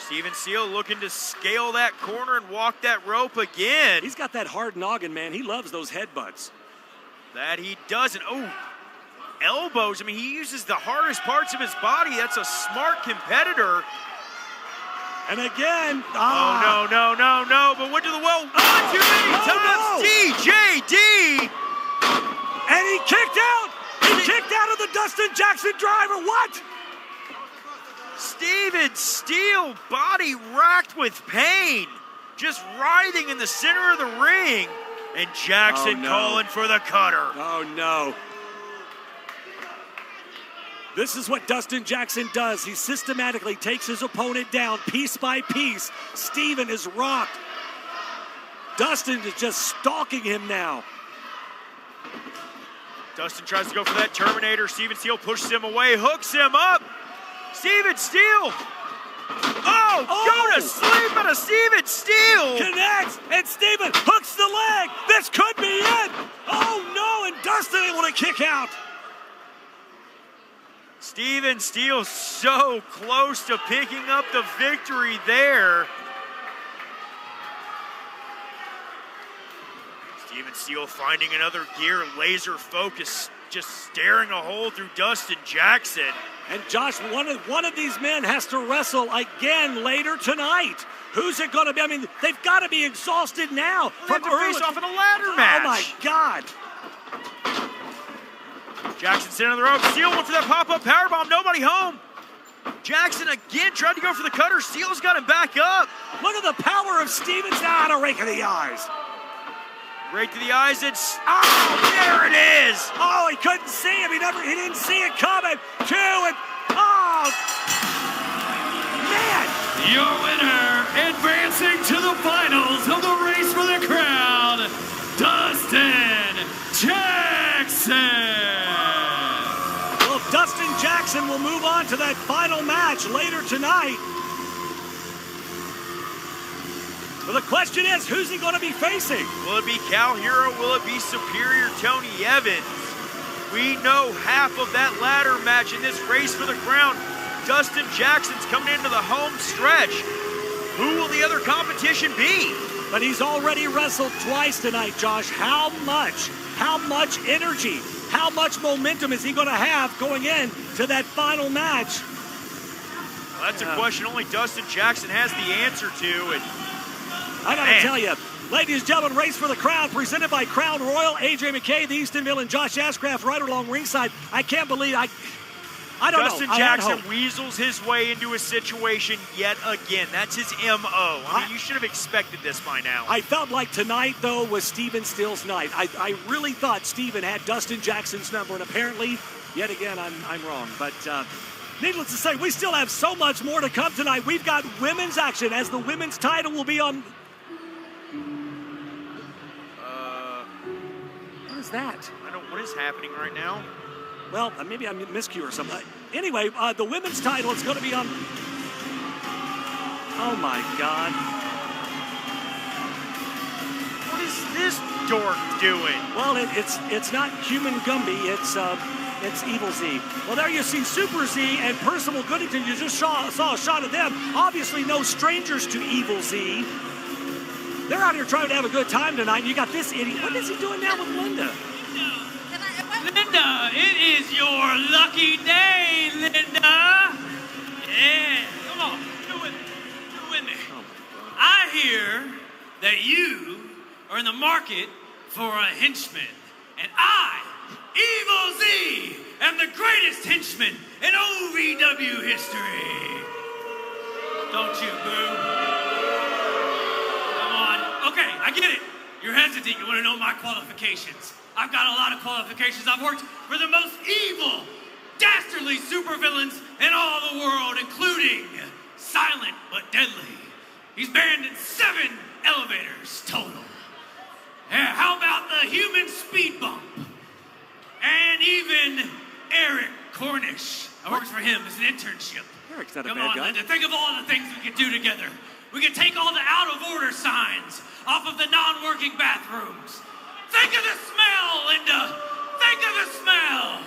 Steven Steele looking to scale that corner and walk that rope again. He's got that hard noggin, man. He loves those headbutts. That he doesn't. Oh, elbows. I mean, he uses the hardest parts of his body. That's a smart competitor. And again. Oh, no. But went to the well one too many times. DJD. And he kicked out. He kicked out of the Dustin Jackson driver. What? Steven Steele, body racked with pain, just writhing in the center of the ring. And Jackson calling for the cutter. Oh, no. This is what Dustin Jackson does. He systematically takes his opponent down piece by piece. Steven is rocked. Dustin is just stalking him now. Dustin tries to go for that Terminator. Steven Steele pushes him away, hooks him up. Steven Steele. Go to sleep out of Steven Steele. Connects, and Steven hooks the leg. This could be it. Oh, no, and Dustin able to kick out. Steven Steele so close to picking up the victory there. Steven Steele finding another gear, laser focus, just staring a hole through Dustin Jackson. And Josh, one of these men has to wrestle again later tonight. Who's it going to be? I mean, they've got to be exhausted now. From to face off in a ladder match. Oh, my God. Jackson sitting on the rope. Steele went for that pop-up powerbomb. Nobody home. Jackson again tried to go for the cutter. Steele's got him back up. Look at the power of Stevens. A rake of the eyes. Right to the eyes. There it is. Oh, he couldn't see him. He didn't see it coming. Man. Your winner, advancing to the finals of the race for the crown, Dustin Jackson. Well, Dustin Jackson will move on to that final match later tonight. But the question is, who's he going to be facing? Will it be Cal Hero? Will it be Superior Tony Evans? We know half of that ladder match in this race for the crown. Dustin Jackson's coming into the home stretch. Who will the other competition be? But he's already wrestled twice tonight, Josh. How much energy, how much momentum is he going to have going into that final match? Well, that's a question only Dustin Jackson has the answer to. And I got to tell you, ladies and gentlemen, Race for the Crown, presented by Crown Royal, AJ McKay, the Eastonville, and Josh Ashcraft right along ringside. I can't believe I don't know. Dustin Jackson weasels his way into a situation yet again. That's his M.O. I mean, you should have expected this by now. I felt like tonight, though, was Steven Steele's night. I really thought Steven had Dustin Jackson's number, and apparently, yet again, I'm wrong. But needless to say, we still have so much more to come tonight. We've got women's action, as the women's title will be on... What is that? What is happening right now? Well, maybe I miscue or something. Anyway, the women's title is going to be on... Oh, my God. What is this dork doing? Well, it's not Human Gumby. It's Evil Z. Well, there you see Super Z and Percival Goodington. You just saw a shot of them. Obviously, no strangers to Evil Z. They're out here trying to have a good time tonight. And you got this idiot. What is he doing now with Linda? Linda, it is your lucky day, Linda. Yeah, come on, do it with me. I hear that you are in the market for a henchman, and I, Evil Z, am the greatest henchman in OVW history. Don't you, boo? Come on. Okay, I get it. You're hesitant. You want to know my qualifications. I've got a lot of qualifications. I've worked for the most evil, dastardly supervillains in all the world, including Silent but Deadly. He's banned in 7 elevators total. Yeah, how about the Human Speed Bump? And even Eric Cornish. I worked for him as an internship. Eric's not a Come bad on, guy. Linda, think of all the things we could do together. We could take all the out-of-order signs off of the non-working bathrooms. Think of the smell, Linda. Think of the smell.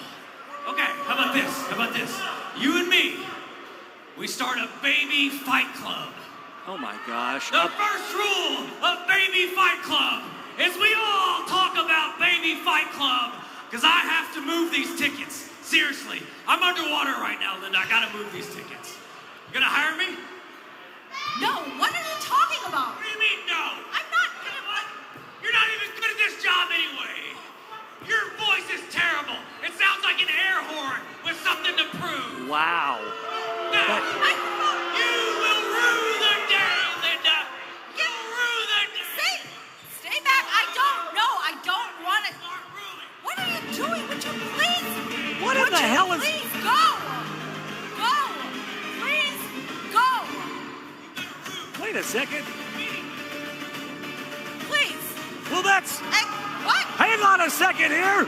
Okay, how about this? You and me, we start a baby fight club. Oh my gosh. The first rule of Baby Fight Club is we all talk about Baby Fight Club because I have to move these tickets. Seriously, I'm underwater right now, Linda. I gotta move these tickets. You gonna hire me? No, what are you talking about? What do you mean, no? I'm not gonna... What? You're not even good at this job anyway. Your voice is terrible. It sounds like an air horn with something to prove. Wow. Now, you will rue the day, Linda. You'll rue the day. Stay back. I don't know. I don't want to... What are you doing? Would you please... What in the hell is... Please go. Go. Please go. Wait a second. Please. Well, that's... What? Hang on a second here.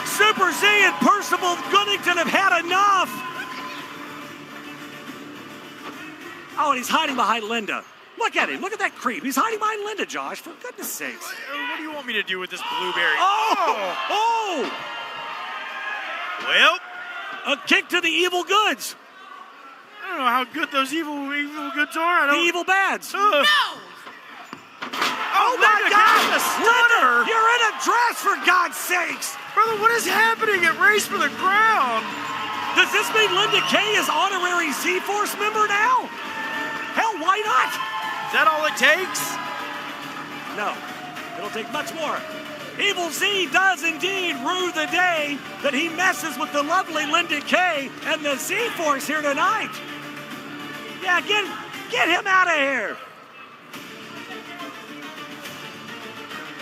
Super Z and Percival Goodington have had enough. Oh, and he's hiding behind Linda. Look at him. Look at that creep. He's hiding behind Linda, Josh. For goodness sakes. What do you want me to do with this blueberry? Oh! Well, A kick to the evil goods. I don't know how good those evil goods are. The evil bads. No. Oh my God! Linda, You're in a dress, for God's sakes! brother, what is happening at Race for the Crown? Does this mean Linda Kay is honorary Z-Force member now? Hell, why not? Is that all it takes? No, it'll take much more. Evil Z does indeed rue the day that he messes with the lovely Linda Kay and the Z-Force here tonight. Yeah, get him out of here.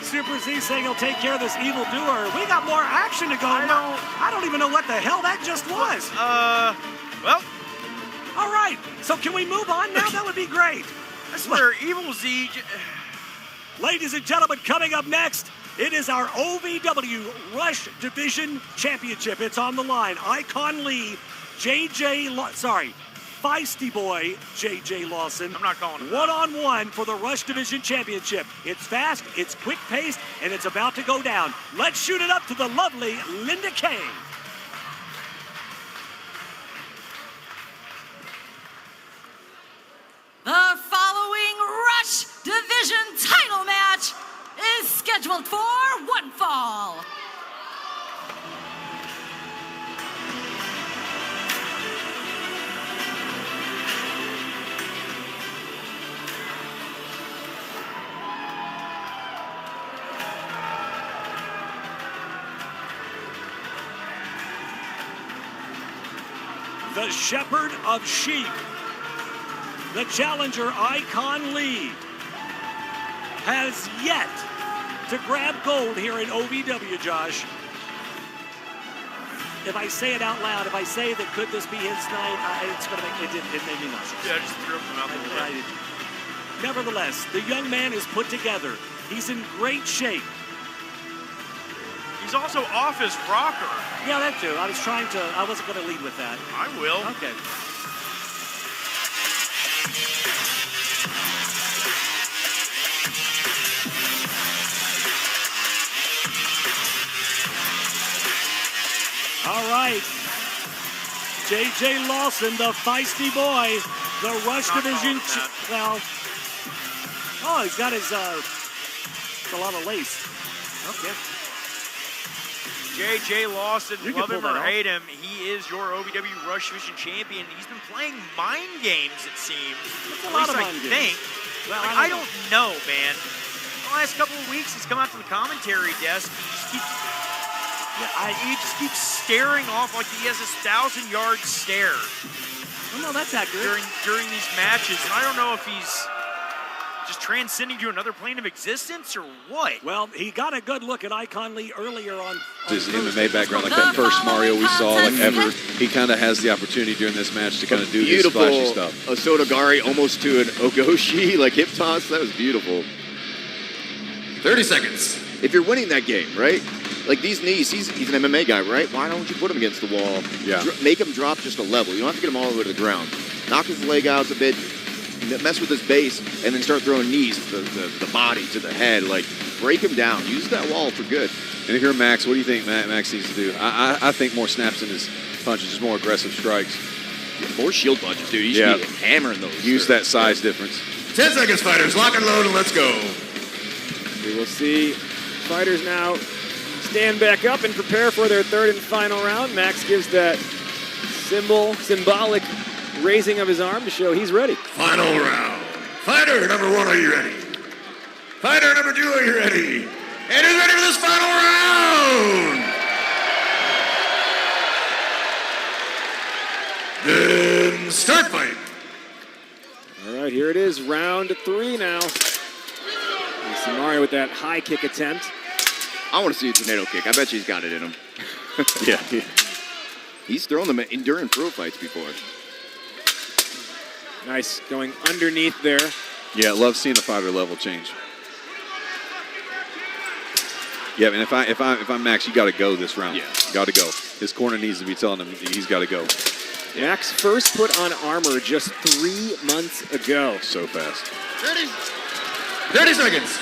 Super Z saying he'll take care of this evil doer. We got more action to go. I don't even know what the hell that just was. Well. All right, so can we move on now? That would be great. I swear, Evil Z... Ladies and gentlemen, coming up next, it is our OVW Rush Division Championship. It's on the line. Icon Lee, Feisty Boy, J.J. Lawson. I'm not calling it. One-on-one for the Rush Division Championship. It's fast, it's quick-paced, and it's about to go down. Let's shoot it up to the lovely Linda Kay. The following Rush Division title match is scheduled for one fall. The Shepherd of Sheep, the challenger Icon Lee, has yet to grab gold here in OVW, Josh. If I say it out loud, if I say that could this be his night, it's going to make it made me nauseous. Yeah, just threw him out a little bit. Nevertheless, the young man is put together. He's in great shape. He's also off his rocker. Yeah, that too. I wasn't going to lead with that. I will. Okay. All right. J.J. Lawson, the feisty boy, the Rush Division. Oh, he's got his a lot of lace. Okay. J.J. Lawson, You can love him pull or that hate him, he is your OVW Rush Division champion. He's been playing mind games, it seems. That's a At lot least of I mind games. think. Well, Like, I don't know, man. The last couple of weeks, he's come out to the commentary desk. He just keeps staring off like he has this 1,000-yard stare. Oh, no, that's accurate. During these matches. And I don't know if he's just transcending to another plane of existence or what. Well, he got a good look at Icon Lee earlier on his MMA background, like that first Mario we saw, like ever. He kind of has the opportunity during this match to kind of do this flashy stuff. A Sotogari almost to an Ogoshi, like hip toss. That was beautiful. 30 seconds. If you're winning that game, right? Like these knees, he's an MMA guy, right? Why don't you put him against the wall? Yeah. Make him drop just a level. You don't have to get him all the way to the ground. Knock his leg out a bit, mess with his base, and then start throwing knees to the body, to the head. Like, break him down. Use that wall for good. And if you're Max, what do you think Max needs to do? I think more snaps in his punches, just more aggressive strikes. More shield punches, dude. You should be hammering those. Use that size difference. 10 seconds, fighters. Lock and load, and let's go. We will see fighters now stand back up and prepare for their third and final round. Max gives that symbolic raising of his arm to show he's ready. Final round. Fighter number 1, are you ready? Fighter number 2, are you ready? And who's ready for this final round? Then start fight. All right, here it is, round 3 now. You see Mario with that high kick attempt. I want to see a tornado kick. I bet you he's got it in him. Yeah. He's thrown them during pro fights before. Nice, going underneath there. Yeah, love seeing the fighter level change. Yeah, and if I'm Max, you got to go this round. Yeah, got to go. His corner needs to be telling him he's got to go. Max first put on armor just 3 months ago. So fast. 30 seconds.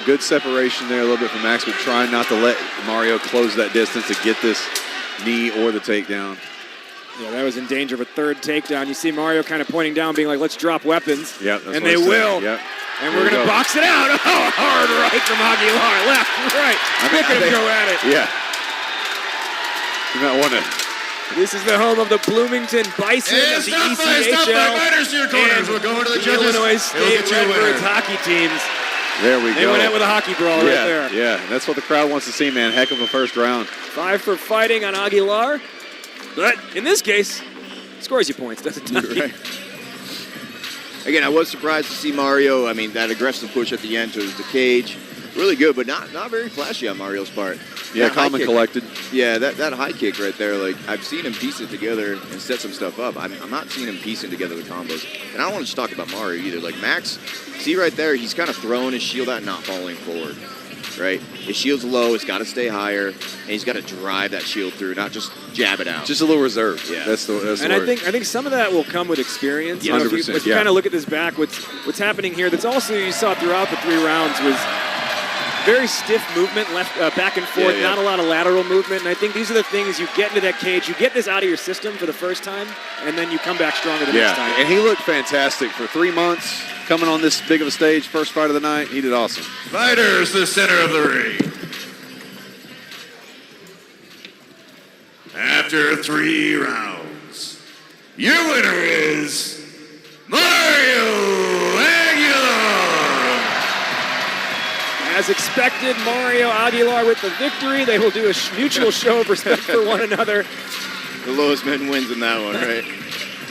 Good separation there a little bit from Max, but trying not to let Mario close that distance to get this knee or the takedown. Yeah, that was in danger of a third takedown. You see Mario kind of pointing down, being like, let's drop weapons. Yeah, that's and what they I said. will. Yep. And we're going to box it out. Oh, hard right from Aguilar. Left, right. Look at him go at it. Yeah. You might want to. This is the home of the Bloomington Bison of the ECHL. Stop fight. Fighters to your corners. We're going to the judges. Illinois State Redbirds hockey teams. There we go. They went out with a hockey brawl right there. Yeah, that's what the crowd wants to see, man. Heck of a first round. 5 for fighting on Aguilar. But in this case, scores you points, doesn't it? Right. Again, I was surprised to see Mario. I mean, that aggressive push at the end towards the cage. Really good, but not very flashy on Mario's part. Yeah, That calm high and kick- collected. Yeah, that high kick right there, like, I've seen him piece it together and set some stuff up. I'm not seeing him piecing together the combos. And I don't want to just talk about Mario either. Like, Max, see right there, he's kind of throwing his shield out and not falling forward, right? His shield's low, it's got to stay higher, and he's got to drive that shield through, not just jab it out. Just a little reserved. Yeah. That's the And word. I think some of that will come with experience. Yeah, You know, if 100%, you kind of look at this back, what's happening here, that's also you saw throughout the 3 rounds was very stiff movement, left back and forth, not a lot of lateral movement. And I think these are the things you get into that cage, you get this out of your system for the first time, and then you come back stronger the next time. And he looked fantastic for 3 months, coming on this big of a stage, first fight of the night. He did awesome. Fighters, the center of the ring. After 3 rounds, your winner is Mario Aguilar. As expected, Mario Aguilar with the victory. They will do a mutual show of respect for one another. The lowest man wins in that one, right?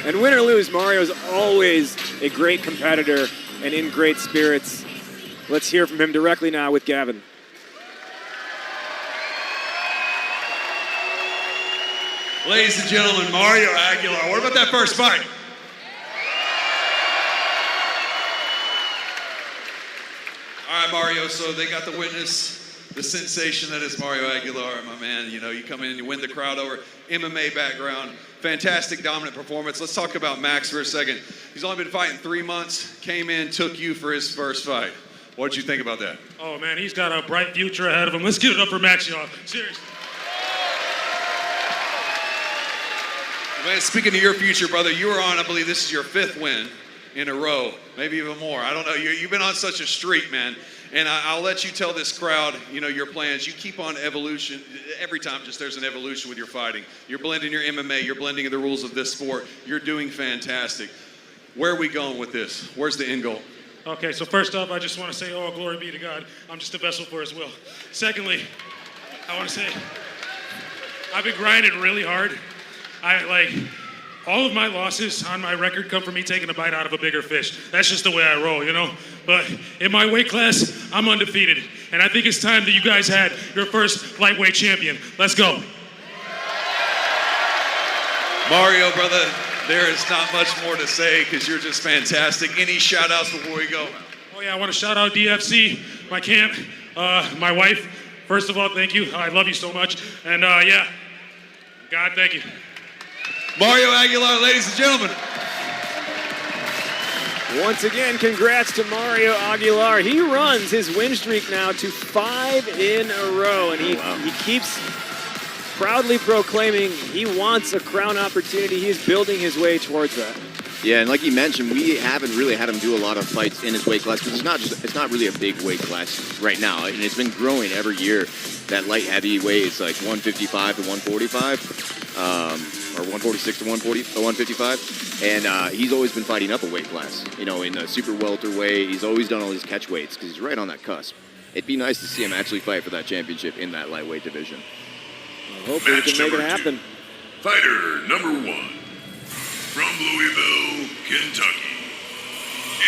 And win or lose, Mario is always a great competitor and in great spirits. Let's hear from him directly now with Gavin. Ladies and gentlemen, Mario Aguilar. What about that first fight? All right, Mario, so they got to witness the sensation that is Mario Aguilar, my man. You know, you come in and you win the crowd over. MMA background, fantastic, dominant performance. Let's talk about Max for a second. He's only been fighting 3 months, came in, took you for his first fight. What did you think about that? Oh, man, he's got a bright future ahead of him. Let's give it up for Max, y'all. Seriously. Man, speaking of your future, brother, you were on, I believe this is your 5th win in a row, maybe even more. I don't know. You've been on such a streak, man. And I'll let you tell this crowd, you know, your plans. You keep on evolution. Every time just there's an evolution with your fighting. You're blending your MMA. You're blending the rules of this sport. You're doing fantastic. Where are we going with this? Where's the end goal? Okay, so first off, I just want to say, oh, glory be to God. I'm just a vessel for his will. Secondly, I want to say, I've been grinding really hard. All of my losses on my record come from me taking a bite out of a bigger fish. That's just the way I roll, you know? But in my weight class, I'm undefeated. And I think it's time that you guys had your first lightweight champion. Let's go. Mario, brother, there is not much more to say because you're just fantastic. Any shout outs before we go? Oh yeah, I want to shout out DFC, my camp, my wife. First of all, thank you. I love you so much. And yeah, God, thank you. Mario Aguilar, ladies and gentlemen. Once again, congrats to Mario Aguilar. He runs his win streak now to 5 in a row, and he keeps proudly proclaiming he wants a crown opportunity. He's building his way towards that. Yeah, and like you mentioned, we haven't really had him do a lot of fights in his weight class because it's not really a big weight class right now, and it's been growing every year. That light heavyweight is like 155 to 145, or 146 to 155, and he's always been fighting up a weight class. You know, in the super welterweight, he's always done all these catch weights because he's right on that cusp. It'd be nice to see him actually fight for that championship in that lightweight division. Well, hopefully we can make it happen. Fighter number 1. From Louisville, Kentucky,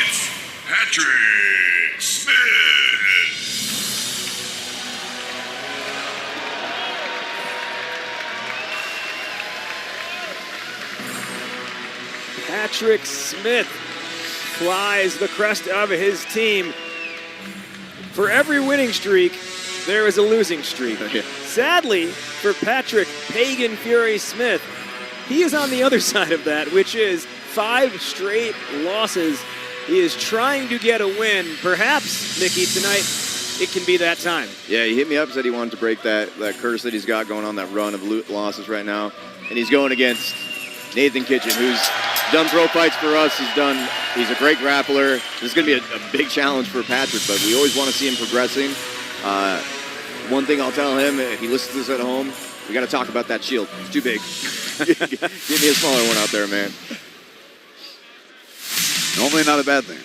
it's Patrick Smith. Patrick Smith flies the crest of his team. For every winning streak, there is a losing streak. Sadly, for Patrick Pagan Fury Smith, he is on the other side of that, which is 5 straight losses. He is trying to get a win. Perhaps, Mickey, tonight it can be that time. Yeah, he hit me up, said he wanted to break that curse that he's got going on, that run of losses right now. And he's going against Nathan Kitchen, who's done pro fights for us. He's a great grappler. This is going to be a big challenge for Patrick, but we always want to see him progressing. One thing I'll tell him, if he listens to this at home, we got to talk about that shield. It's too big. Give me a smaller one out there, man. Normally not a bad thing.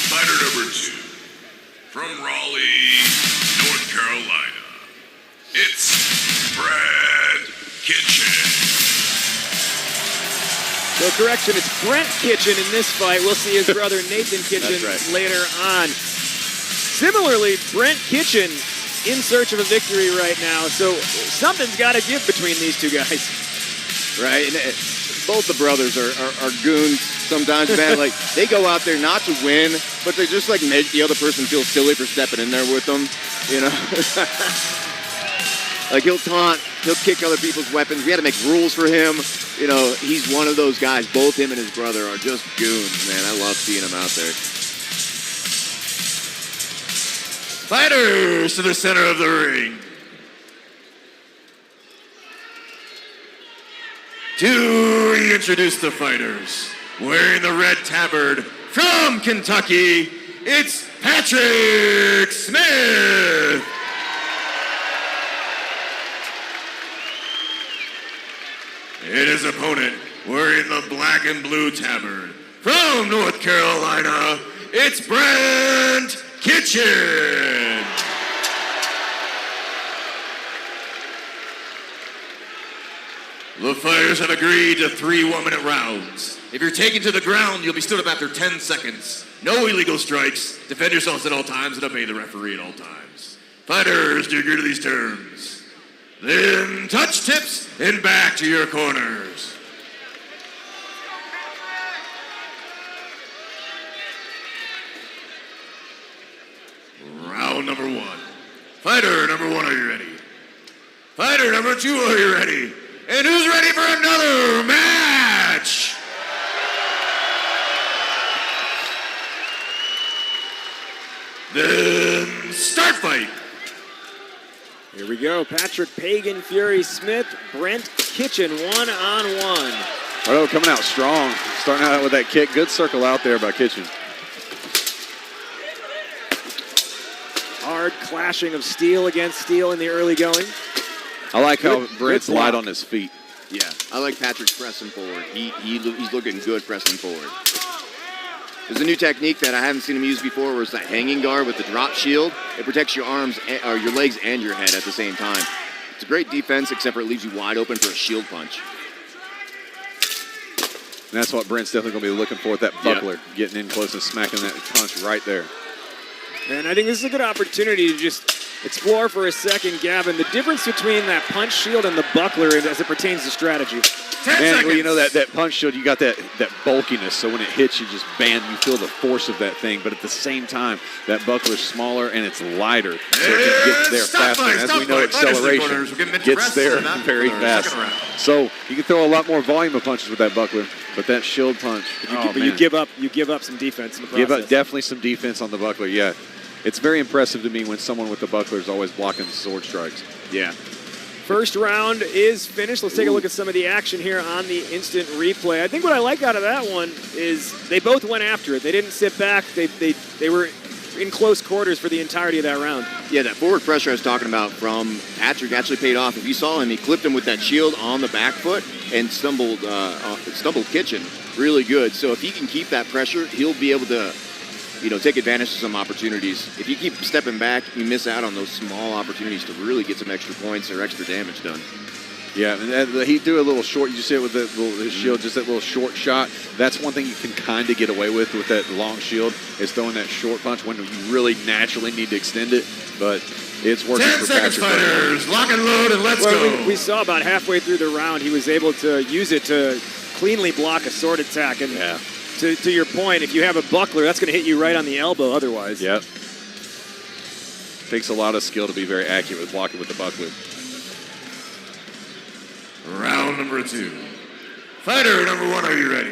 Fighter number 2. From Raleigh, North Carolina, it's Brad Kitchen. So correction, it's Brent Kitchen in this fight. We'll see his brother Nathan Kitchen later on. Similarly, Brent Kitchen in search of a victory right now. So something's got to give between these two guys. Right, and both the brothers are goons sometimes, man. Like, they go out there not to win, but they just, like, make the other person feel silly for stepping in there with them, you know? Like, he'll taunt, he'll kick other people's weapons. We had to make rules for him. You know, he's one of those guys. Both him and his brother are just goons, man. I love seeing him out there. Fighters to the center of the ring. To reintroduce the fighters, wearing the red tabard from Kentucky, it's Patrick Smith. And his opponent, wearing the black and blue tabard from North Carolina, it's Brent Kitchen. The fighters have agreed to 3 1-minute rounds. If you're taken to the ground, you'll be stood up after 10 seconds. No illegal strikes. Defend yourselves at all times and obey the referee at all times. Fighters, do you agree to these terms? Then touch tips and back to your corners. Round number 1. Fighter number 1, are you ready? Fighter number 2, are you ready? And who's ready for another match? Then start fight. Here we go. Patrick Pagan Fury Smith, Brent Kitchen, 1-on-1. Oh, coming out strong. Starting out with that kick. Good circle out there by Kitchen. Hard clashing of steel against steel in the early going. I like how Brent's light on his feet. Yeah, I like Patrick pressing forward. He's looking good pressing forward. There's a new technique that I haven't seen him use before, where it's that hanging guard with the drop shield. It protects your arms, or your legs and your head at the same time. It's a great defense, except for it leaves you wide open for a shield punch. And that's what Brent's definitely going to be looking for with that buckler, getting in close and smacking that punch right there. And I think this is a good opportunity to just explore for a second, Gavin, the difference between that punch shield and the buckler as it pertains to strategy. 10 seconds. Well, you know, that punch shield, you got that bulkiness, so when it hits you, just bam, you feel the force of that thing. But at the same time, that buckler's smaller and it's lighter, so it can get there faster. And as we know, acceleration gets there very fast. So you can throw a lot more volume of punches with that buckler, but that shield punch, you give up some defense in the process. Give up definitely some defense on the buckler, yeah. it's very impressive to me when someone with the buckler is always blocking sword strikes. Yeah. First round is finished. Let's take a look at some of the action here on the instant replay. I think what I like out of that one is they both went after it. They didn't sit back. They were in close quarters for the entirety of that round. Yeah, that forward pressure I was talking about from Patrick actually paid off. If you saw him, he clipped him with that shield on the back foot and stumbled Kitchen really good. So if he can keep that pressure, he'll be able to, take advantage of some opportunities. If you keep stepping back, you miss out on those small opportunities to really get some extra points or extra damage done. Yeah, and he threw a little short. You see it with his shield, just that little short shot. That's one thing you can kind of get away with that long shield, is throwing that short punch when you really naturally need to extend it. But it's working 10 for seconds, Patrick. fighters. Lock and load, and let's go. We saw about halfway through the round, he was able to use it to cleanly block a sword attack. And to your point, if you have a buckler, that's going to hit you right on the elbow otherwise. Yep. Takes a lot of skill to be very accurate with blocking with the buckler. Round number 2. Fighter number 1, are you ready?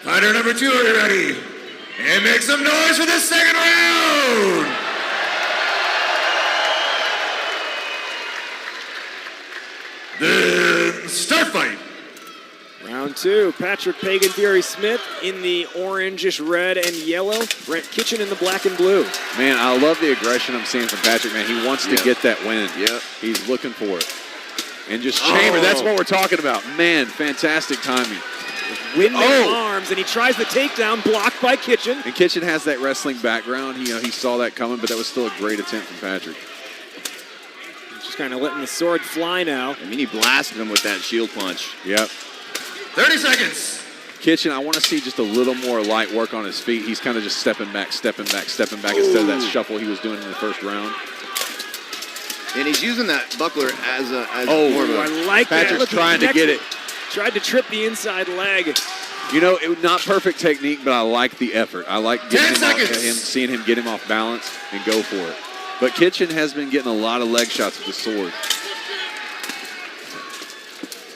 Fighter number 2, are you ready? And make some noise for the second round! Then start fight. Round 2, Patrick Pagan Fury Smith in the orangish red and yellow. Brent Kitchen in the black and blue. Man, I love the aggression I'm seeing from Patrick, man. He wants to get that win. Yep. He's looking for it. And just chamber, that's what we're talking about. Man, fantastic timing. Windmill arms, and he tries the takedown, blocked by Kitchen. And Kitchen has that wrestling background. He saw that coming, but that was still a great attempt from Patrick. Just kind of letting the sword fly now. I mean, he blasted him with that shield punch. Yep. 30 seconds. Kitchen, I want to see just a little more light work on his feet. He's kind of just stepping back instead of that shuffle he was doing in the first round. And he's using that buckler as more of a... I like Patrick's that. trying to get it. Tried to trip the inside leg. Not perfect technique, but I like the effort. I like seeing him get him off balance and go for it. But Kitchen has been getting a lot of leg shots with the sword.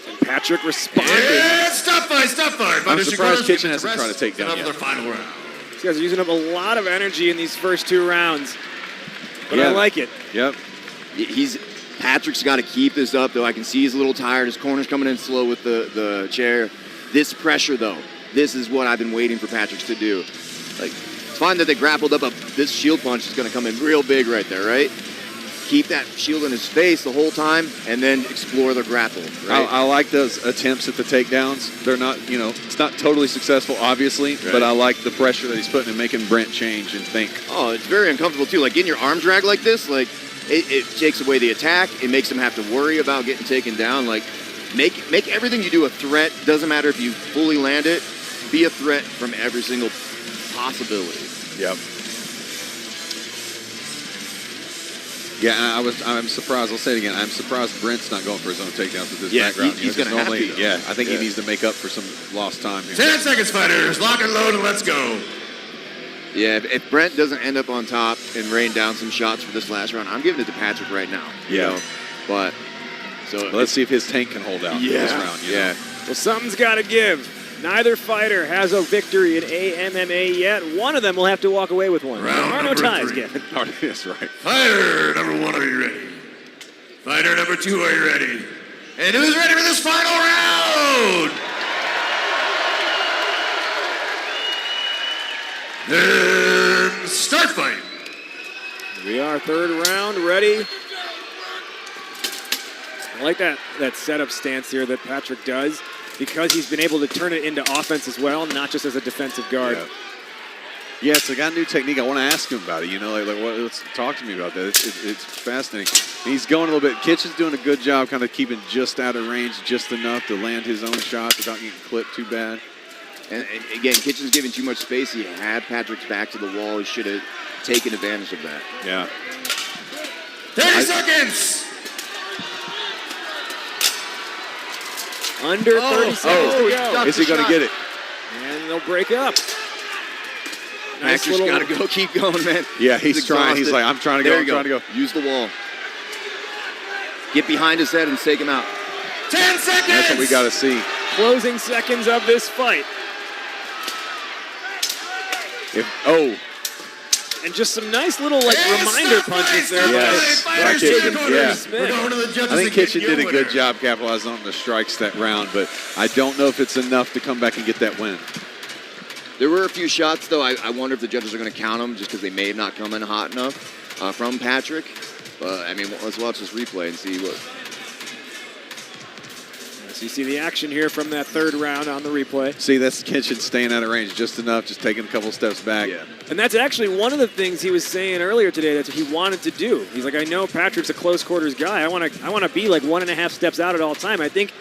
And Patrick responded. Yeah, stop fight. I'm surprised Kitchen hasn't tried to take down yet. Their final round. These guys are using up a lot of energy in these first 2 rounds. But I like it. Yep. Patrick's got to keep this up, though. I can see he's a little tired. His corner's coming in slow with the chair. This pressure, though, this is what I've been waiting for Patrick to do. Like, it's fine that they grappled up. This shield punch is going to come in real big right there, right? Keep that shield in his face the whole time, and then explore the grapple. Right? I like those attempts at the takedowns. They're not, it's not totally successful, obviously, but I like the pressure that he's putting and making Brent change and think. Oh, it's very uncomfortable, too. Like, getting your arm drag like this, like, it takes away the attack. It makes him have to worry about getting taken down. Like, make everything you do a threat. Doesn't matter if you fully land it. Be a threat from every single possibility. Yep. Yeah, I'm surprised. I'll say it again. I'm surprised Brent's not going for his own takedowns with this background. He's going to have to. Yeah, I think he needs to make up for some lost time here. 10 seconds, fighters. Lock and load, and let's go. Yeah, if Brent doesn't end up on top and rain down some shots for this last round, I'm giving it to Patrick right now. But let's see if his tank can hold out this round. Yeah. Well, something's got to give. Neither fighter has a victory in AMMA yet. One of them will have to walk away with one. There are no ties, Gavin. That's right. Fighter number 1, are you ready? Fighter number 2, are you ready? And who's ready for this final round? Then start fight. We are third round, ready. I like that setup stance here that Patrick does, because he's been able to turn it into offense as well, not just as a defensive guard. Yeah, it's got a new technique. I want to ask him about it. Let's talk to me about that. It's fascinating. He's going a little bit. Kitchen's doing a good job kind of keeping just out of range, just enough to land his own shots without getting clipped too bad. And again, Kitchen's giving too much space. He had Patrick's back to the wall. He should have taken advantage of that. Yeah. 30 seconds. Under 30 seconds to go. Is he going to get it? And they'll break up. Patrick's got to go. Keep going, man. Yeah, he's trying. He's like, I'm trying to go. I'm trying to go. Use the wall. Get behind his head and take him out. 10 seconds. That's what we got to see. Closing seconds of this fight. And just some nice little reminder punches there by Kitchen. Smith. I think Kitchen did a good job capitalizing on the strikes that round, but I don't know if it's enough to come back and get that win. There were a few shots, though. I wonder if the judges are going to count them just because they may have not come in hot enough from Patrick. But, I mean, let's watch this replay and see what... So you see the action here from that third round on the replay. See, that's Kitchen staying out of range just enough, just taking a couple steps back. Yeah. And that's actually one of the things he was saying earlier today that he wanted to do. He's like, I know Patrick's a close quarters guy. I want to be like 1.5 steps out at all time. I think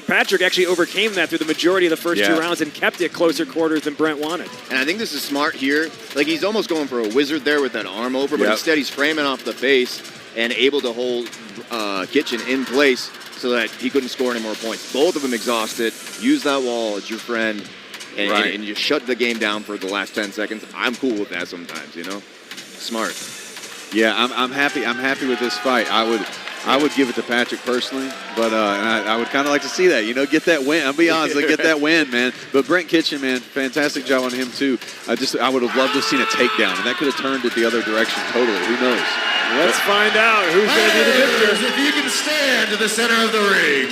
Patrick actually overcame that through the majority of the first 2 rounds and kept it closer quarters than Brent wanted. And I think this is smart here. Like, he's almost going for a wizard there with that arm over, but instead he's framing off the face and able to hold Kitchen in place so that he couldn't score any more points. Both of them exhausted. Use that wall as your friend and you shut the game down for the last 10 seconds. I'm cool with that sometimes, you know? Smart. Yeah, I'm happy. I'm happy with this fight. I would give it to Patrick personally, but I would kind of like to see that, get that win. I'll be honest, get that win, man. But Brent Kitchen, man, fantastic job on him too. I would have loved to have seen a takedown, and that could have turned it the other direction totally. Who knows? Let's find out who's going to be the victor. If you can stand to the center of the ring.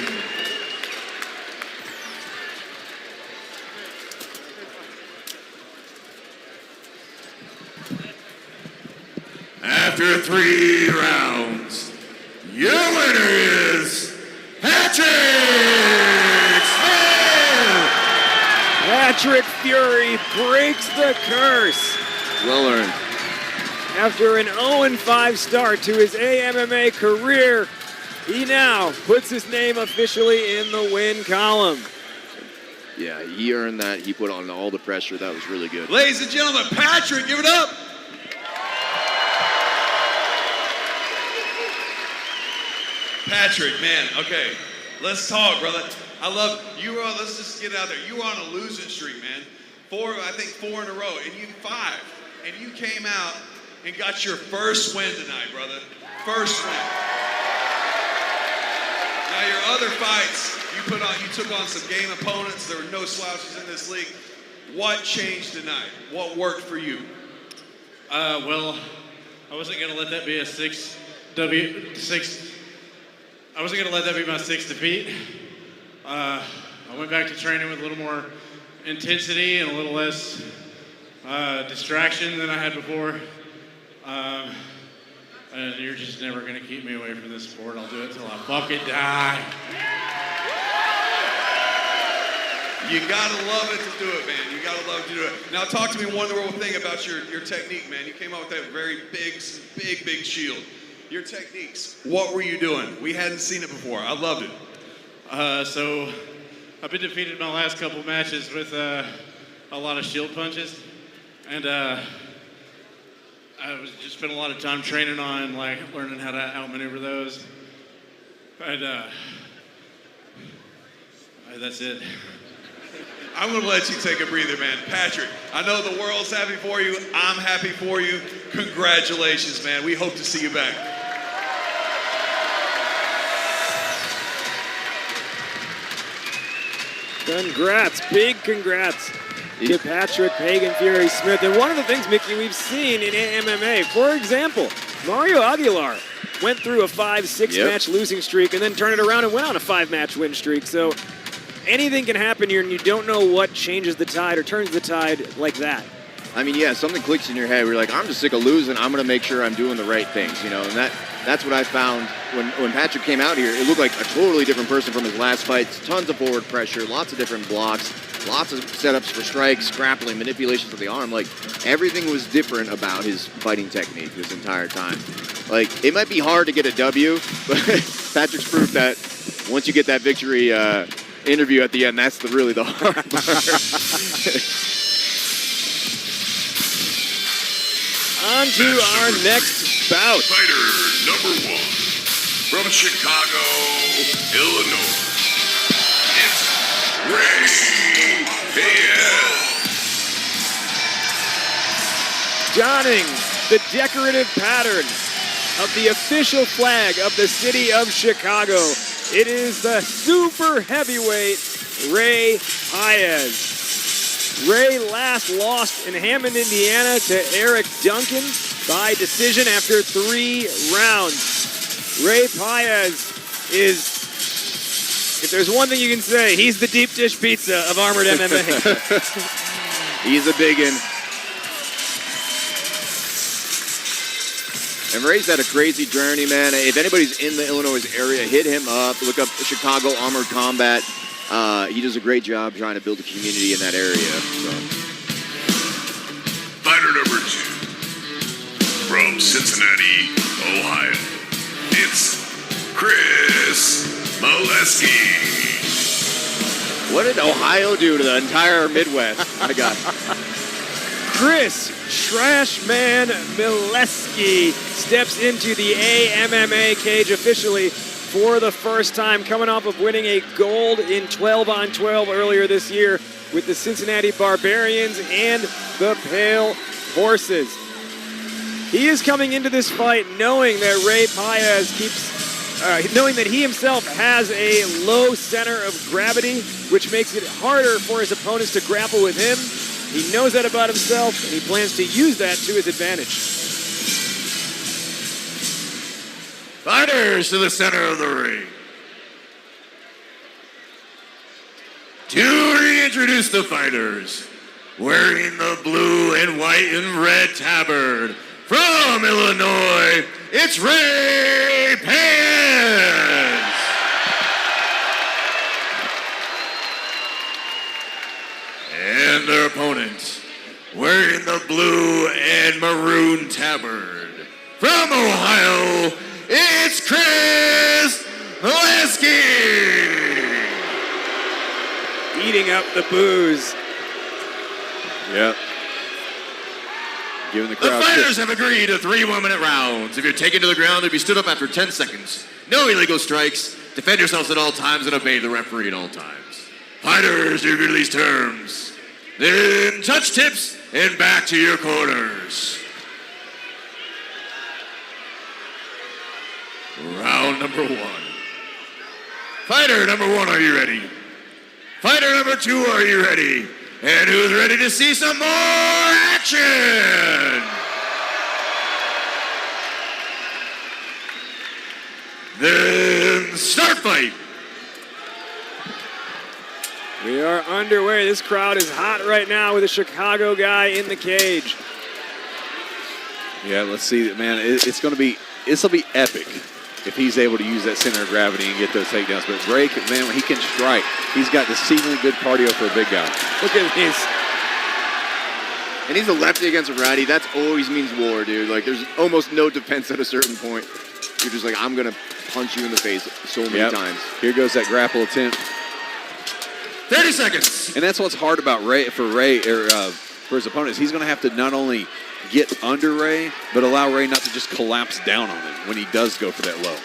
After 3 rounds, your winner is Patrick Smith! Patrick Fury breaks the curse. Well earned. After an 0-5 start to his AMMA career, he now puts his name officially in the win column. Yeah, he earned that. He put on all the pressure. That was really good. Ladies and gentlemen, Patrick, give it up. Patrick, man, okay, let's talk, brother. I love you. Let's just get out there. You were on a losing streak, man. 4 in a row, and you 5, and you came out and got your first win tonight, brother. First win. Now your other fights, you took on some game opponents. There were no slouches in this league. What changed tonight? What worked for you? Well, I wasn't gonna let that be a 6. I wasn't gonna let that be my 6th defeat. I went back to training with a little more intensity and a little less distraction than I had before. And you're just never gonna keep me away from this sport. I'll do it till I fucking die. You gotta love it to do it, man. You gotta love it to do it. Now talk to me one more thing about your technique, man. You came out with that very big shield. Your techniques, what were you doing? We hadn't seen it before. I loved it. So I've been defeated in my last couple matches with a lot of shield punches. And I just spent a lot of time training on learning how to outmaneuver those. And that's it. I'm going to let you take a breather, man. Patrick, I know the world's happy for you. I'm happy for you. Congratulations, man. We hope to see you back. Congrats, big congrats to Patrick Pagan Fury Smith. And one of the things, Mickey, we've seen in MMA, for example, Mario Aguilar went through a 5-6 match losing streak and then turned it around and went on a 5-match win streak. So anything can happen here, and you don't know what changes the tide or turns the tide like that. I mean, yeah, something clicks in your head. We're like, I'm just sick of losing. I'm going to make sure I'm doing the right things, and that's what I found when Patrick came out here. It looked like a totally different person from his last fights. Tons of forward pressure, lots of different blocks, lots of setups for strikes, grappling, manipulations of the arm. Like, everything was different about his fighting technique this entire time. Like, it might be hard to get a W, but Patrick's proof that once you get that victory interview at the end, that's really the hard part. On to our next bout. Fighter number 1 from Chicago, Illinois. It's Ray Hill. Donning the decorative pattern of the official flag of the city of Chicago, it is the super heavyweight Ray Paez. Ray last lost in Hammond, Indiana to Eric Duncan by decision after 3 rounds. Ray Paez is, if there's one thing you can say, he's the deep dish pizza of Armored MMA. He's a biggin. And Ray's had a crazy journey, man. If anybody's in the Illinois area, hit him up. Look up Chicago Armored Combat. He does a great job trying to build a community in that area. So. Fighter number 2 from Cincinnati, Ohio. It's Chris Molesky. What did Ohio do to the entire Midwest? My God. Chris Trashman Milewski steps into the AMMA cage officially for the first time, coming off of winning a gold in 12-on-12 earlier this year with the Cincinnati Barbarians and the Pale Horses. He is coming into this fight knowing that Ray Paez knowing that he himself has a low center of gravity, which makes it harder for his opponents to grapple with him. He knows that about himself, and he plans to use that to his advantage. Fighters to the center of the ring. To reintroduce the fighters, wearing the blue and white and red tabard from Illinois, it's Ray Paez. And their opponent, wearing the blue and maroon tabard from Ohio, it's Chris Molesky. Eating up the booze. Yep. Giving the crowd The fighters have agreed to 3 1-minute rounds. If you're taken to the ground, you'll be stood up after 10 seconds. No illegal strikes. Defend yourselves at all times and obey the referee at all times. Fighters, do you agree to these terms? Then touch tips and back to your corners. Round number 1. Fighter number 1, are you ready? Fighter number 2, are you ready? And who's ready to see some more action? Then start fight. We are underway. This crowd is hot right now with a Chicago guy in the cage. Yeah, let's see, man. This will be epic if he's able to use that center of gravity and get those takedowns. But Ray, man, when he can strike, he's got exceedingly good cardio for a big guy. Look at this. And he's a lefty against a righty. That always means war, dude. Like, there's almost no defense at a certain point. You're just like, I'm going to punch you in the face so many times. Here goes that grapple attempt. 30 seconds. And that's what's hard about Ray, for his opponents. He's going to have to not only get under Ray, but allow Ray not to just collapse down on him when he does go for that low.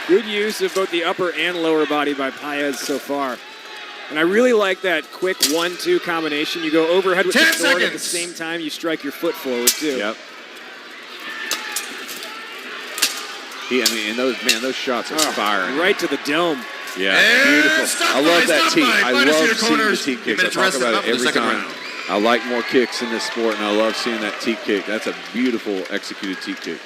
Good use of both the upper and lower body by Paez so far. And I really like that quick 1-2 combination. You go overhead with the sword at the same time you strike your foot forward too. Yep. Those shots are firing. Right to the dome. Yeah, beautiful. I love that teep. I love seeing the teep kicks. I talk about it every time. I like more kicks in this sport, and I love seeing that teep kick. That's a beautiful executed teep kick.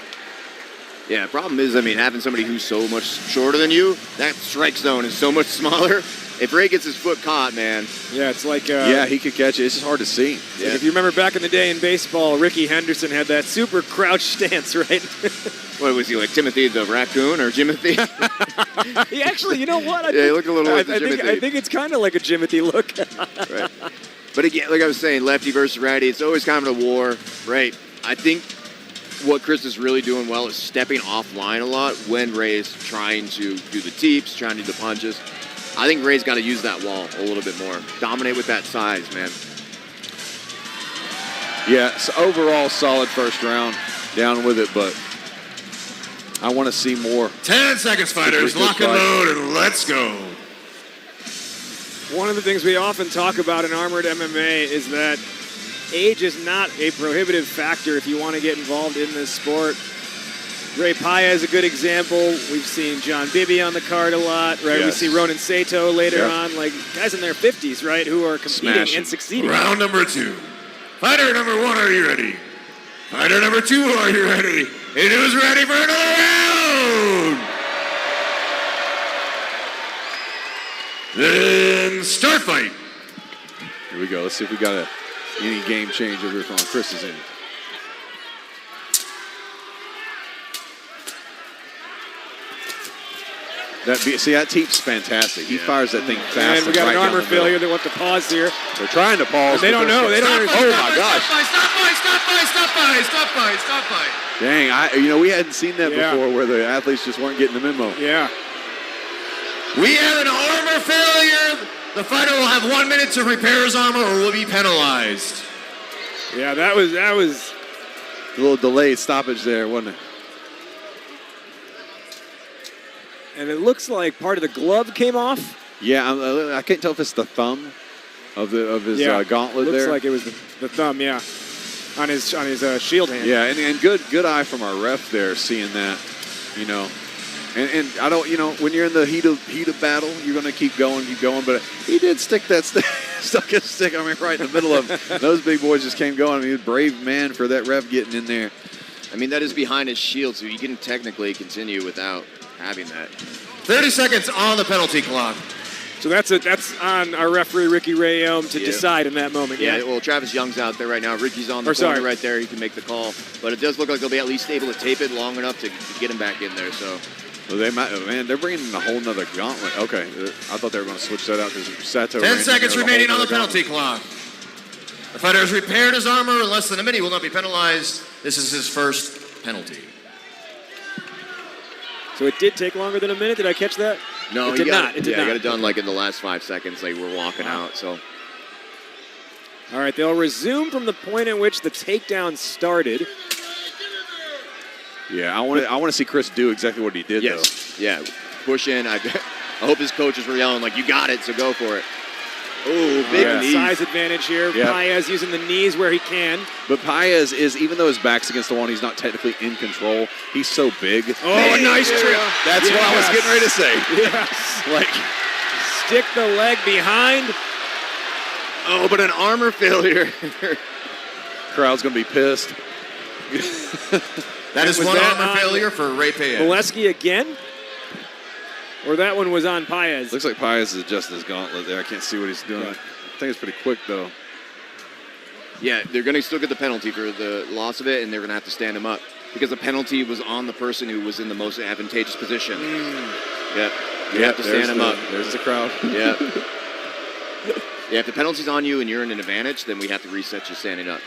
Yeah, the problem is, having somebody who's so much shorter than you, that strike zone is so much smaller. If Ray gets his foot caught, man. Yeah, it's like... yeah, he could catch it. It's just hard to see. Yeah. Like if you remember back in the day in baseball, Ricky Henderson had that super crouch stance, right? What was he, like Timothy the Raccoon or Jimothy? He actually, you know what? He looked a little like Jimothy. I think it's kind of like a Jimothy look. Right. But again, like I was saying, lefty versus righty, it's always kind of a war, right? I think what Chris is really doing well is stepping offline a lot when Ray's trying to do the teeps, trying to do the punches. I think Ray's got to use that wall a little bit more. Dominate with that size, man. Yeah, so overall solid first round. Down with it, but I want to see more. 10 seconds, fighters. Lock and load, and let's go. One of the things we often talk about in Armored MMA is that age is not a prohibitive factor if you want to get involved in this sport. Ray Paya is a good example. We've seen John Bibby on the card a lot, right? Yes. We see Ronan Sato later Yep. on, like guys in their 50s, right, who are competing Smashing. and succeeding. Round number 2. Fighter number 1, are you ready? Fighter number 2, are you ready? And who's ready for another round? Then start fight. Here we go. Let's see if we got any game change over here on Chris's end. That teep's fantastic. He fires that thing fast. And we got right an down armor the middle. failure that wants to pause here. They're trying to pause. And they don't know. They don't Oh my gosh. Stop fight. Dang, we hadn't seen that Yeah. before where the athletes just weren't getting the memo. Yeah. We have an armor failure. The fighter will have 1 minute to repair his armor or will be penalized. Yeah, that was A little delayed stoppage there, wasn't it? and it looks like part of the glove came off. Yeah, I can't tell if it's the thumb of his gauntlet looks there. like it was the thumb, yeah, on his shield hand. Yeah, and good eye from our ref there, seeing that, And I don't, when you're in the heat of battle, you're going to keep going. But he did stuck his stick. Right in the middle of him. Those big boys just came going. He was a brave man for that ref getting in there. That is behind his shield, so you can technically continue without having that. 30 seconds on the penalty clock. So that's on our referee Ricky Rayom to decide in that moment. Yeah, well, Travis Young's out there right now. Ricky's on the corner right there. He can make the call. But it does look like they'll be at least able to tape it long enough to get him back in there. So. Well, they might, they're bringing in a whole nother gauntlet. Okay, I thought they were going to switch that out because Sato. 10 seconds remaining on the penalty clock. The fighter has repaired his armor in less than a minute. He will not be penalized. This is his first penalty. So it did take longer than a minute. Did I catch that? No, it did not. He got it done like in the last 5 seconds. Like we're walking out. So. All right, they'll resume from the point at which the takedown started. Yeah, I want to see Chris do exactly what he did, though. Yeah, push in. I hope his coaches were yelling, like, you got it, so go for it. Oh, big knee. Size advantage here. Yep. Paez using the knees where he can. But Paez is, even though his back's against the wall, he's not technically in control. He's so big. Oh, a nice trip. That's what I was getting ready to say. Yes. Stick the leg behind. Oh, but an armor failure. Crowd's going to be pissed. That is one armor failure for Ray Paez. Molesky again? Or that one was on Paez? Looks like Paez is adjusting his gauntlet there. I can't see what he's doing. I think it's pretty quick, though. Yeah, they're going to still get the penalty for the loss of it, and they're going to have to stand him up because the penalty was on the person who was in the most advantageous position. Yep. You have to stand him up. There's the crowd. Yeah. Yeah, if the penalty's on you and you're in an advantage, then we have to reset you standing up.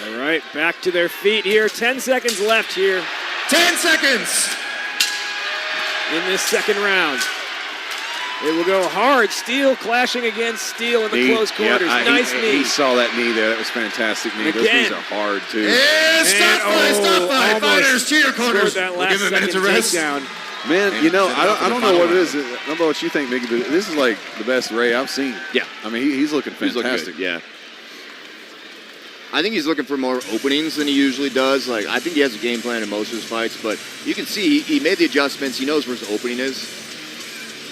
All right, back to their feet here. 10 seconds left here. 10 seconds! In this second round. It will go hard. Steel clashing against steel in the close quarters. Nice knee. He saw that knee there. That was fantastic knee. Those knees are hard, too. And stop fight. Fighters to your corners. We'll give him a minute to rest. Takedown. Man, I don't know what it is. I don't know what you think, Mickey, but this is like the best Ray I've seen. Yeah. I mean, he's looking fantastic. He's looking good, yeah. I think he's looking for more openings than he usually does. Like, I think he has a game plan in most of his fights, but you can see he made the adjustments. He knows where his opening is.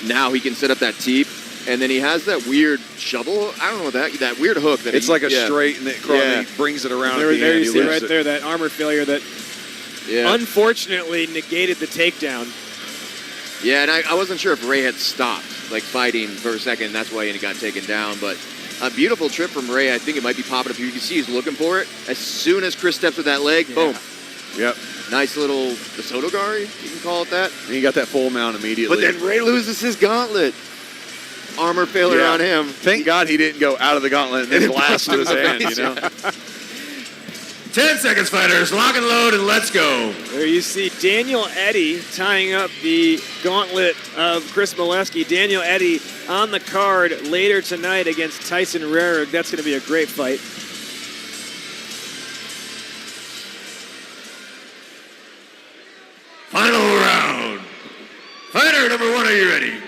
Now he can set up that teep, and then he has that weird shovel. I don't know what that weird hook. That it's like a straight, and he brings it around. There you see right there that armor failure that unfortunately negated the takedown. Yeah, and I wasn't sure if Ray had stopped, like, fighting for a second, and that's why he got taken down, but a beautiful trip from Ray. I think it might be popping up here. You can see he's looking for it. As soon as Chris steps with that leg, boom. Yep. Nice little Sotogari, you can call it that. And he got that full mount immediately. But then Ray loses his gauntlet. Armor failure on him. Thank God he didn't go out of the gauntlet and then blast to his hand, 10 seconds, fighters. Lock and load, and let's go. There you see Daniel Eddy tying up the gauntlet of Chris Molesky. Daniel Eddy on the card later tonight against Tyson Rarig. That's going to be a great fight. Final round. Fighter number 1, are you ready?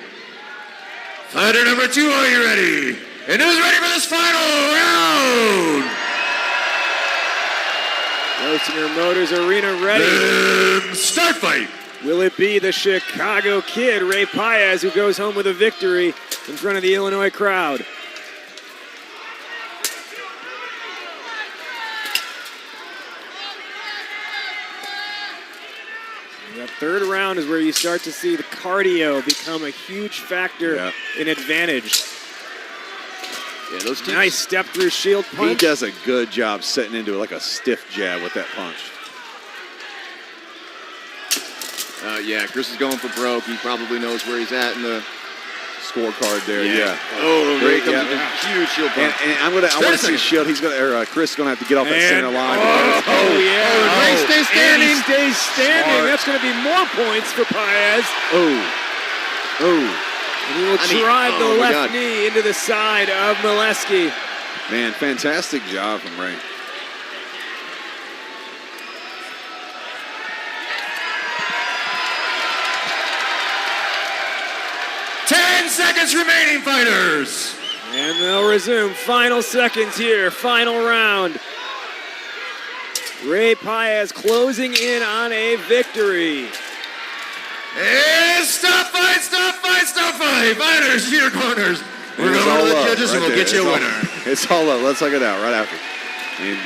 Fighter number 2, are you ready? And who's ready for this final round? Those Grossinger Motors Arena ready. Start fight. Will it be the Chicago Kid, Ray Paez, who goes home with a victory in front of the Illinois crowd? That third round is where you start to see the cardio become a huge factor in advantage. Yeah, those teams. Nice step through shield punch. He does a good job setting into like a stiff jab with that punch. Yeah, Chris is going for broke. He probably knows where he's at in the scorecard there. Yeah. Oh, great. Comes a huge shield punch. And I want to see shield. He's gonna, Chris is gonna have to get off that center line. Ray stays standing. And he stays standing. Smart. That's going to be more points for Paez. And he will drive the left knee into the side of Molesky. Man, fantastic job from Ray. Seconds remaining, fighters. And they'll resume. Final seconds here. Final round. Ray Paez closing in on a victory. And stop fight. Fighters, to your corners. We're going to the judges and we'll get you a winner. It's all up. Let's suck it out right after. And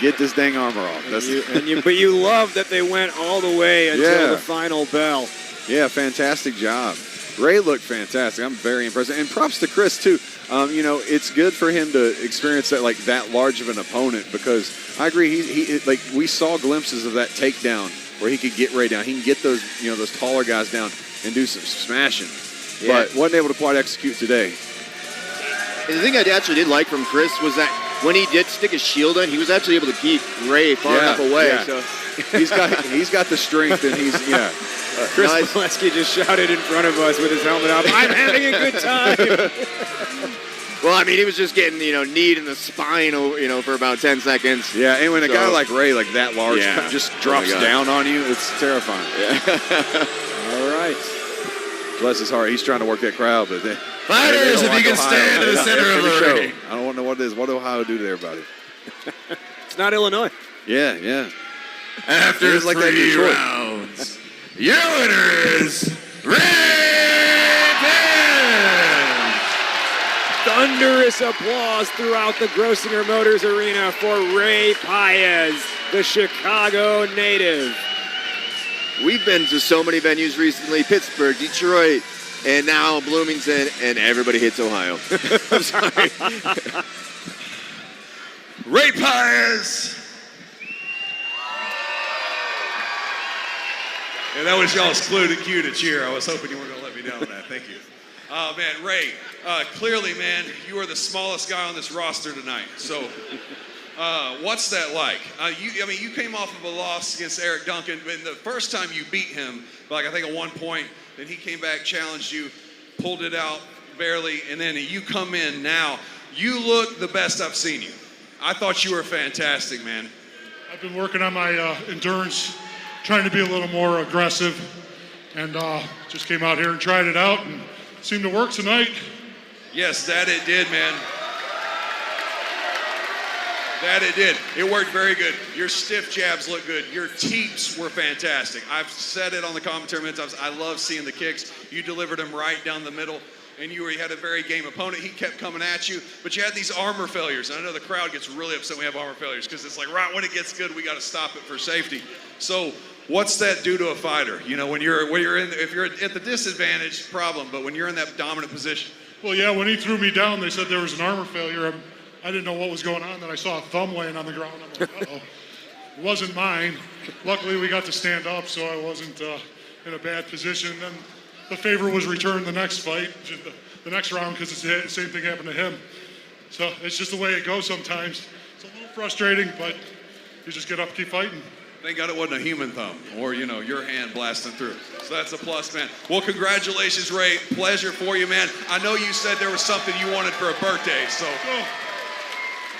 get this dang armor off. But you love that they went all the way until the final bell. Yeah, fantastic job. Ray looked fantastic. I'm very impressed. And props to Chris, too. It's good for him to experience that large of an opponent because I agree. He we saw glimpses of that takedown where he could get Ray down. He can get those taller guys down and do some smashing. Yeah. But wasn't able to quite execute today. And the thing I actually did like from Chris was that when he did stick his shield in, he was actually able to keep Ray far enough away. Yeah. So he's got the strength and he's Chris Molesky just shouted in front of us with his helmet up, "I'm having a good time." Well, I mean, he was just getting, kneed in the spine, for about 10 seconds. Yeah, and when a guy like Ray, like that large, just drops down on you, it's terrifying. Yeah. All right. Bless his heart. He's trying to work that crowd, but fighters, if you can stand in the center of the ring. I don't know what it is. What do Ohio do to everybody? It's not Illinois. Yeah. After 3 rounds. Your winner is Ray Paez. Thunderous applause throughout the Grossinger Motors Arena for Ray Paez, the Chicago native. We've been to so many venues recently, Pittsburgh, Detroit, and now Bloomington, and everybody hits Ohio. I'm sorry. Ray Paez. And that was y'all's clue to cue to cheer. I was hoping you weren't going to let me down on that. Thank you. Man, Ray, clearly, man, you are the smallest guy on this roster tonight. So what's that like? You came off of a loss against Eric Duncan. And the first time you beat him, I think at one point, then he came back, challenged you, pulled it out barely, and then you come in now. You look the best I've seen you. I thought you were fantastic, man. I've been working on my endurance, trying to be a little more aggressive, and just came out here and tried it out, and seemed to work tonight. Yes, that it did, man. That it did. It worked very good. Your stiff jabs look good. Your teeps were fantastic. I've said it on the commentary many times. I love seeing the kicks. You delivered them right down the middle, and you had a very game opponent. He kept coming at you, but you had these armor failures. And I know the crowd gets really upset when we have armor failures because it's like, right when it gets good, we got to stop it for safety. So what's that do to a fighter? When you're in, if you're at the disadvantage, problem, but when you're in that dominant position. Well, yeah, when he threw me down, they said there was an armor failure. I didn't know what was going on. Then I saw a thumb laying on the ground. I'm like, uh-oh. It wasn't mine. Luckily, we got to stand up, so I wasn't in a bad position. Then the favor was returned the next fight, the next round, because the same thing happened to him. So it's just the way it goes sometimes. It's a little frustrating, but you just get up and keep fighting. Thank God it wasn't a human thumb or, your hand blasting through. So that's a plus, man. Well, congratulations, Ray. Pleasure for you, man. I know you said there was something you wanted for a birthday, so.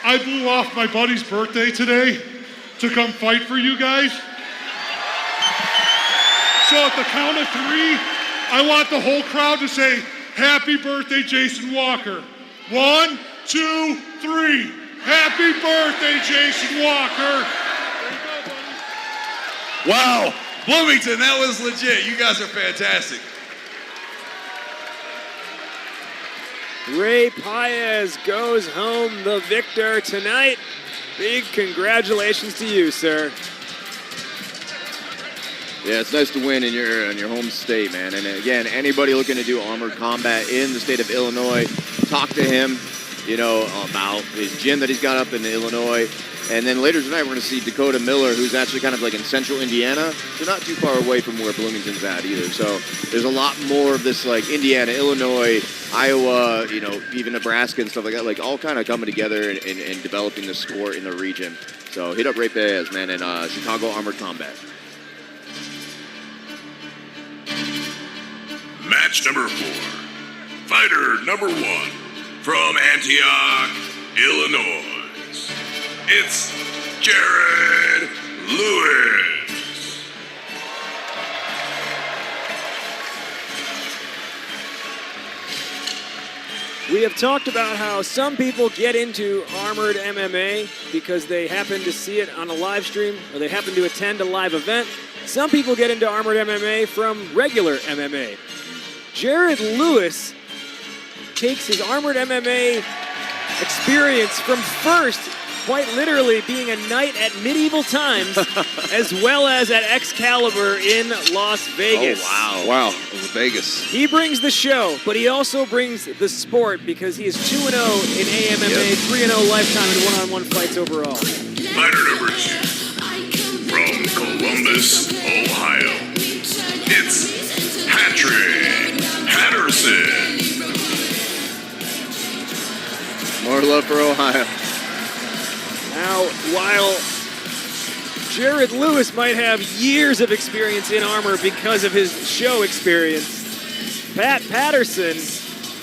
I blew off my buddy's birthday today to come fight for you guys. So at the count of 3, I want the whole crowd to say, "Happy birthday, Jason Walker." 1, 2, 3. Happy birthday, Jason Walker. There you go, buddy. Wow. Bloomington, that was legit. You guys are fantastic. Ray Paez goes home the victor tonight. Big congratulations to you, sir. Yeah, it's nice to win in your home state, man. And again, anybody looking to do armored combat in the state of Illinois, talk to him, about his gym that he's got up in Illinois. And then later tonight, we're going to see Dakota Miller, who's actually kind of like in central Indiana, so not too far away from where Bloomington's at either. So there's a lot more of this, like Indiana, Illinois, Iowa, even Nebraska and stuff like that, like all kind of coming together and developing the sport in the region. So hit up Ray Paez, man, in Chicago Armored Combat. Match number 4. Fighter number 1 from Antioch, Illinois. It's Jared Lewis. We have talked about how some people get into armored MMA because they happen to see it on a live stream or they happen to attend a live event. Some people get into armored MMA from regular MMA. Jared Lewis takes his armored MMA experience from first, quite literally being a knight at medieval times, as well as at Excalibur in Las Vegas. Oh, wow. Wow, Vegas. He brings the show, but he also brings the sport because he is 2-0 in AMMA, 3-0 lifetime in one-on-one fights overall. Fighter number 2 from Columbus, Ohio. It's Patrick Patterson. More love for Ohio. Now, while Jared Lewis might have years of experience in armor because of his show experience, Pat Patterson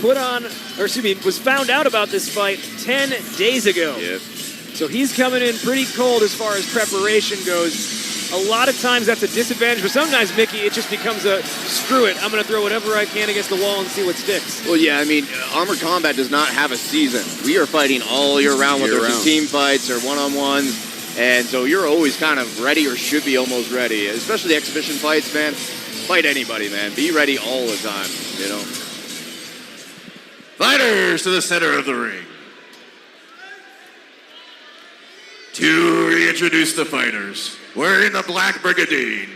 was found out about this fight 10 days ago. Yep. So he's coming in pretty cold as far as preparation goes. A lot of times that's a disadvantage, but sometimes, Mickey, it just becomes a screw it. I'm going to throw whatever I can against the wall and see what sticks. Well, yeah, I mean, armored combat does not have a season. We are fighting all year round, whether it's team fights or one-on-ones. And so you're always kind of ready or should be almost ready, especially the exhibition fights, man. Fight anybody, man. Be ready all the time, Fighters to the center of the ring. To reintroduce the fighters, wearing the black brigadine,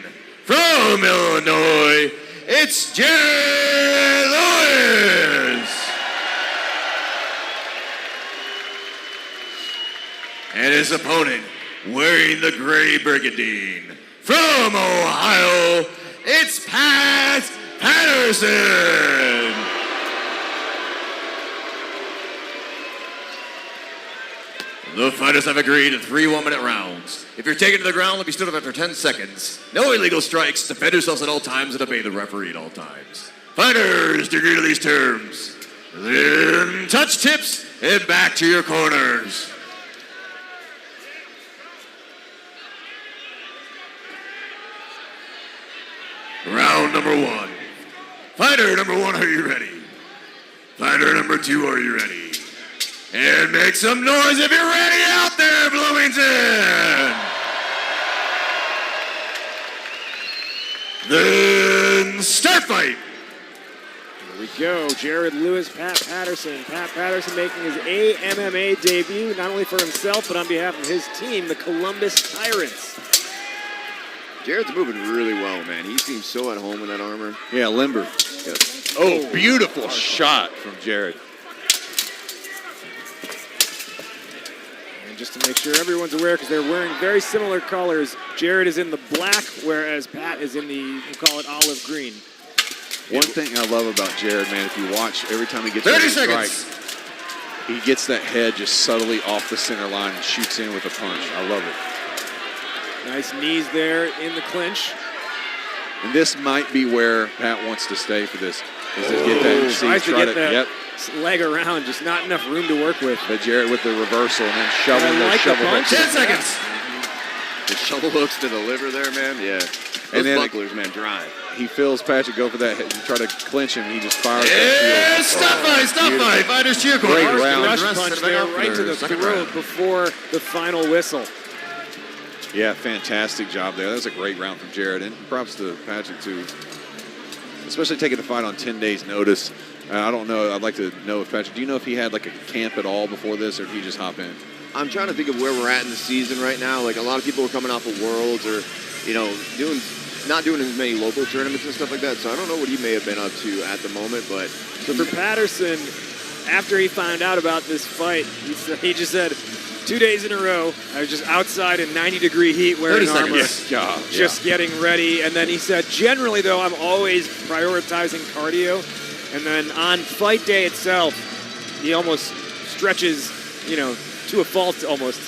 from Illinois, it's Jared Lewis. And his opponent, wearing the gray brigadine, from Ohio, it's Pat Patterson. The fighters have agreed to 3 1-minute rounds. If you're taken to the ground, let be stood up after 10 seconds. No illegal strikes. Defend yourselves at all times and obey the referee at all times. Fighters, to agree to these terms. Then touch tips and back to your corners. Round number 1. Fighter number 1, are you ready? Fighter number 2, are you ready? And make some noise if you're ready out there, Bloomington! Then start fight! Here we go. Jared Lewis, Pat Patterson. Pat Patterson making his AMMA debut, not only for himself, but on behalf of his team, the Columbus Tyrants. Jared's moving really well, man. He seems so at home in that armor. Yeah, limber. Yep. Oh, beautiful shot from Jared. And just to make sure everyone's aware, because they're wearing very similar colors, Jared is in the black, whereas Pat is in the, we'll call it olive green. One thing I love about Jared, man, if you watch, every time he gets 30 ready to seconds. strike, he gets that head just subtly off the center line and shoots in with a punch. I love it. Nice knees there in the clinch. And this might be where Pat wants to stay for this. Is to get that, tries to get that yep. leg around, just not enough room to work with. But Jared with the reversal and then shoveling those like shovel the hooks. 10 seconds. The shovel hooks to the liver there, man. Yeah. Those And then bucklers, man, drive. He feels Patrick go for that and try to clinch him. He just fires Yeah, that stop fight. Fighters to your corner. Great round. Rush punch there right to the throat before the final whistle. Yeah, fantastic job there. That was a great round from Jared, and props to Patrick, too. Especially taking the fight on 10 days' notice. I don't know. I'd like to know if Patrick, do you know if he had like a camp at all before this, or did he just hop in? I'm trying to think of where we're at in the season right now. Like, a lot of people are coming off of Worlds or, you know, not doing as many local tournaments and stuff like that. So I don't know what he may have been up to at the moment. But so for Patterson, after he found out about this fight, he just said, 2 days in a row, I was just outside in 90-degree heat wearing armor, just getting ready. And then he said, generally, though, I'm always prioritizing cardio. And then on fight day itself, he almost stretches, you know, to a fault almost,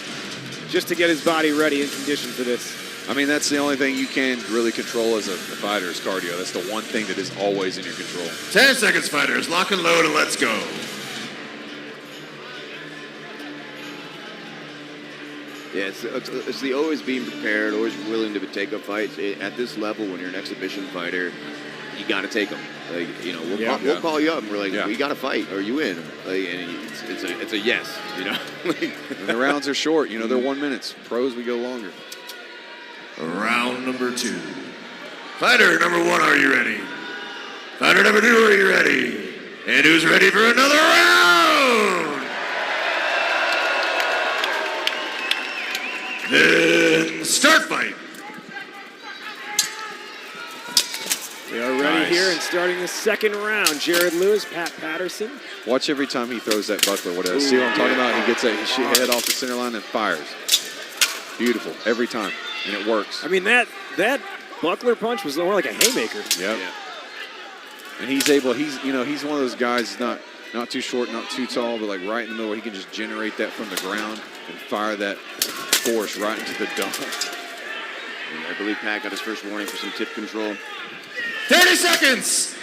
just to get his body ready in condition for this. I mean, that's the only thing you can really control as a fighter is cardio. That's the one thing that is always in your control. 10 seconds, fighters. Lock and load, and let's go. Yeah, it's the always being prepared, always willing to take up fights. At this level, when you're an exhibition fighter, you got to take them. Like, you know, we'll call you up and we're like, we got to fight. Are you in? Like, and it's a yes, you know. And the rounds are short. You know, they're 1 minute. Pros, we go longer. Round number 2. Fighter number 1, are you ready? Fighter number 2, are you ready? And who's ready for another round? Then start fight. We are ready here and starting the second round. Jared Lewis, Pat Patterson. Watch every time he throws that buckler. Whatever. See what I'm talking about? He gets that head off the center line and fires. Beautiful every time, and it works. I mean, that buckler punch was more like a haymaker. Yep. Yeah. And he's able. He's one of those guys not too short, not too tall, but like right in the middle. He can just generate that from the ground and fire that force right into the dome. And I believe Pat got his first warning for some tip control. 30 seconds.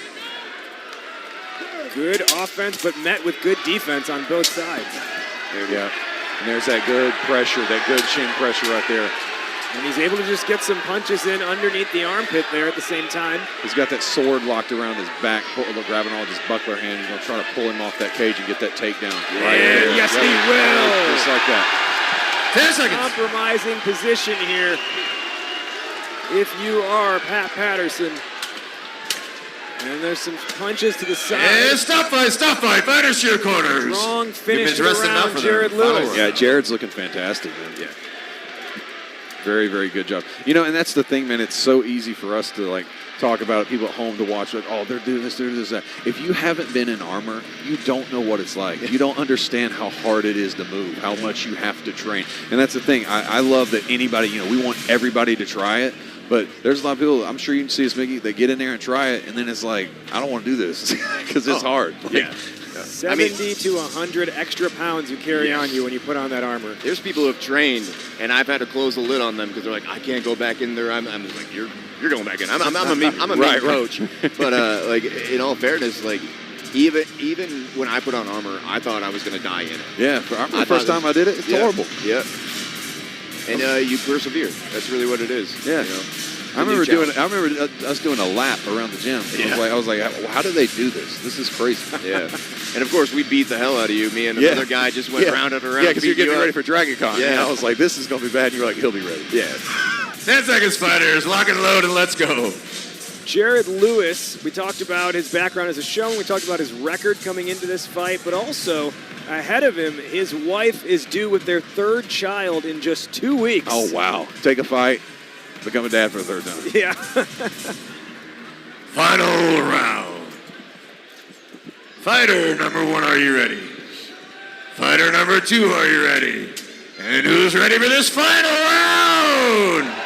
Good offense, but met with good defense on both sides. Yeah. And there's that good pressure, that good chin pressure right there. And he's able to just get some punches in underneath the armpit there at the same time. He's got that sword locked around his back, grabbing all of his buckler hand. He's going to try to pull him off that cage and get that takedown. Yeah, yes, he will. Just like that. 10 seconds. Compromising position here. If you are Pat Patterson. And there's some punches to the side. And stop fight. Fighters to your corners. Strong finish to the round, Jared Lewis. Yeah, Jared's looking fantastic, man. Yeah. Very, very good job. You know, and that's the thing, man. It's so easy for us to, like, talk about it, people at home to watch, like, oh, they're doing this, that. If you haven't been in armor, you don't know what it's like. You don't understand how hard it is to move, how much you have to train. And that's the thing. I love that anybody, you know, we want everybody to try it. But there's a lot of people, I'm sure you can see this, Mickey, they get in there and try it, and then it's like, I don't want to do this because it's hard. Like, yeah. 70 to 100 extra pounds you carry on you when you put on that armor. There's people who have trained, and I've had to close the lid on them because they're like, I can't go back in there. I'm like, you're going back in. I'm a mean coach. But like, in all fairness, like, even when I put on armor, I thought I was going to die in it. Yeah, the first time I did it, it's horrible. Yeah. And you persevere. That's really what it is. Yeah. You know? I remember us doing a lap around the gym. Yeah. I was like, how do they do this? This is crazy. Yeah. And of course, we beat the hell out of you. Me and another guy just went round and around. Yeah, because you're getting ready for Dragon Con. Yeah. And I was like, this is going to be bad. And you're like, he'll be ready. Yeah. 10 seconds, fighters. Lock and load, and let's go. Jared Lewis, we talked about his background as a showman. We talked about his record coming into this fight, but also ahead of him, his wife is due with their third child in just 2 weeks. Oh, wow. Take a fight, become a dad for the third time. Yeah. Final round. Fighter number 1, are you ready? Fighter number 2, are you ready? And who's ready for this final round?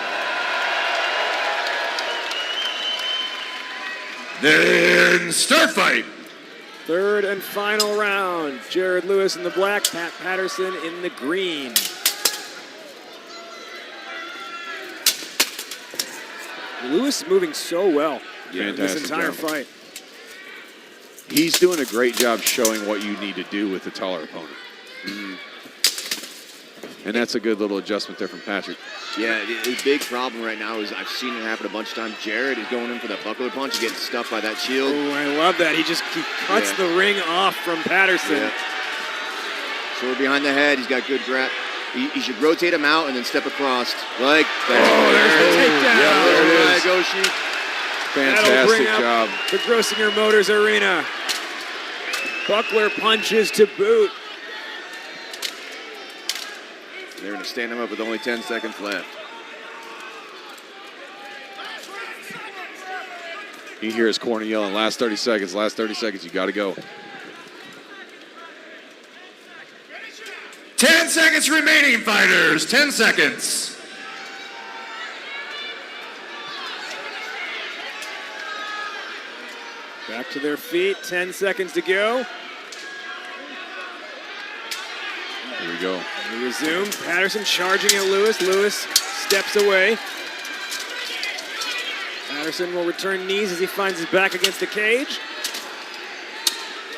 Then start fight. Third and final round. Jared Lewis in the black, Pat Patterson in the green. Lewis moving so well this entire fight. He's doing a great job showing what you need to do with the taller opponent. And that's a good little adjustment there from Patrick. Yeah, the big problem right now is I've seen it happen a bunch of times. Jared is going in for that buckler punch and getting stuffed by that shield. Oh, I love that. He cuts the ring off from Patterson. Yeah. Sword behind the head. He's got good grip You should rotate him out and then step across like that. Oh, there's the takedown. Yeah, there it is. Goshi. That'll bring Fantastic up job. the Grossinger Motors Arena. Buckler punches to boot. They're going to stand him up with only 10 seconds left. You hear his corner yelling, last 30 seconds, you got to go. 10 seconds remaining, fighters. 10 seconds. Back to their feet, 10 seconds to go. Here we go. We resume. Patterson charging at Lewis. Lewis steps away. Patterson will return knees as he finds his back against the cage.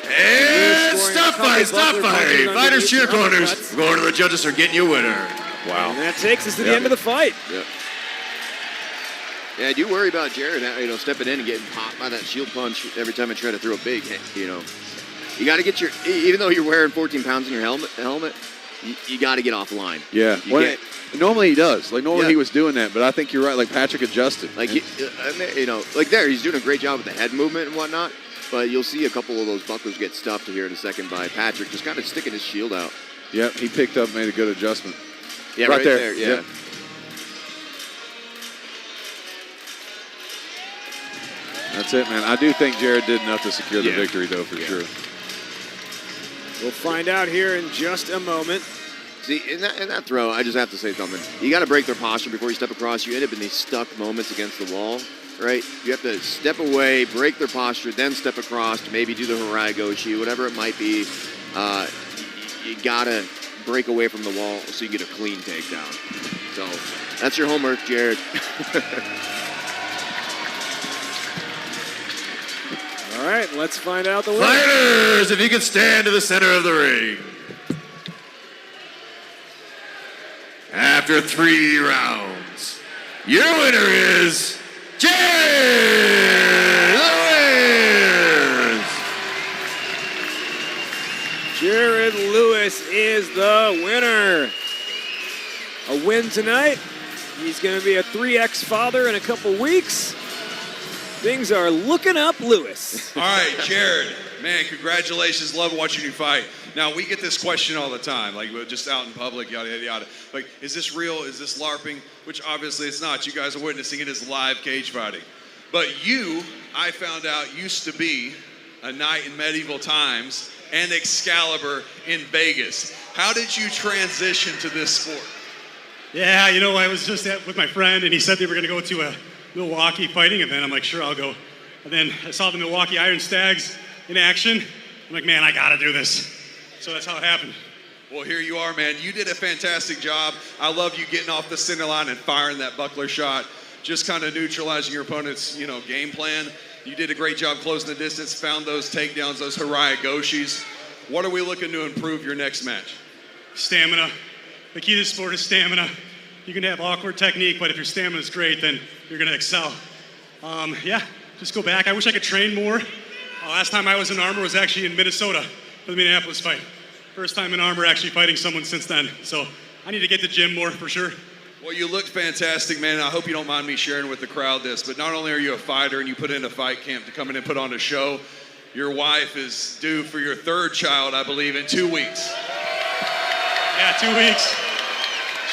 And Lewis stop scoring a fight, couple stop Butler fight. punches Fighters cheer underneath, corners. uppercuts. Going to the judges are getting you a winner. Wow. And that takes us to the end of the fight. Yep. Yeah, I do worry about Jared, stepping in and getting popped by that shield punch every time I try to throw a big, You got to get even though you're wearing 14 pounds in your helmet, you got to get off the line. Yeah. Normally he does. Normally he was doing that, but I think you're right. Like Patrick adjusted. Like he's doing a great job with the head movement and whatnot. But you'll see a couple of those bucklers get stuffed here in a second by Patrick, just kind of sticking his shield out. Yep, he picked up, made a good adjustment. Yeah, right there. Yeah. Yep. That's it, man. I do think Jared did enough to secure the victory, though, for sure. We'll find out here in just a moment. See, in that throw, I just have to say something. You got to break their posture before you step across. You end up in these stuck moments against the wall, right? You have to step away, break their posture, then step across to maybe do the Harai Goshi, whatever it might be. You got to break away from the wall so you get a clean takedown. So that's your homework, Jared. All right, let's find out the winner. Fighters, if you could stand to the center of the ring. After 3 rounds, your winner is Jared Lewis. Jared Lewis is the winner. A win tonight. He's going to be a 3X father in a couple weeks. Things are looking up, Lewis. All right, Jared, man, congratulations. Love watching you fight. Now, we get this question all the time, like just out in public, yada, yada, yada. Like, is this real? Is this LARPing? Which obviously it's not. You guys are witnessing it as live cage fighting. But you, I found out, used to be a knight in medieval times and Excalibur in Vegas. How did you transition to this sport? Yeah, I was just with my friend, and he said they were going to go to a Milwaukee fighting event. I'm like, sure, I'll go. And then I saw the Milwaukee Iron Stags in action. I'm like, man, I got to do this. So that's how it happened. Well, here you are, man. You did a fantastic job. I love you getting off the center line and firing that buckler shot, just kind of neutralizing your opponent's, game plan. You did a great job closing the distance, found those takedowns, those Harai Goshis. What are we looking to improve your next match? Stamina. The key to the sport is stamina. You can have awkward technique, but if your stamina is great, then you're going to excel. Just go back. I wish I could train more. Last time I was in armor was actually in Minnesota for the Minneapolis fight. First time in armor actually fighting someone since then. So I need to get to the gym more for sure. Well, you looked fantastic, man. I hope you don't mind me sharing with the crowd this, but not only are you a fighter and you put in a fight camp to come in and put on a show, your wife is due for your 3rd child, I believe, in 2 weeks. Yeah, 2 weeks.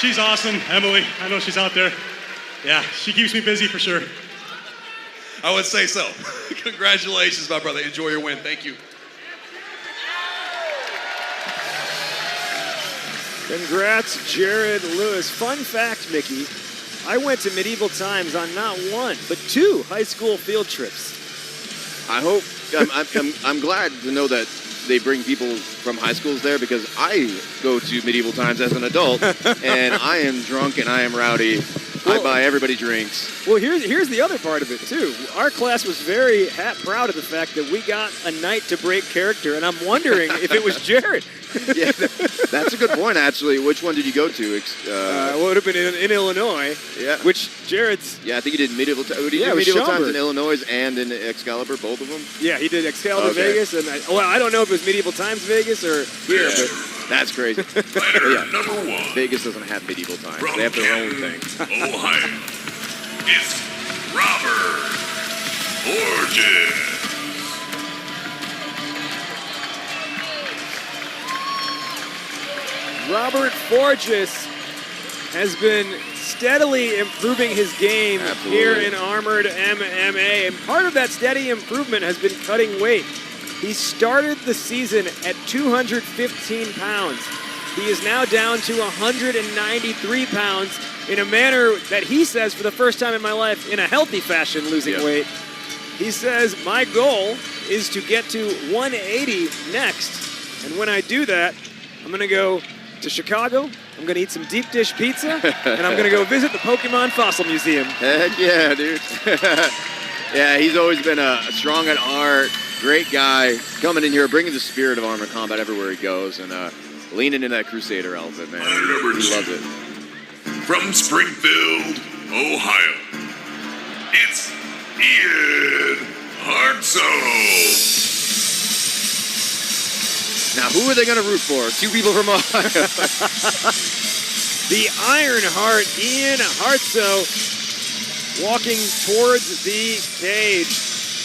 She's awesome, Emily. I know she's out there. Yeah, she keeps me busy for sure. I would say so. Congratulations, my brother. Enjoy your win. Thank you. Congrats, Jared Lewis. Fun fact, Mickey, I went to medieval times on not 1, but 2 high school field trips. I hope, I'm glad to know that they bring people from high schools there, because I go to medieval times as an adult and I am drunk and I am rowdy. I buy everybody drinks. Well, here's the other part of it, too. Our class was very proud of the fact that we got a night to break character, and I'm wondering if it was Jared. Yeah, that's a good point, actually. Which one did you go to? It would have been in Illinois. Yeah. Which Jared's... Yeah, I think he did medieval times in Illinois and in Excalibur, both of them. Yeah, he did Excalibur Vegas, and I don't know if it was medieval times Vegas or here, but... That's crazy. Fighter number 1. Vegas doesn't have medieval times. From They have their own thing. Ohio. It's Robert Forges. Robert Forges has been steadily improving his game here in Armored MMA, and part of that steady improvement has been cutting weight. He started the season at 215 pounds. He is now down to 193 pounds in a manner that he says, for the first time in my life, in a healthy fashion, losing weight. He says, my goal is to get to 180 next. And when I do that, I'm going to go to Chicago, I'm going to eat some deep dish pizza, and I'm going to go visit the Pokemon Fossil Museum. Heck yeah, dude. Yeah, he's always been strong at art, great guy, coming in here, bringing the spirit of Armored Combat everywhere he goes, and leaning into that Crusader outfit, man. He loves it. From Springfield, Ohio, it's Ian Hartzell. Now, who are they going to root for? Two people from Ohio. The Ironheart, Ian Hartsoe, walking towards the cage.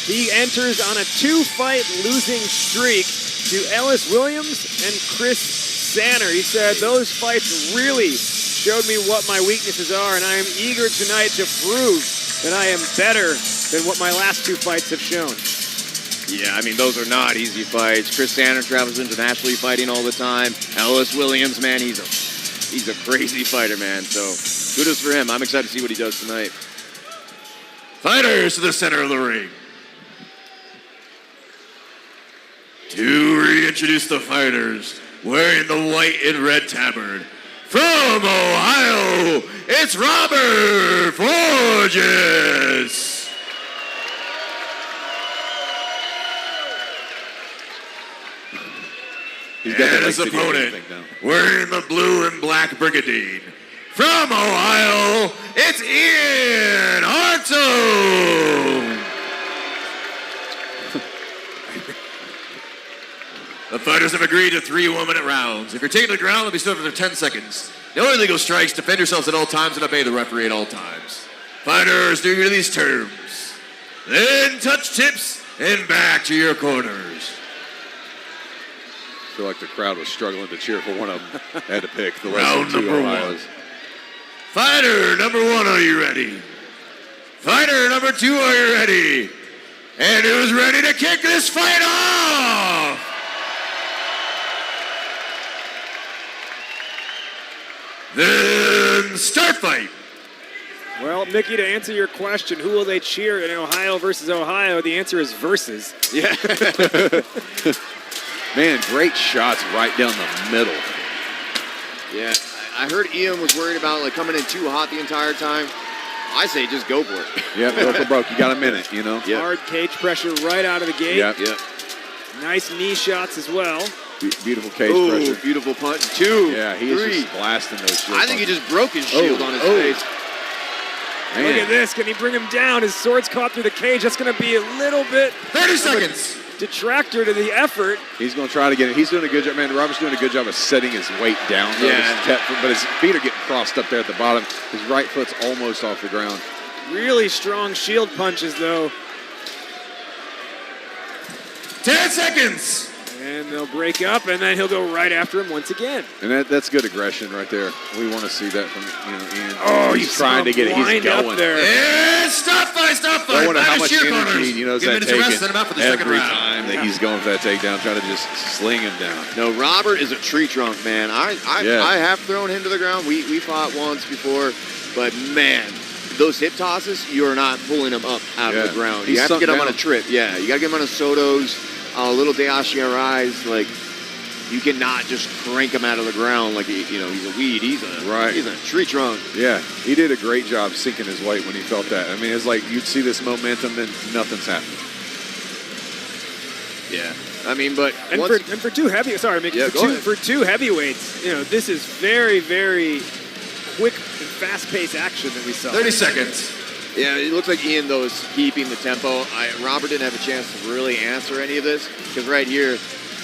He enters on a 2-fight losing streak to Ellis Williams and Chris Sanner. He said, those fights really showed me what my weaknesses are, and I am eager tonight to prove that I am better than what my last 2 fights have shown. Yeah, I mean, those are not easy fights. Chris Sanner travels internationally fighting all the time. Ellis Williams, man, he's a crazy fighter, man. So kudos for him. I'm excited to see what he does tonight. Fighters to the center of the ring. To reintroduce the fighters wearing the white and red tabard. From Ohio, it's Robert Forges. And his opponent, wearing the blue and black brigandine. From Ohio, it's Ian Hartzell. The fighters have agreed to 3 1-minute rounds. If you're taking the ground, they'll be stood for 10 seconds. No illegal strikes. Defend yourselves at all times and obey the referee at all times. Fighters, do you these terms? Then touch tips and back to your corners. I feel like the crowd was struggling to cheer for one of them. They had to pick the Round lesser 2 number Ohio's. 1. Fighter number 1, are you ready? Fighter number 2, are you ready? And who's ready to kick this fight off? Then start fight. Well, Mickey, to answer your question, who will they cheer in Ohio versus Ohio? The answer is versus. Yeah. Man, great shots right down the middle. Yeah, I heard Ian was worried about like coming in too hot the entire time. I say just go for it. Yeah, go for broke. You got a minute, you know. Yep. Hard cage pressure right out of the gate. Yep. Nice knee shots as well. Beautiful cage Ooh, pressure. Beautiful punch. 2, Yeah, he 3. is just blasting those shield I think he punches. just broke his shield on his face. Man. Look at this. Can he bring him down? His sword's caught through the cage. That's going to be a little bit 30 seconds. detractor to the effort. He's going to try to get it. He's doing a good job. Man, Robert's doing a good job of setting his weight down. Though, but his feet are getting crossed up there at the bottom. His right foot's almost off the ground. Really strong shield punches, though. 10 seconds. And they'll break up, and then he'll go right after him once again. And that's good aggression right there. We want to see that from Ian. Oh, he's trying to get it. He's going. Up there. Yeah, stop fight. I wonder how much energy, Give that minutes to rest, taking send him out for the second every round. time that he's going for that takedown, trying to just sling him down. No, Robert is a tree trunk, man. I have thrown him to the ground. We fought once before, but man, those hip tosses, you're not pulling him up out of the ground. You have to get him on a trip. Yeah, you got to get him on a Soto's, a little Deashiarai's. Like, you cannot just crank him out of the ground like he's a weed. He's a tree trunk. Yeah, he did a great job sinking his weight when he felt that. I mean, it's like you'd see this momentum and nothing's happening. Yeah, I mean, but for two heavyweights, this is very, very quick and fast-paced action that we saw. 30 seconds. Yeah, it looks like Ian, though, is keeping the tempo. Robert didn't have a chance to really answer any of this because right here,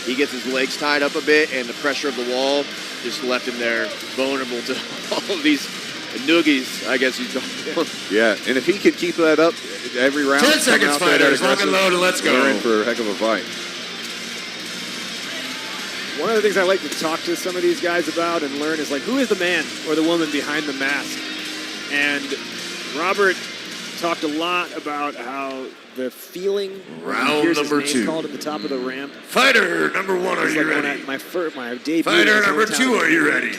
he gets his legs tied up a bit, and the pressure of the wall just left him there vulnerable to all of these noogies, I guess you'd call them. Yeah, and if he could keep that up every round. 10 seconds, fighters. Lock and load, and let's go. We're in for a heck of a fight. One of the things I like to talk to some of these guys about and learn is, like, who is the man or the woman behind the mask? And Robert talked a lot about how the feeling round number 2 called at the top of the ramp. Fighter number 1, are you ready? My debut. Fighter number 2, are you ready?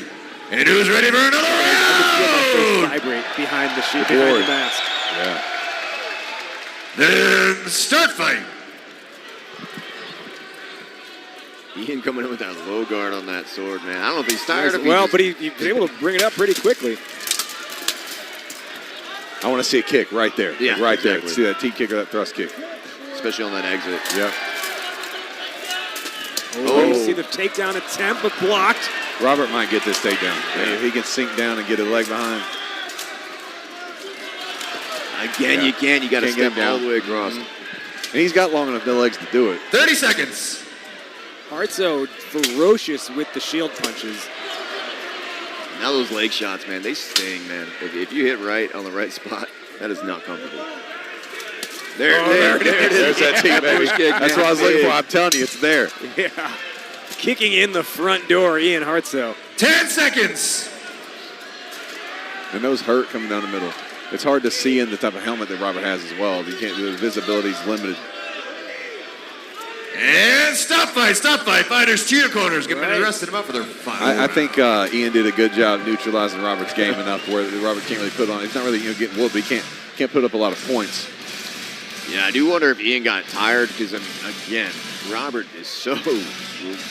And who's ready for another round? I could feel my face vibrate behind the sheet, behind the mask. Yeah. Then start fight. Ian coming in with that low guard on that sword, man. I don't know if he's tired of it. Well, but he was able to bring it up pretty quickly. I want to see a kick right there. Yeah, right exactly. there. See that T kick or that thrust kick. Especially on that exit. Yep. You see the takedown attempt, but blocked. Robert might get this takedown. Yeah. If he can sink down and get a leg behind. Again, you can't. You got to step all the way across. And he's got long enough legs to do it. 30 seconds. Hartso ferocious with the shield punches. Now those leg shots, man, they sting, man. If you hit right on the right spot, that is not comfortable. There it is. There's that T, baby. That's what I was looking for. I'm telling you, it's there. Yeah. Kicking in the front door, Ian Hartso. 10 seconds. And those hurt coming down the middle. It's hard to see in the type of helmet that Robert has as well. You can't do the visibility's limited. And stop fight. Fighters to your corners. Get ready to rest them up for their final I think Ian did a good job neutralizing Robert's game enough where Robert can't really put on. He's not really getting whooped, but he can't put up a lot of points. Yeah, I do wonder if Ian got tired because, again, Robert is so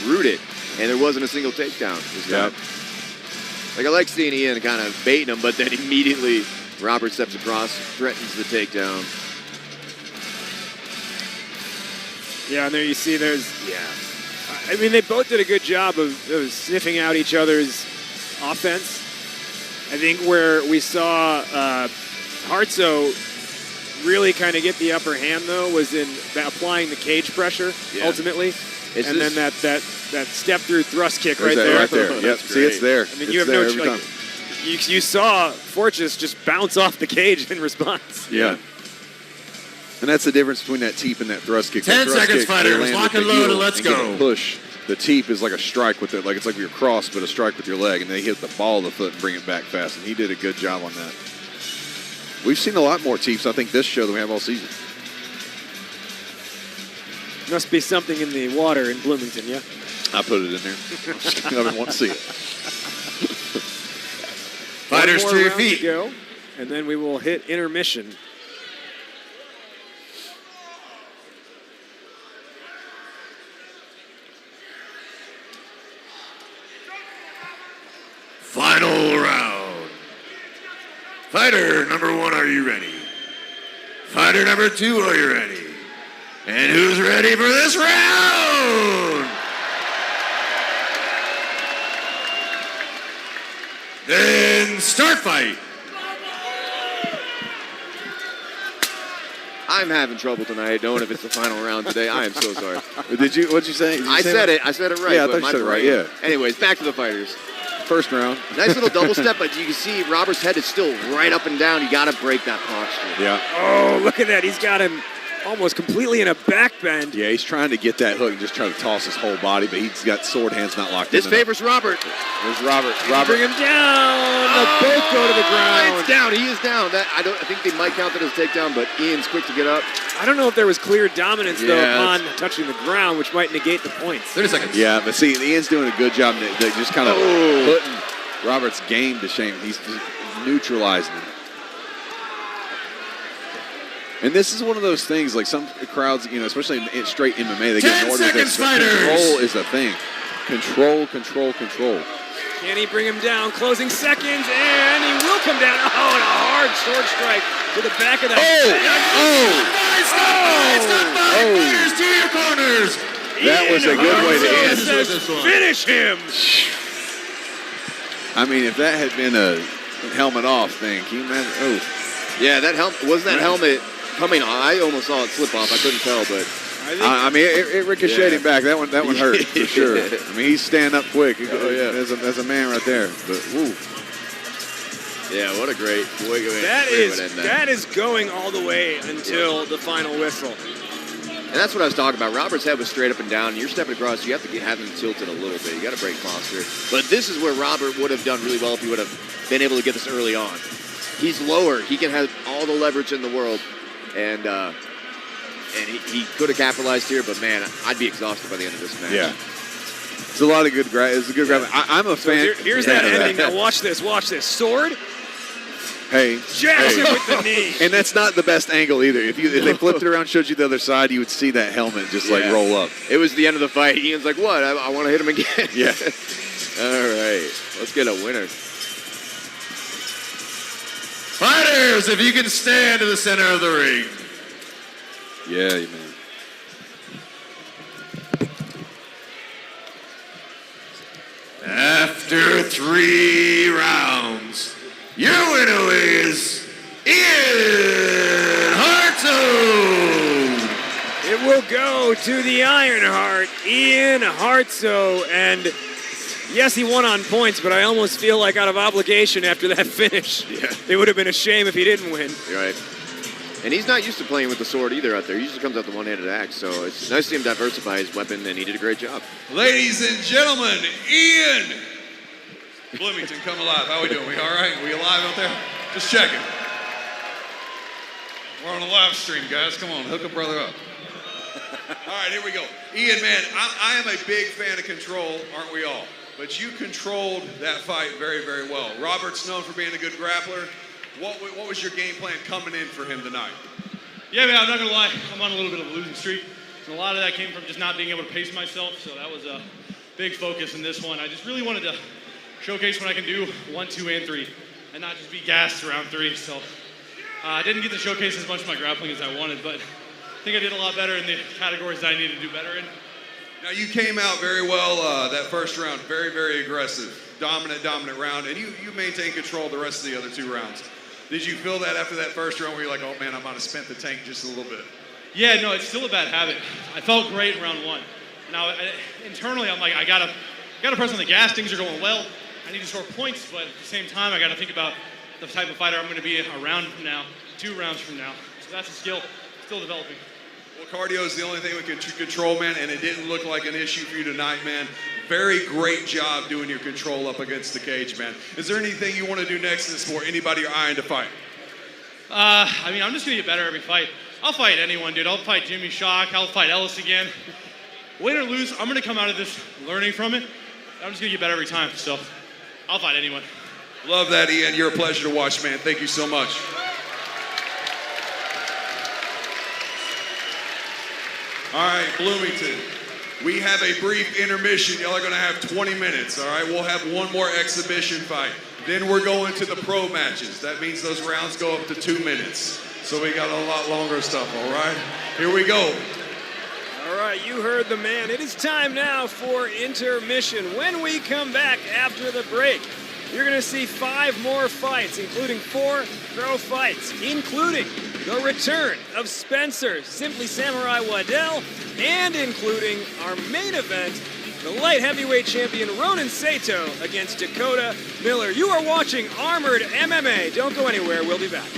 rooted, and there wasn't a single takedown this time. Like, I like seeing Ian kind of baiting him, but then immediately Robert steps across, threatens the takedown. Yeah, and there you see I mean, they both did a good job of sniffing out each other's offense. I think where we saw Hartso really kind of get the upper hand, though, was in applying the cage pressure, ultimately. And then that step through thrust kick right there. Right there. Yep. See, it's there. I mean, you have no choice. You saw Fortress just bounce off the cage in response. Yeah. And that's the difference between that teep and that thrust kick. 10 seconds, fighters. Lock and load, and let's go. Push. The teep is like a strike with it, like it's like your cross, but a strike with your leg, and they hit the ball of the foot and bring it back fast. And he did a good job on that. We've seen a lot more teeps, I think, this show than we have all season. Must be something in the water in Bloomington, yeah? I put it in there. I didn't want to see it. Fighters to your feet. To go, and then we will hit intermission. Final round. Fighter number 1, are you ready? Fighter number 2, are you ready? And who's ready for this round? Then start fight. I'm having trouble tonight knowing if it's the final round today. I am so sorry. What'd you say? I said it right. Yeah, I thought you said it right, yeah. Anyways, back to the fighters. First round. Nice little double step, but you can see Robert's head is still right up and down. You got to break that posture. Yeah. Oh, look at that. He's got him almost completely in a back bend. Yeah, he's trying to get that hook and just try to toss his whole body, but he's got sword hands not locked in. This favors Robert. There's Robert. Bring him down. They'll both go to the ground. It's down. He is down. I think they might count that as a takedown, but Ian's quick to get up. I don't know if there was clear dominance, though, upon touching the ground, which might negate the points. 30 seconds. Yeah, but see, Ian's doing a good job just kind of putting Robert's game to shame. He's just neutralizing him. And this is one of those things, like some crowds, especially in straight MMA, they get an order that control is the thing. Control. Can he bring him down? Closing seconds, and he will come down. Oh, and a hard sword strike to the back of the head. Fighters to your corners. That was a good way to end. Finish him. I mean, if that had been a helmet off thing, can you imagine? Oh. Yeah, that helmet, wasn't that helmet coming on? I almost saw it slip off. I couldn't tell, but I mean, it ricocheted him back. That one hurt for sure. I mean, he's standing up quick. As a man right there. But woo. Yeah, what a great way. That is going all the way until the final whistle. And that's what I was talking about. Robert's head was straight up and down. You're stepping across, you have to have him tilted a little bit. You got to break posture. But this is where Robert would have done really well if he would have been able to get this early on. He's lower. He can have all the leverage in the world. And he could have capitalized here, but man, I'd be exhausted by the end of this match. Yeah. It's a lot of good grab. It's a good grab. I'm a fan. Here's that ending. Now watch this. Sword. Hey. Jackson with the knee. And that's not the best angle either. If they flipped it around, showed you the other side, you would see that helmet just like roll up. It was the end of the fight. Ian's like, what? I want to hit him again. Yeah. All right. Let's get a winner. Fighters, if you can stand in the center of the ring. Yeah, man. After 3 rounds, your winner is Ian Hartsoe. It will go to the Ironheart, Ian Hartsoe. And yes, he won on points, but I almost feel like out of obligation after that finish, it would have been a shame if he didn't win. You're right. And he's not used to playing with the sword either out there. He usually comes out the one-handed axe, so it's nice to see him diversify his weapon, and he did a great job. Ladies and gentlemen, Ian Bloomington, come alive. How we doing? We all right? We alive out there? Just checking. We're on a live stream, guys. Come on, hook a brother up. All right, here we go. Ian, man, I am a big fan of control, aren't we all? But you controlled that fight very, very well. Robert's known for being a good grappler. What was your game plan coming in for him tonight? Yeah, man, I'm not going to lie. I'm on a little bit of a losing streak. And a lot of that came from just not being able to pace myself. So that was a big focus in this one. I just really wanted to showcase what I can do 1, 2, and 3. And not just be gassed around 3. So I didn't get to showcase as much of my grappling as I wanted. But I think I did a lot better in the categories that I needed to do better in. Now, you came out very well that first round. Very, very aggressive. Dominant round. And you maintained control the rest of the other 2 rounds. Did you feel that after that first round where you're like, oh man, I might have spent the tank just a little bit? Yeah, no, it's still a bad habit. I felt great in round 1. Now, internally, I'm like, I gotta press on the gas. Things are going well. I need to score points, but at the same time, I gotta think about the type of fighter I'm gonna be a round from now, 2 rounds from now. So that's a skill, still developing. Well, cardio is the only thing we can control, man, and it didn't look like an issue for you tonight, man. Very great job doing your control up against the cage, man. Is there anything you want to do next in this sport? Anybody you're eyeing to fight? I mean, I'm just going to get better every fight. I'll fight anyone, dude. I'll fight Jimmy Shock. I'll fight Ellis again. Win or lose, I'm going to come out of this learning from it. I'm just going to get better every time, so I'll fight anyone. Love that, Ian. You're a pleasure to watch, man. Thank you so much. All right, Bloomington. We have a brief intermission. Y'all are going to have 20 minutes, all right? We'll have one more exhibition fight. Then we're going to the pro matches. That means those rounds go up to 2 minutes. So we got a lot longer stuff, all right? Here we go. All right, you heard the man. It is time now for intermission. When we come back after the break, you're going to see 5 more fights, including 4 pro fights, including the return of Spencer, Simply Samurai Waddell, and including our main event, the light heavyweight champion Ronan Sato against Dakota Miller. You are watching Armored MMA. Don't go anywhere. We'll be back.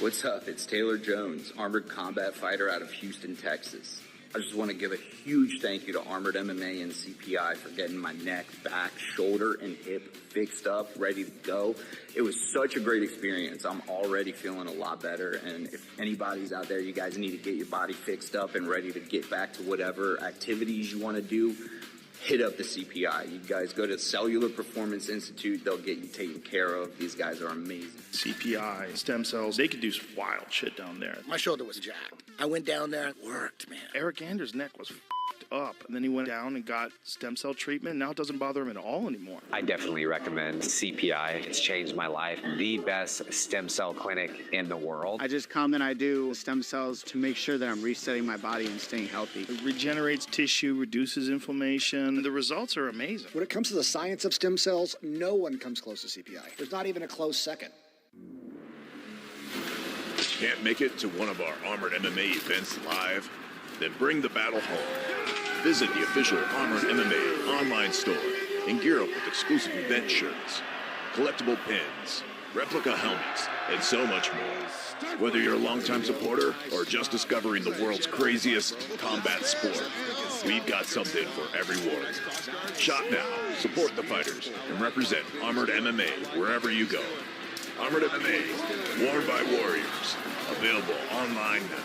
What's up? It's Taylor Jones, armored combat fighter out of Houston, Texas. I just want to give a huge thank you to Armored MMA and CPI for getting my neck, back, shoulder, and hip fixed up, ready to go. It was such a great experience. I'm already feeling a lot better, and if anybody's out there, you guys need to get your body fixed up and ready to get back to whatever activities you want to do. Hit up the CPI. You guys go to Cellular Performance Institute. They'll get you taken care of. These guys are amazing. CPI, stem cells, they could do some wild shit down there. My shoulder was jacked. I went down there, worked, man. Eric Anders' neck was f***ed up, and then he went down and got stem cell treatment. Now it doesn't bother him at all anymore. I definitely recommend CPI. It's changed my life. The best stem cell clinic in the world. I just come and I do stem cells to make sure that I'm resetting my body and staying healthy. It regenerates tissue, reduces inflammation. The results are amazing. When it comes to the science of stem cells, no one comes close to CPI. There's not even a close second. Can't make it to one of our Armored MMA events live? Then bring the battle home. Visit the official Armored MMA online store and gear up with exclusive event shirts, collectible pins, replica helmets, and so much more. Whether you're a longtime supporter or just discovering the world's craziest combat sport, we've got something for every warrior. Shop now, support the fighters, and represent Armored MMA wherever you go. Armored MMA, worn by warriors. Available online now.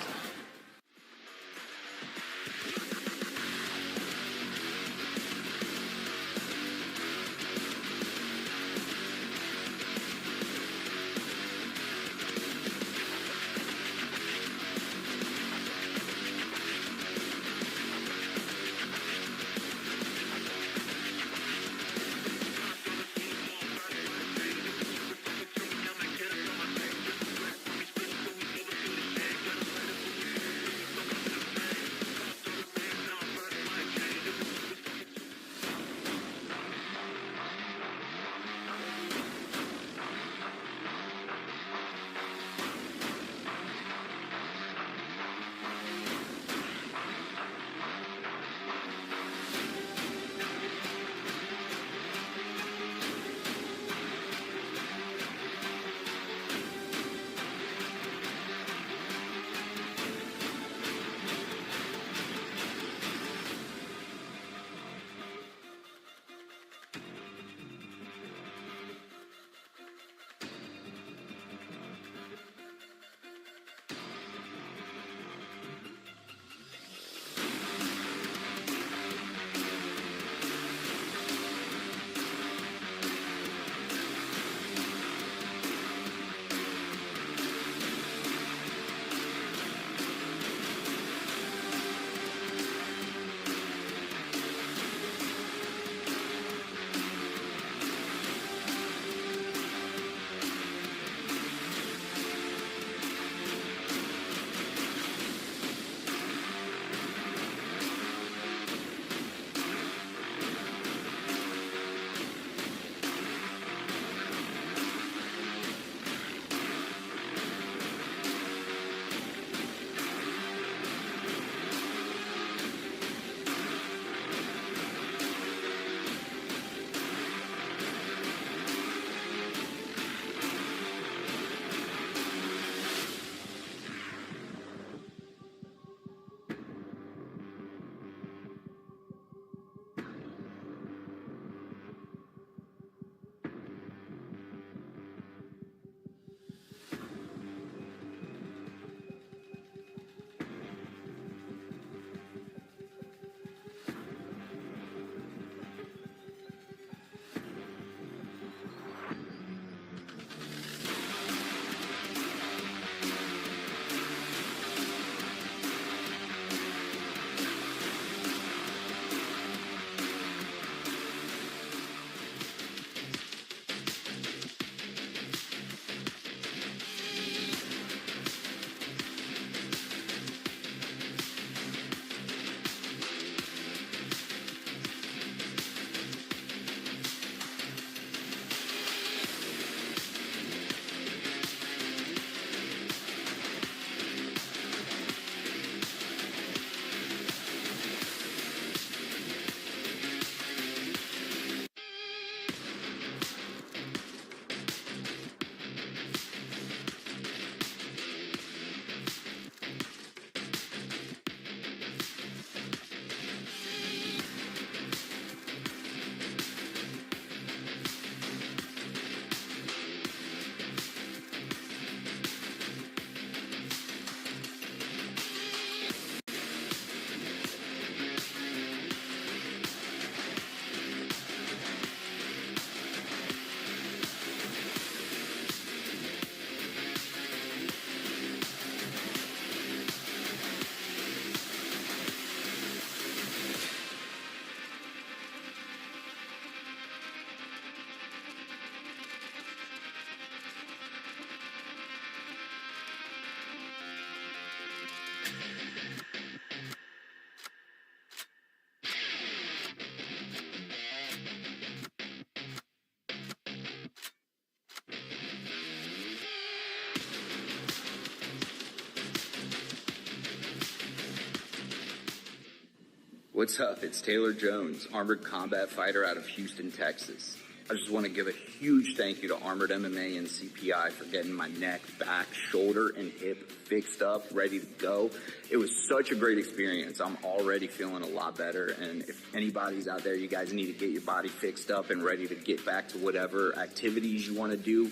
What's up? It's Taylor Jones, armored combat fighter out of Houston, Texas. I just want to give a huge thank you to Armored MMA and CPI for getting my neck, back, shoulder, and hip fixed up, ready to go. It was such a great experience. I'm already feeling a lot better, and if anybody's out there, you guys need to get your body fixed up and ready to get back to whatever activities you want to do,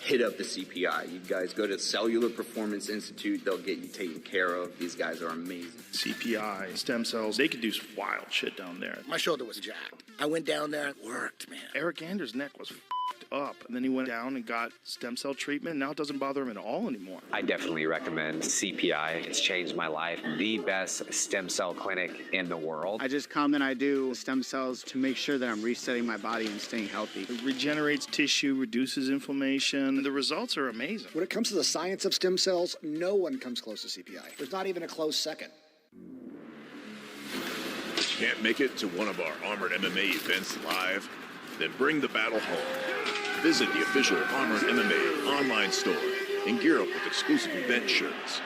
hit up the CPI. You guys go to Cellular Performance Institute. They'll get you taken care of. These guys are amazing. CPI, stem cells, they could do some wild shit down there. My shoulder was jacked. I went down there, worked, man. Eric Anders' neck was f***ed up, and then he went down and got stem cell treatment. Now it doesn't bother him at all anymore. I definitely recommend CPI. It's changed my life. The best stem cell clinic in the world. I just come and I do stem cells to make sure that I'm resetting my body and staying healthy. It regenerates tissue, reduces inflammation. The results are amazing. When it comes to the science of stem cells, no one comes close to CPI. There's not even a close second. Can't make it to one of our Armored MMA events live? Then bring the battle home. Visit the official Armored MMA online store and gear up with exclusive event shirts,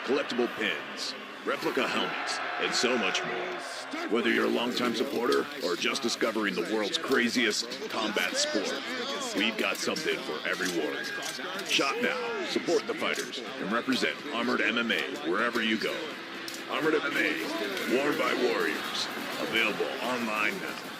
collectible pins, replica helmets, and so much more. Whether you're a longtime supporter or just discovering the world's craziest combat sport, we've got something for every warrior. Shop now, support the fighters, and represent Armored MMA wherever you go. Armored MMA, worn by warriors. Available online now.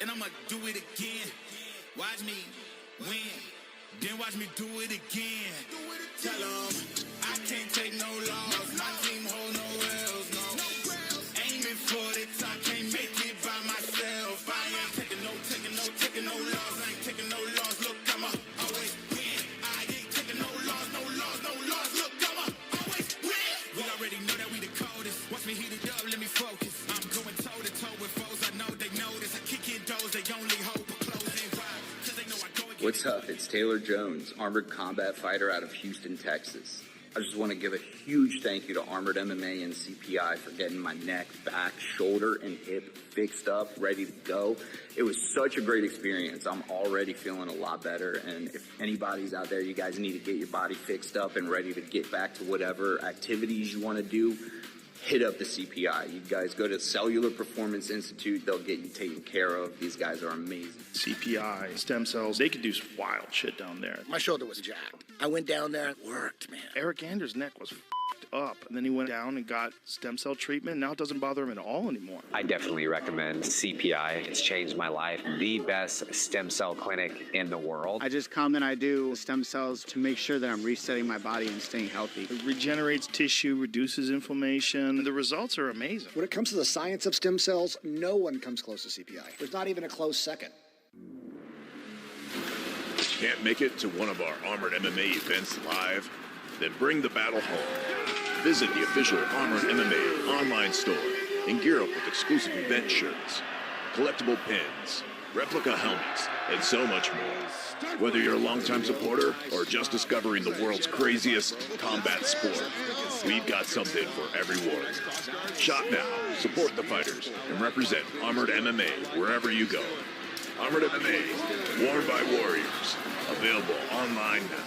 And I'ma do it again. Watch me win, then watch me do it again. Tell them I can't take no loss. My team hold no L's, no. Aiming for the top, can't make it by myself. I ain't taking no loss. I ain't taking no loss. Look, I'ma always win. I ain't taking no loss. Look, I'ma always win. We already know that we the coldest. Watch me heat it up, let me focus. I'm going toe to toe with foes. I know they notice. I kick in doors, they only hope for closing. Cause they know I go against. What's up? It's Taylor Jones, armored combat fighter out of Houston, Texas. I just want to give a huge thank you to Armored MMA and CPI for getting my neck, back, shoulder, and hip fixed up, ready to go. It was such a great experience. I'm already feeling a lot better, and if anybody's out there, you guys need to get your body fixed up and ready to get back to whatever activities you want to do, hit up the CPI. You guys go to Cellular Performance Institute. They'll get you taken care of. These guys are amazing. CPI, stem cells, they could do some wild shit down there. My shoulder was jacked. I went down there, it worked, man. Eric Anders' neck was f***ed up, and then he went down and got stem cell treatment. Now it doesn't bother him at all anymore. I definitely recommend CPI. It's changed my life. The best stem cell clinic in the world. I just come and I do stem cells to make sure that I'm resetting my body and staying healthy. It regenerates tissue, reduces inflammation. The results are amazing. When it comes to the science of stem cells, no one comes close to CPI. There's not even a close second. Can't make it to one of our Armored MMA events live? Then bring the battle home. Visit the official Armored MMA online store and gear up with exclusive event shirts, collectible pins, replica helmets, and so much more. Whether you're a longtime supporter or just discovering the world's craziest combat sport, we've got something for everyone. Shop now, support the fighters, and represent Armored MMA wherever you go. Armored MMA, worn by warriors. Available online now.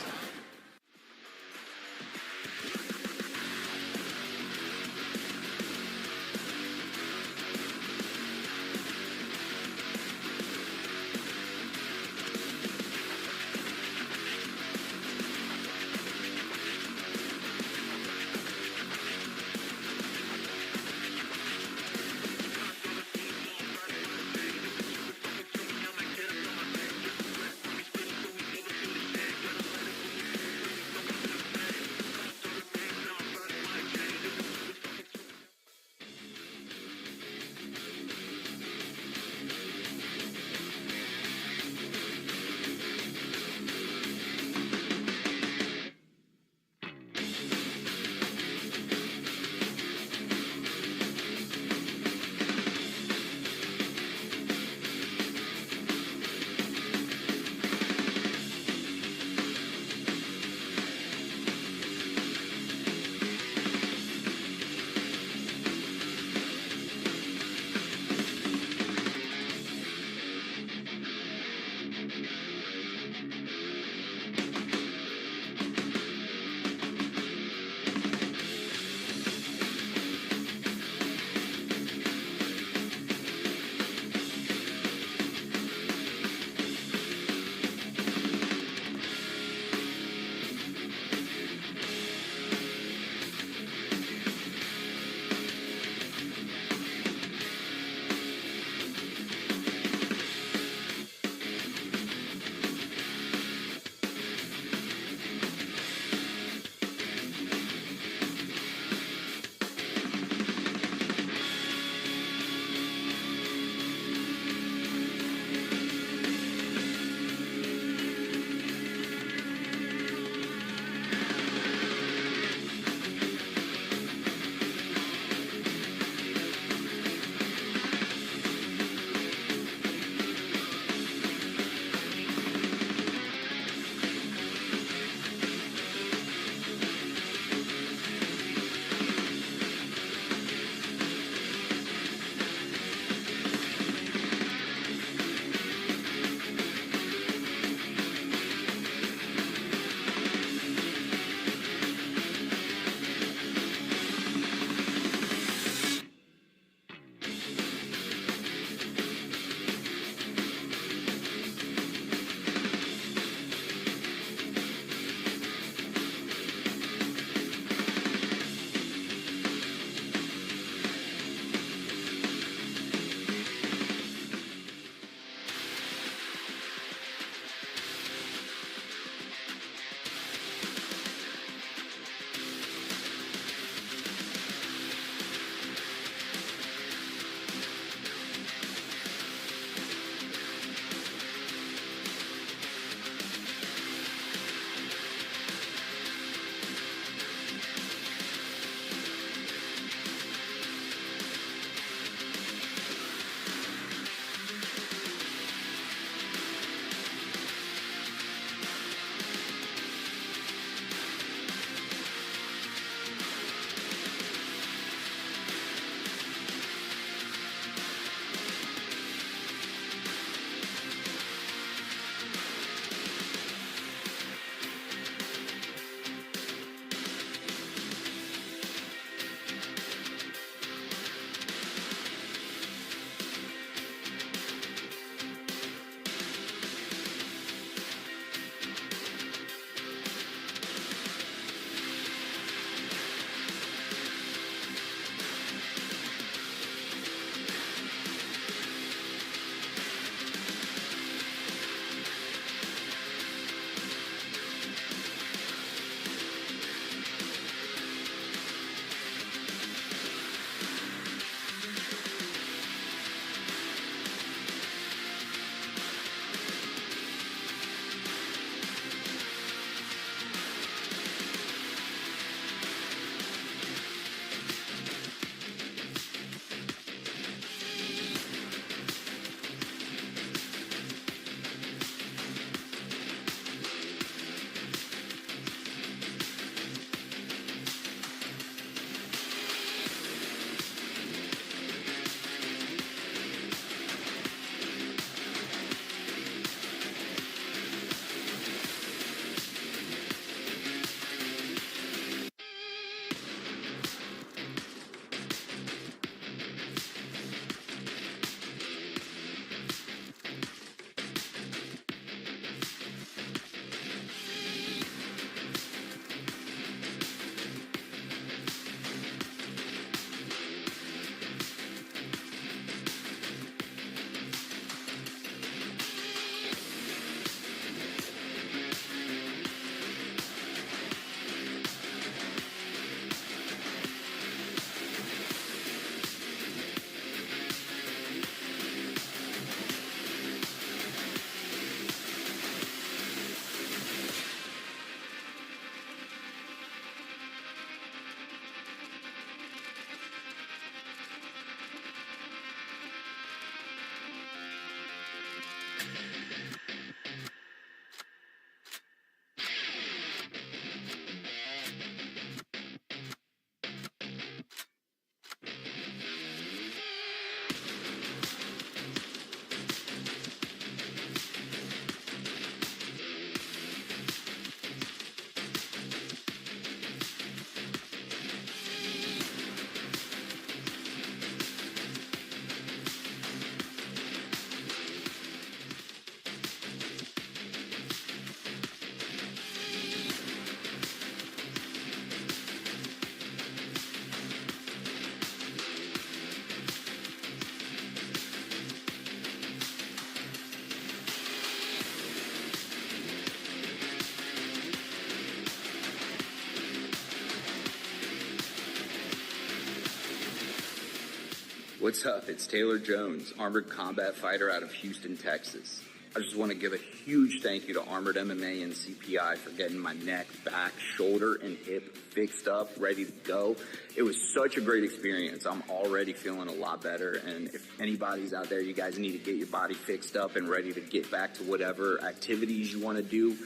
What's up? It's Taylor Jones, armored combat fighter out of Houston, Texas. I just want to give a huge thank you to Armored MMA and CPI for getting my neck, back, shoulder, and hip fixed up, ready to go. It was such a great experience. I'm already feeling a lot better, and if anybody's out there, you guys need to get your body fixed up and ready to get back to whatever activities you want to do,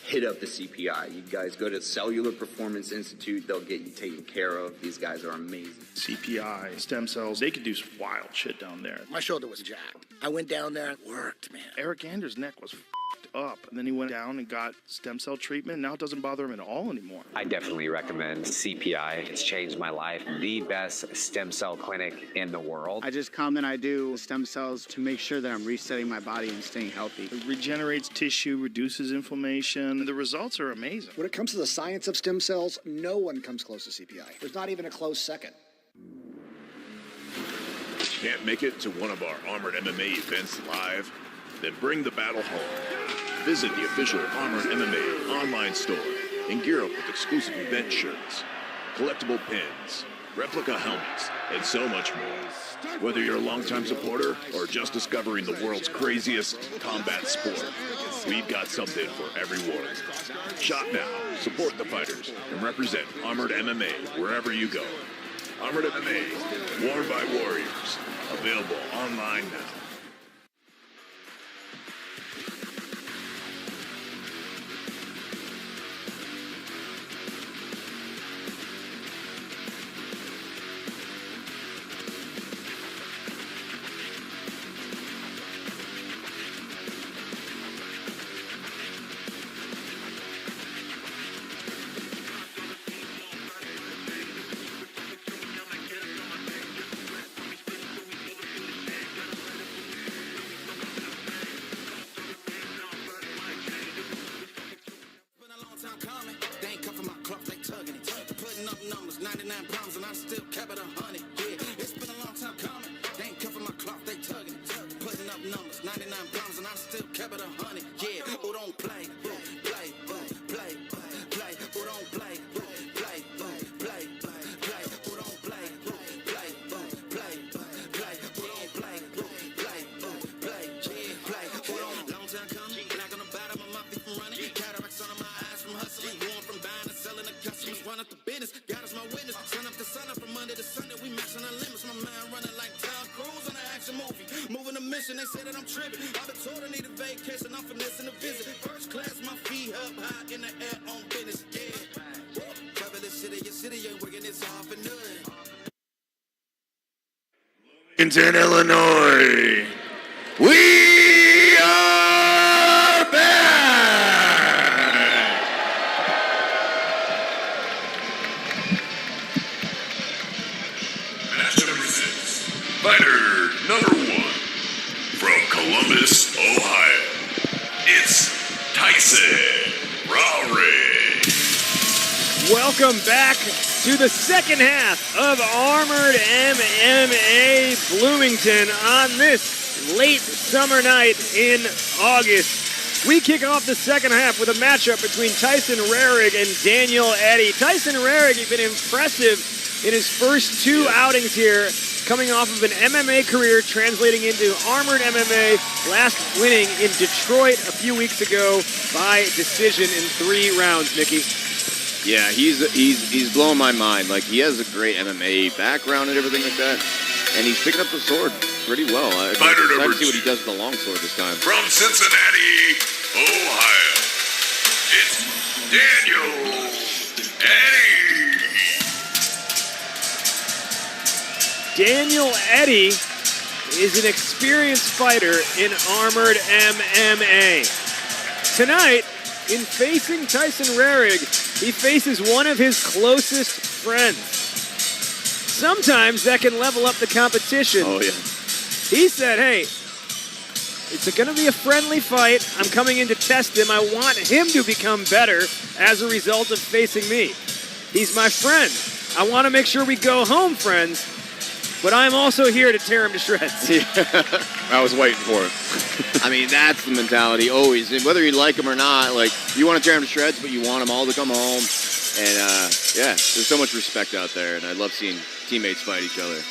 hit up the CPI. You guys go to Cellular Performance Institute. They'll get you taken care of. These guys are amazing. CPI, stem cells, they could do some wild shit down there. My shoulder was jacked. I went down there and worked, man. Eric Anders' neck was up, and then he went down and got stem cell treatment. Now it doesn't bother him at all anymore. I definitely recommend CPI. It's changed my life. The best stem cell clinic in the world. I just come and I do stem cells to make sure that I'm resetting my body and staying healthy. It regenerates tissue, reduces inflammation. The results are amazing. When it comes to the science of stem cells, no one comes close to CPI. There's not even a close second. Can't make it to one of our Armored MMA events live? Then bring the battle home. Visit the official Armored MMA online store and gear up with exclusive event shirts, collectible pins, replica helmets, and so much more. Whether you're a longtime supporter or just discovering the world's craziest combat sport, we've got something for everyone. Shop now, support the fighters, and represent Armored MMA wherever you go. Armored MMA, worn by warriors. Available online now. They say that I'm tripping. I've been told I need a vacation. I'm finessing a visit. First class, my feet up high in the air on business. Yeah. Cover the city, your city ain't working. It's all for nothing. Bloomington, Illinois. We are back. Match number 6. Fighter number 1. From Columbus, Ohio, it's Tyson Rowry. Welcome back to the second half of Armored MMA Bloomington on this late summer night in August. We kick off the second half with a matchup between Tyson Rowry and Daniel Eddy. Tyson Rowry has been impressive in his first 2 outings here, coming off of an MMA career translating into Armored MMA, last winning in Detroit a few weeks ago by decision in 3 rounds, Mickey. Yeah, he's blowing my mind. Like, he has a great MMA background and everything like that, and he's picking up the sword pretty well. Fighter I'm number excited to see what 2. he does with the long sword this time. From Cincinnati, Ohio, it's Daniel Eddy. Daniel Eddy is an experienced fighter in Armored MMA. Tonight, in facing Tyson Rowry, he faces one of his closest friends. Sometimes that can level up the competition. Oh, yeah. He said, hey, it's going to be a friendly fight. I'm coming in to test him. I want him to become better as a result of facing me. He's my friend. I want to make sure we go home, friends. But I'm also here to tear him to shreds. Yeah. I was waiting for it. I mean, that's the mentality always. And whether you like him or not, like, you want to tear him to shreds, but you want them all to come home. And, yeah, there's so much respect out there, and I love seeing teammates fight each other.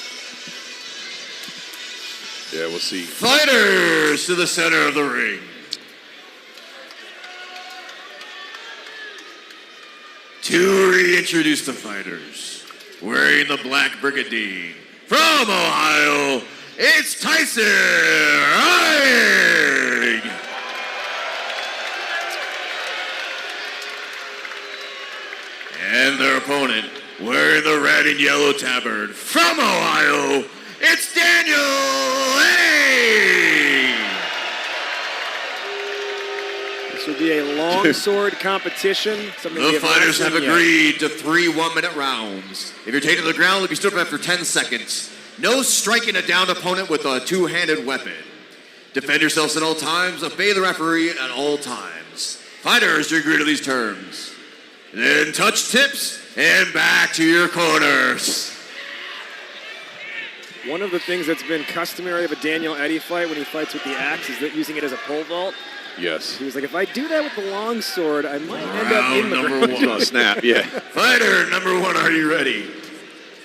Yeah, we'll see. Fighters to the center of the ring. To reintroduce the fighters, wearing the black brigandine from Ohio, it's Tyson Reig. And their opponent, wearing the red and yellow tabard from Ohio, it's Daniel Eddy. This will be a long sword competition. The fighters have agreed to 3 one-minute rounds. If you're taken to the ground, you'll be stood up after 10 seconds. No striking a downed opponent with a two-handed weapon. Defend yourselves at all times. Obey the referee at all times. Fighters, do you agree to these terms? Then touch tips and back to your corners. One of the things that's been customary of a Daniel Eddy fight when he fights with the axe is that using it as a pole vault. Yes. He was like, if I do that with the long sword, I might end up in the number ground. one. Snap, yeah. Fighter number 1, are you ready?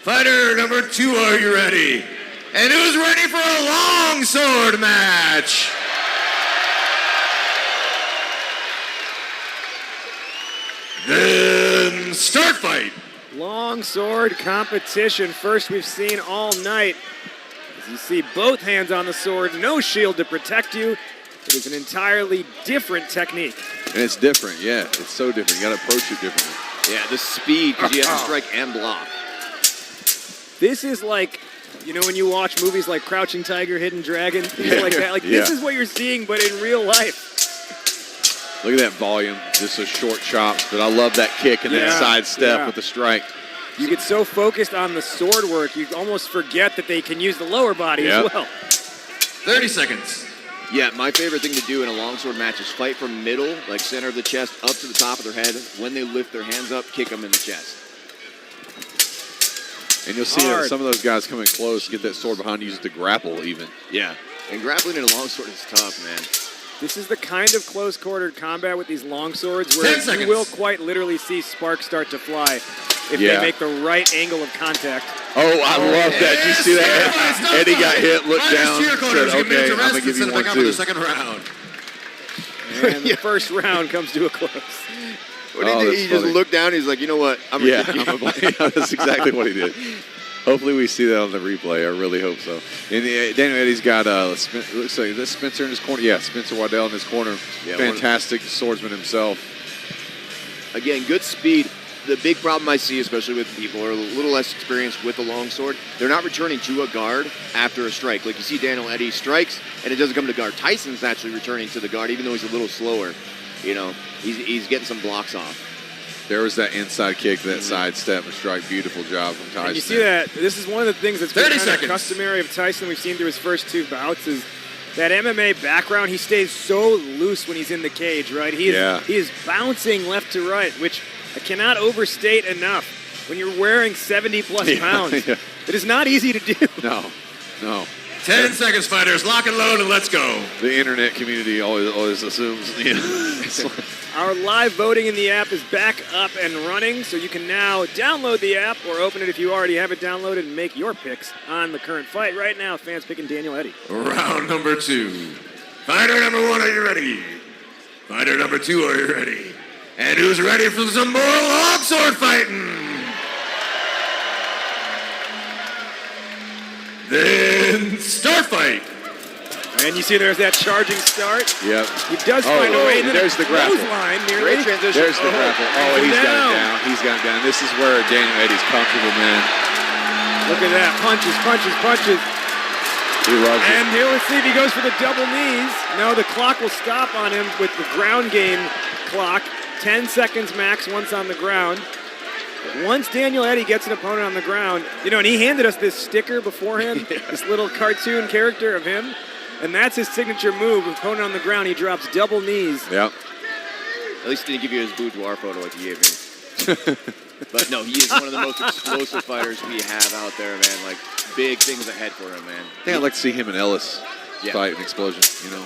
Fighter number 2, are you ready? And who's ready for a long sword match? Then start fight. Long sword competition. First we've seen all night. As you see, both hands on the sword, no shield to protect you. It is an entirely different technique. And it's different, yeah. It's so different. You got to approach it differently. Yeah, the speed, because you have to strike and block. This is like, you know, when you watch movies like Crouching Tiger, Hidden Dragon, things like that. Like, this is what you're seeing, but in real life. Look at that volume. Just a short chops, but I love that kick and that side step with the strike. You get so focused on the sword work, you almost forget that they can use the lower body as well. 30 seconds. Yeah, my favorite thing to do in a longsword match is fight from middle, like center of the chest, up to the top of their head. When they lift their hands up, kick them in the chest. And you'll see that some of those guys coming close, get that sword behind you, use it to grapple even. Yeah, and grappling in a longsword is tough, man. This is the kind of close-quartered combat with these long swords where you will quite literally see sparks start to fly if they make the right angle of contact. Oh, I love that. Did you see that? Eddie got hit, looked down, said, okay, I'm going to give you one, too. The second round. And the first round comes to a close. What did he do? He just looked down, he's like, you know what? That's exactly what he did. Hopefully we see that on the replay. I really hope so. And Daniel Eddy's got, looks like this Spencer in his corner. Yeah, Spencer Waddell in his corner. Yeah, fantastic swordsman himself. Again, good speed. The big problem I see, especially with people who are a little less experienced with the longsword, they're not returning to a guard after a strike. Like you see Daniel Eddy strikes, and it doesn't come to guard. Tyson's actually returning to the guard, even though he's a little slower. You know, he's getting some blocks off. There was that inside kick, that side step and strike. Beautiful job from Tyson. And you see that this is one of the things that's been kind of customary of Tyson we've seen through his first 2 bouts is that MMA background. He stays so loose when he's in the cage, right? He is bouncing left to right, which I cannot overstate enough. When you're wearing 70-plus pounds, it is not easy to do. No. 10 seconds, fighters. Lock and load, and let's go. The internet community always assumes. Our live voting in the app is back up and running, so you can now download the app or open it if you already have it downloaded and make your picks on the current fight. Right now, fans picking Daniel Eddy. Round number 2. Fighter number 1, are you ready? Fighter number 2, are you ready? And who's ready for some more longsword fighting? Then start fight. And you see there's that charging start. Yep. He does find a way. There's the grapple. Line nearly. Great transition. There's the grapple. Oh, he's got it down. He's got it down. This is where Daniel Eddy's comfortable, man. Look at that. Punches. He loves it. And here, let's see if he goes for the double knees. No, the clock will stop on him with the ground game clock. 10 seconds max once on the ground. Once Daniel Eddy gets an opponent on the ground, you know, and he handed us this sticker beforehand, this little cartoon character of him, and that's his signature move. Opponent on the ground, he drops double knees. Yep. At least he didn't give you his boudoir photo like he gave me. But no, he is one of the most explosive fighters we have out there, man. Like, big things ahead for him, man. I think I'd like to see him and Ellis fight an explosion, you know.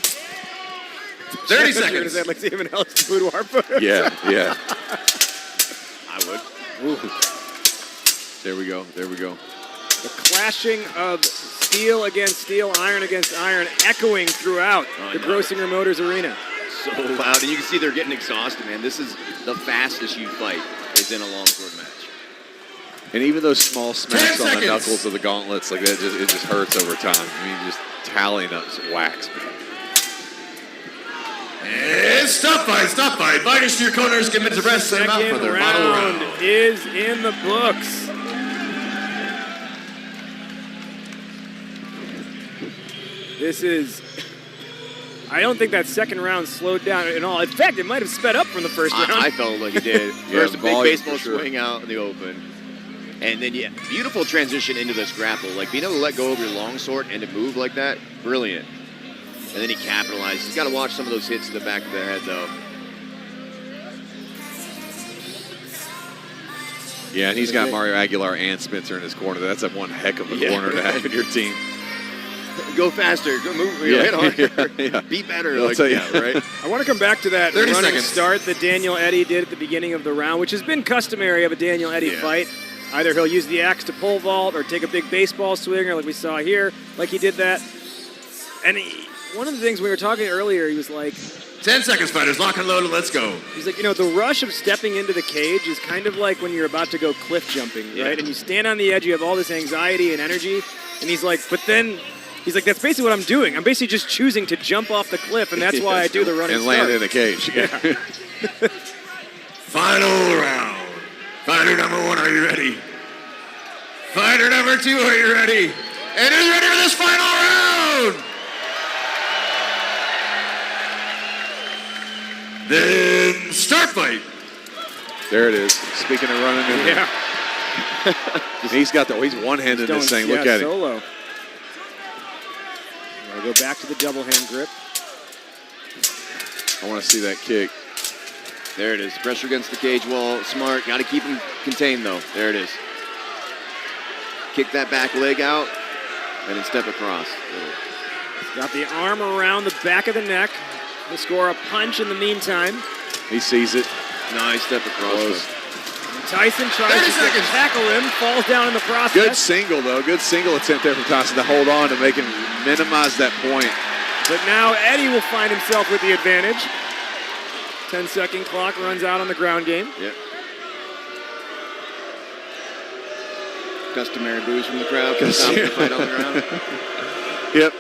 30 seconds. I'd like to see him and Ellis boudoir photo. Yeah. I would. Ooh. There we go. The clashing of steel against steel, iron against iron, echoing throughout the Grossinger Motors arena. So loud, and you can see they're getting exhausted, man. This is the fastest you fight is in a longsword match. And even those small smacks on the knuckles of the gauntlets, like that, it just hurts over time. I mean, just tallying up wax. And stop fight. Fighters to your corners, give it to rest, set them out for their final round. Is in the books. This is... I don't think that second round slowed down at all. In fact, it might have sped up from the first round. I felt like it did. First, a big baseball swing out in the open. And then, beautiful transition into this grapple. Like, being able to let go of your longsword and to move like that, brilliant. And then he capitalized. He's got to watch some of those hits to the back of the head, though. Yeah, and he's got Mario Aguilar and Spencer in his corner. That's one heck of a corner to have in your team. Go faster. Go move. Hit harder. Be better. I'll tell you. Right? I want to come back to that 30 running seconds. start that Daniel Eddy did at the beginning of the round, which has been customary of a Daniel Eddy fight. Either he'll use the axe to pole vault or take a big baseball swinger like we saw here, like he did that. And one of the things we were talking earlier, he was like... 10 seconds, fighters. Lock and load and let's go. He's like, the rush of stepping into the cage is kind of like when you're about to go cliff jumping, right? And you stand on the edge, you have all this anxiety and energy. And he's like, but then... He's like, that's basically what I'm doing. I'm basically just choosing to jump off the cliff, and that's why I do the running and start. land in the cage. Yeah. Final round. Fighter number 1, are you ready? Fighter number 2, are you ready? And who's ready for this final round? Then start fight. There it is. Speaking of running in there. He's one-handed this thing. Look at him. Solo. We'll go back to the double hand grip. I want to see that kick. There it is. Pressure against the cage wall. Smart. Got to keep him contained, though. There it is. Kick that back leg out, and then step across. Got the arm around the back of the neck. He'll score a punch in the meantime. He sees it. Nice step across. Tyson tries to tackle him, falls down in the process. Good single, though. Good single attempt there from Tyson to hold on to make him minimize that point. But now Eddie will find himself with the advantage. 10-second clock runs out on the ground game. Yep. Customary boos from the crowd. Fight on the ground. Yep.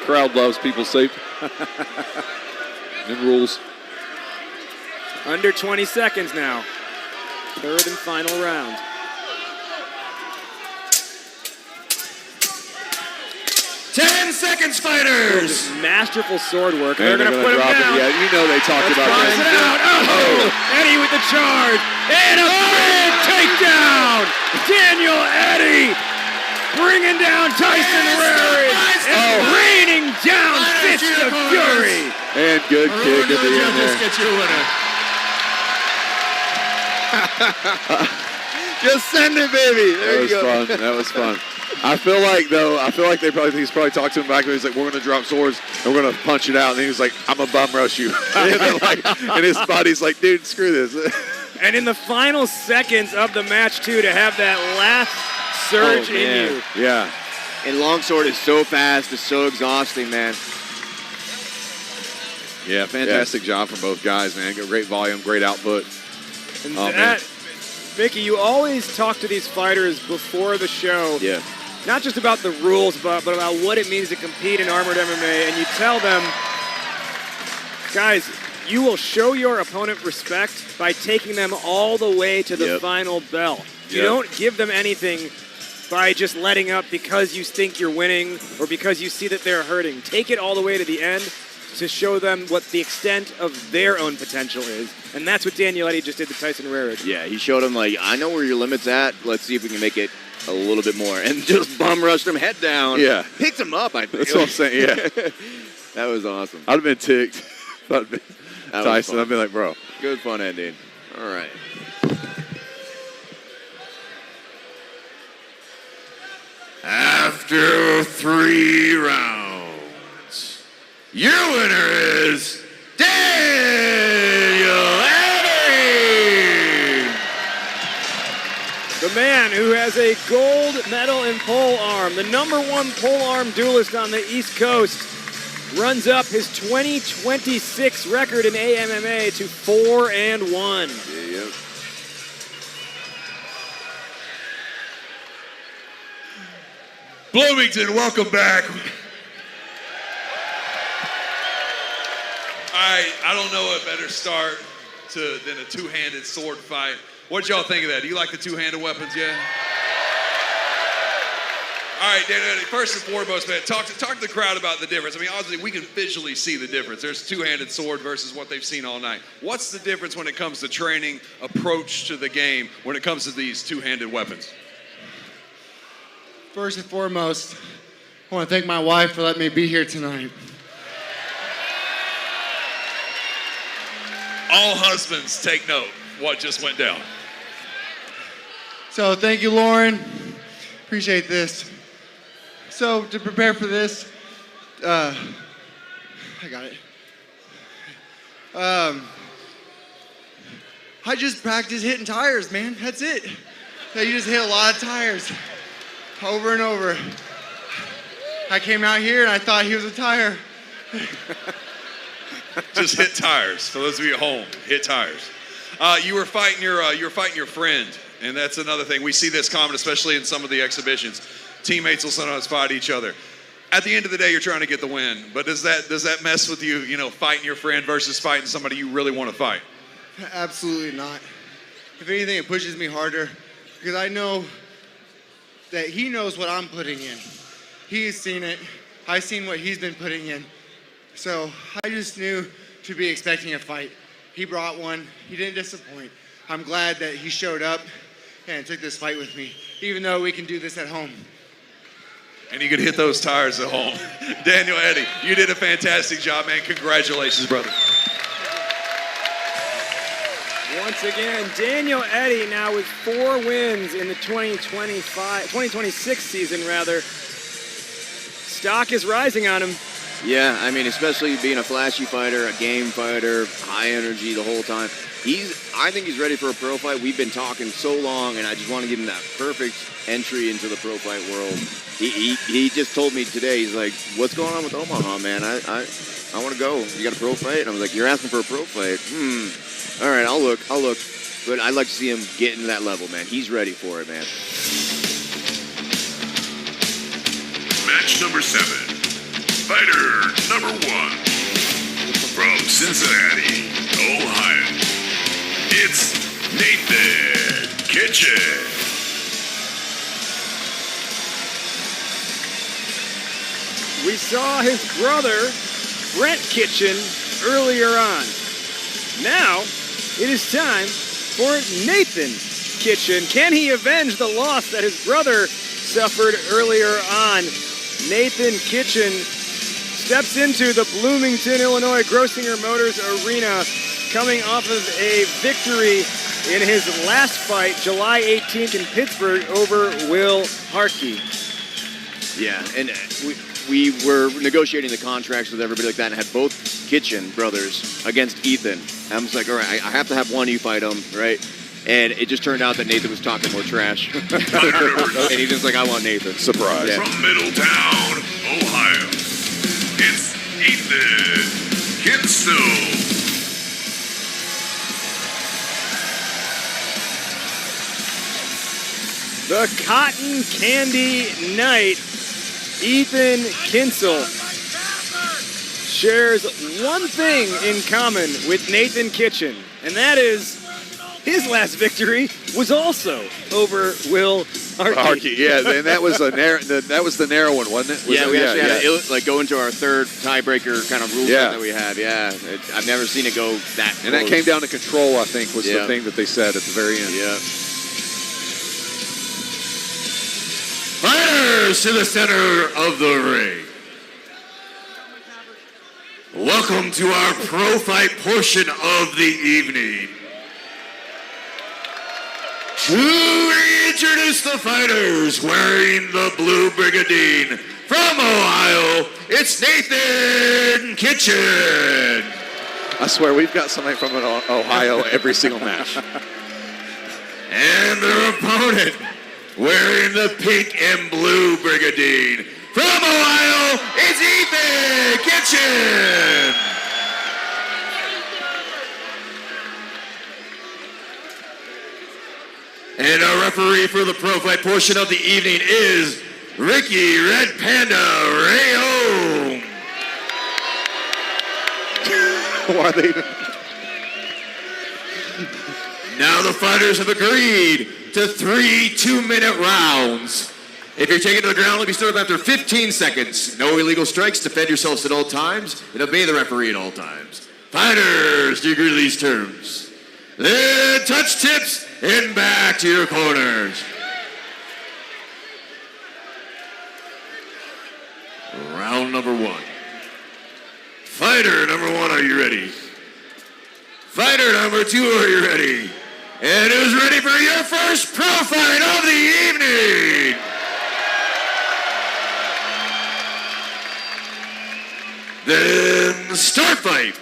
Crowd loves people safe. And rules. Under 20 seconds now. Third and final round. Seconds, fighters! Masterful sword work. They're going to put him down. Yeah, they talked about that. Eddie with the charge. And a big takedown. Daniel Eddie bringing down Tyson Rarick and raining down Fist of Fury. And good kick at the end there. Get you a winner. Just send it, baby. There you go. That was fun. I feel like he's probably talked to him back. He's like, we're going to drop swords and we're going to punch it out. And he was like, I'm going to bum rush you. And his body's like, dude, screw this. And in the final seconds of the match, too, to have that last surge in you. Yeah. And longsword is so fast. It's so exhausting, man. Yeah, fantastic job from both guys, man. Great volume, great output. And Mickey, you always talk to these fighters before the show. Yeah. Not just about the rules, but about what it means to compete in armored MMA. And you tell them, guys, you will show your opponent respect by taking them all the way to the final bell. You don't give them anything by just letting up because you think you're winning or because you see that they're hurting. Take it all the way to the end to show them what the extent of their own potential is. And that's what Daniel Eddy just did to Tyson Rarick. Yeah, he showed him, like, I know where your limit's at. Let's see if we can make it a little bit more. And just bum rushed him head down. Yeah. Picked him up, I think. That's what I'm saying, yeah. That was awesome. I'd have been ticked. Tyson, I'd be like, bro. Good fun ending. All right. After 3 rounds, your winner is Daniel Eddy! The man man who has a gold medal in pole arm, the #1 pole arm duelist on the East Coast, runs up his 2026 record in AMMA to 4-1. Yep. Bloomington, welcome back. I don't know a better start than a two-handed sword fight. What'd y'all think of that? Do you like the two-handed weapons, yeah? All right, Dan, first and foremost, man, talk to the crowd about the difference. I mean, obviously, we can visually see the difference. There's two-handed sword versus what they've seen all night. What's the difference when it comes to training, approach to the game, when it comes to these two-handed weapons? First and foremost, I want to thank my wife for letting me be here tonight. All husbands, take note what just went down. So thank you, Lauren. Appreciate this. So to prepare for this, I got it. I just practice hitting tires, man. That's it. So you just hit a lot of tires over and over. I came out here and I thought he was a tire. Just hit tires. For those of you at home, hit tires. You were fighting your friend, and that's another thing. We see this common, especially in some of the exhibitions. Teammates will sometimes fight each other. At the end of the day, you're trying to get the win. But does that mess with you? You know, fighting your friend versus fighting somebody you really want to fight? Absolutely not. If anything, it pushes me harder because I know that he knows what I'm putting in. He's seen it. I've seen what he's been putting in. So I just knew to be expecting a fight. He brought one. He didn't disappoint. I'm glad that he showed up and took this fight with me, even though we can do this at home. And you could hit those tires at home. Daniel Eddy, you did a fantastic job, man. Congratulations, brother. Once again, Daniel Eddy now with 4 wins in the 2026 season, rather. Stock is rising on him. Yeah, I mean, especially being a flashy fighter, a game fighter, high energy the whole time. I think he's ready for a pro fight. We've been talking so long, and I just want to give him that perfect entry into the pro fight world. He just told me today, he's like, what's going on with Omaha, man? I want to go. You got a pro fight? And I was like, you're asking for a pro fight? All right, I'll look. But I'd like to see him get into that level, man. He's ready for it, man. Match number 7. Fighter number 1, from Cincinnati, Ohio, it's Nathan Kitchen. We saw his brother, Brent Kitchen, earlier on. Now, it is time for Nathan Kitchen. Can he avenge the loss that his brother suffered earlier on? Nathan Kitchen steps into the Bloomington, Illinois Grossinger Motors Arena coming off of a victory in his last fight, July 18th in Pittsburgh over Will Harkey. Yeah, and we were negotiating the contracts with everybody like that and had both Kitchen brothers against Ethan. I was like, all right, I have to have one, you fight him, right? And it just turned out that Nathan was talking more trash. And he's just like, I want Nathan. Surprise. Yeah. From Middletown, Ohio, it's Ethan Kinsel. The Cotton Candy Knight, Ethan Kinsel, shares one thing in common with Nathan Kitchen, and that is his last victory was also over Will Harkey. Yeah, and that was the narrow one, wasn't it? We actually had to go into our third tiebreaker kind of rule that we had. Yeah, I've never seen it go that close. And that came down to control, I think, was the thing that they said at the very end. Yeah. Fighters to the center of the ring. Welcome to our pro fight portion of the evening. To introduce the fighters wearing the blue brigandine from Ohio, it's Nathan Kitchen. I swear, we've got somebody from Ohio every single match. And their opponent wearing the pink and blue brigandine. From Ohio, it's Ethan Kitchen. And our referee for the pro fight portion of the evening is Ricky Red Panda Rayo. Why are they? Now the fighters have agreed to 3 2-minute rounds. If you're taken to the ground, let me start after 15 seconds. No illegal strikes. Defend yourselves at all times and obey the referee at all times. Fighters, do you agree to these terms? Then touch tips and back to your corners. Round number 1. Fighter number 1, are you ready? Fighter number 2, are you ready? And who's ready for your first pro fight of the evening? Then start fight.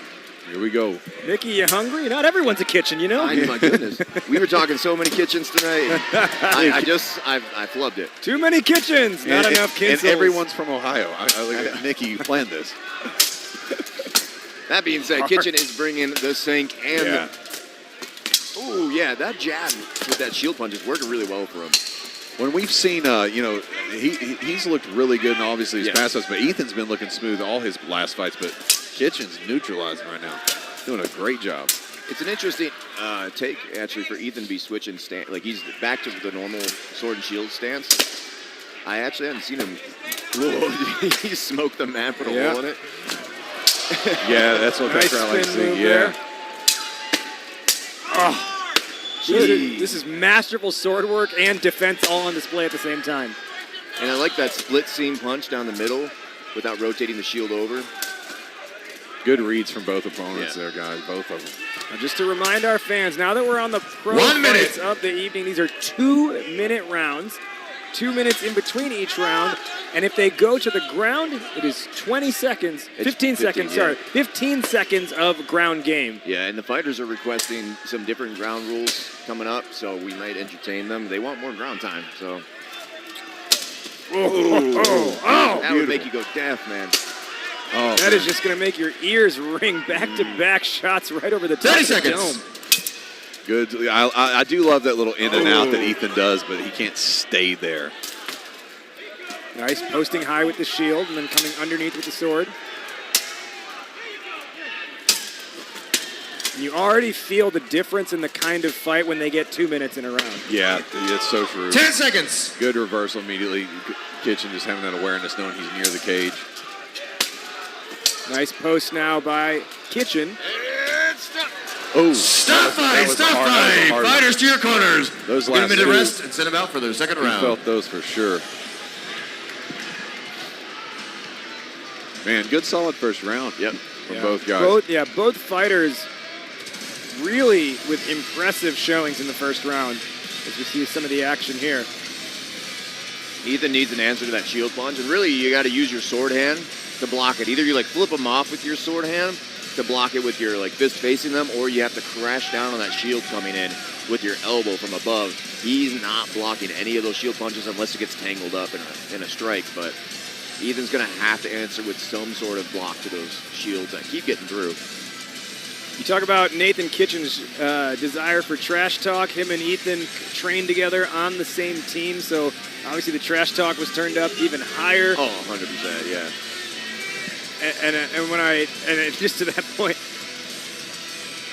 Here we go. Mickey, you hungry? Not everyone's a kitchen, you know? My goodness. We were talking so many kitchens tonight. I flubbed it. Too many kitchens, not enough kids. And everyone's from Ohio. Mickey, you planned this. That being said, Kitchen is bringing the sink and oh yeah, that jab with that shield punch is working really well for him. When we've seen, he's looked really good, and obviously his past fights, but Ethan's been looking smooth all his last fights, but Kitchen's neutralizing right now. Doing a great job. It's an interesting take, actually, for Ethan to be switching stance. Like, he's back to the normal sword and shield stance. I actually haven't seen him. Whoa, he smoked the man, put a hole in it. Yeah, that's what that crowd likes to see. Yeah. Oh. This is masterful sword work and defense all on display at the same time. And I like that split seam punch down the middle without rotating the shield over. Good reads from both opponents there, guys. Both of them. Now just to remind our fans, now that we're on the pro fights of the evening, these are 2-minute rounds. 2 minutes in between each round. And if they go to the ground, it is 15 seconds of ground game. Yeah, and the fighters are requesting some different ground rules coming up, so we might entertain them. They want more ground time, so. That would make you go deaf, man. Oh, that is just going to make your ears ring. Back-to-back shots right over the top of the dome. Good. I do love that little in and out that Ethan does, but he can't stay there. Nice posting high with the shield and then coming underneath with the sword. You already feel the difference in the kind of fight when they get 2 minutes in a round. Yeah, that's so true. 10 seconds. Good reversal immediately. Kitchen just having that awareness, knowing he's near the cage. Nice post now by Kitchen. Oh, stop fight. Fighters to your corners. Those last 2 minute rest and send them out for their second round. Felt those for sure. Man, good solid first round. Yep, from both guys. Both fighters really with impressive showings in the first round, as we see some of the action here. Ethan needs an answer to that shield punch, and really you got to use your sword hand to block it. Either you flip them off with your sword hand to block it with your fist facing them, or you have to crash down on that shield coming in with your elbow from above. He's not blocking any of those shield punches unless it gets tangled up in a strike, but Ethan's going to have to answer with some sort of block to those shields that keep getting through. You talk about Nathan Kitchen's desire for trash talk. Him and Ethan trained together on the same team, so obviously the trash talk was turned up even higher. Oh, 100%, yeah. And just to that point,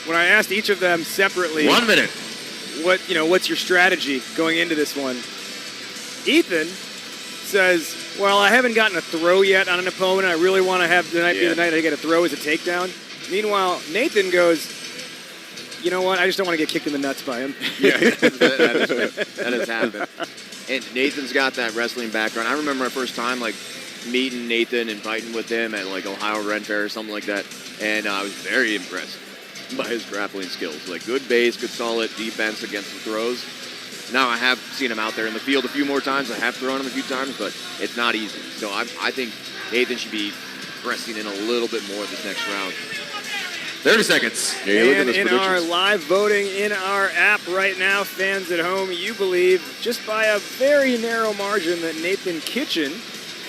when I asked each of them separately, 1 minute, what's your strategy going into this one? Ethan says, well, I haven't gotten a throw yet on an opponent. I really want to have the night be the night I get a throw as a takedown. Meanwhile, Nathan goes, you know what? I just don't want to get kicked in the nuts by him. Yeah, that has happened. And Nathan's got that wrestling background. I remember my first time, meeting Nathan and fighting with him at, Ohio Ren Fair or something like that. And I was very impressed by his grappling skills. Good base, good solid defense against the throws. Now, I have seen him out there in the field a few more times. I have thrown him a few times, but it's not easy. So I think Nathan should be pressing in a little bit more this next round. 30 seconds. Yeah, and in our live voting in our app right now, fans at home, you believe just by a very narrow margin that Nathan Kitchen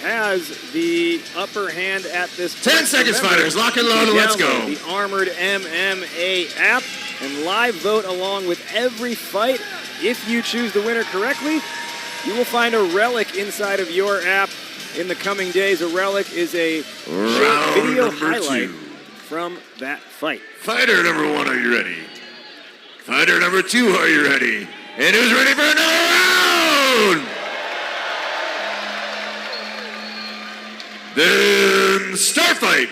has the upper hand at this point. 10 seconds, fighters. Lock and load, and let's go. The Armored MMA app and live vote along with every fight. If you choose the winner correctly, you will find a relic inside of your app in the coming days. A relic is a short video highlight from that fight. Fighter number 1, are you ready? Fighter number 2, are you ready? And who's ready for another round? Then start fight.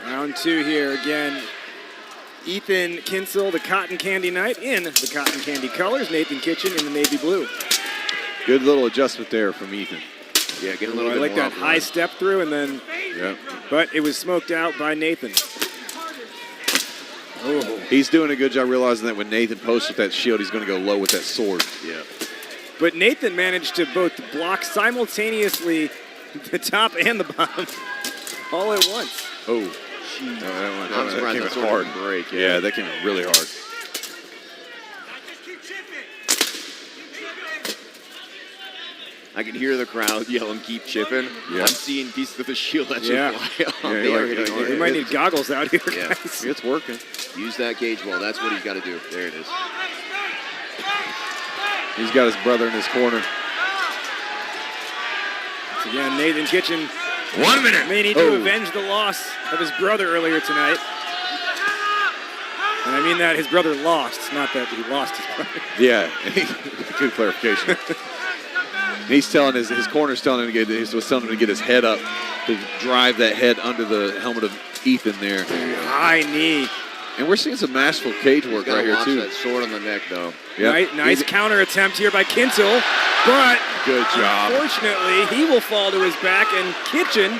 Round 2 here again. Ethan Kinsel, the Cotton Candy Knight, in the Cotton Candy colors. Nathan Kitchen in the navy blue. Good little adjustment there from Ethan. Yeah, get a little bit I like more that high step through, and then, but it was smoked out by Nathan. Oh. He's doing a good job realizing that when Nathan posts with that shield, he's going to go low with that sword. Yeah. But Nathan managed to both block simultaneously the top and the bottom all at once. Oh. That came in hard. Break, yeah, that came in really hard. I can hear the crowd yelling, keep chipping. Yeah. I'm seeing pieces of the shield that yeah. fly off. We might need goggles out here, yeah. guys. It's working. Use that cage wall. That's what he's got to do. There it is. He's got his brother in his corner. Once again, Nathan Kitchen 1 minute. May need to avenge the loss of his brother earlier tonight. And I mean that his brother lost, not that he lost his brother. Yeah, good clarification. He's telling his corner's telling him to get his head up to drive that head under the helmet of Ethan there. High knee. And we're seeing some masterful cage work right here too. That sword on the neck though. Yep. Nice counter attempt here by Kinsel, but good job. Unfortunately, he will fall to his back, and Kitchen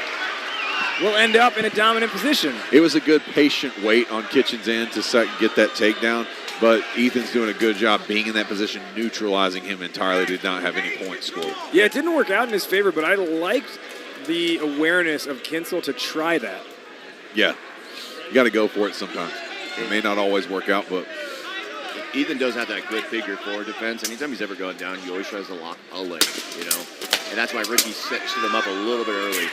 will end up in a dominant position. It was a good patient wait on Kitchen's end to get that takedown, but Ethan's doing a good job being in that position, neutralizing him entirely. Did not have any points scored. Yeah, it didn't work out in his favor, but I liked the awareness of Kinsel to try that. Yeah, you got to go for it sometimes. It may not always work out, but Ethan does have that good figure four defense. Anytime he's ever gone down, he always tries to lock a leg, you know? And that's why Ricky set him up a little bit early.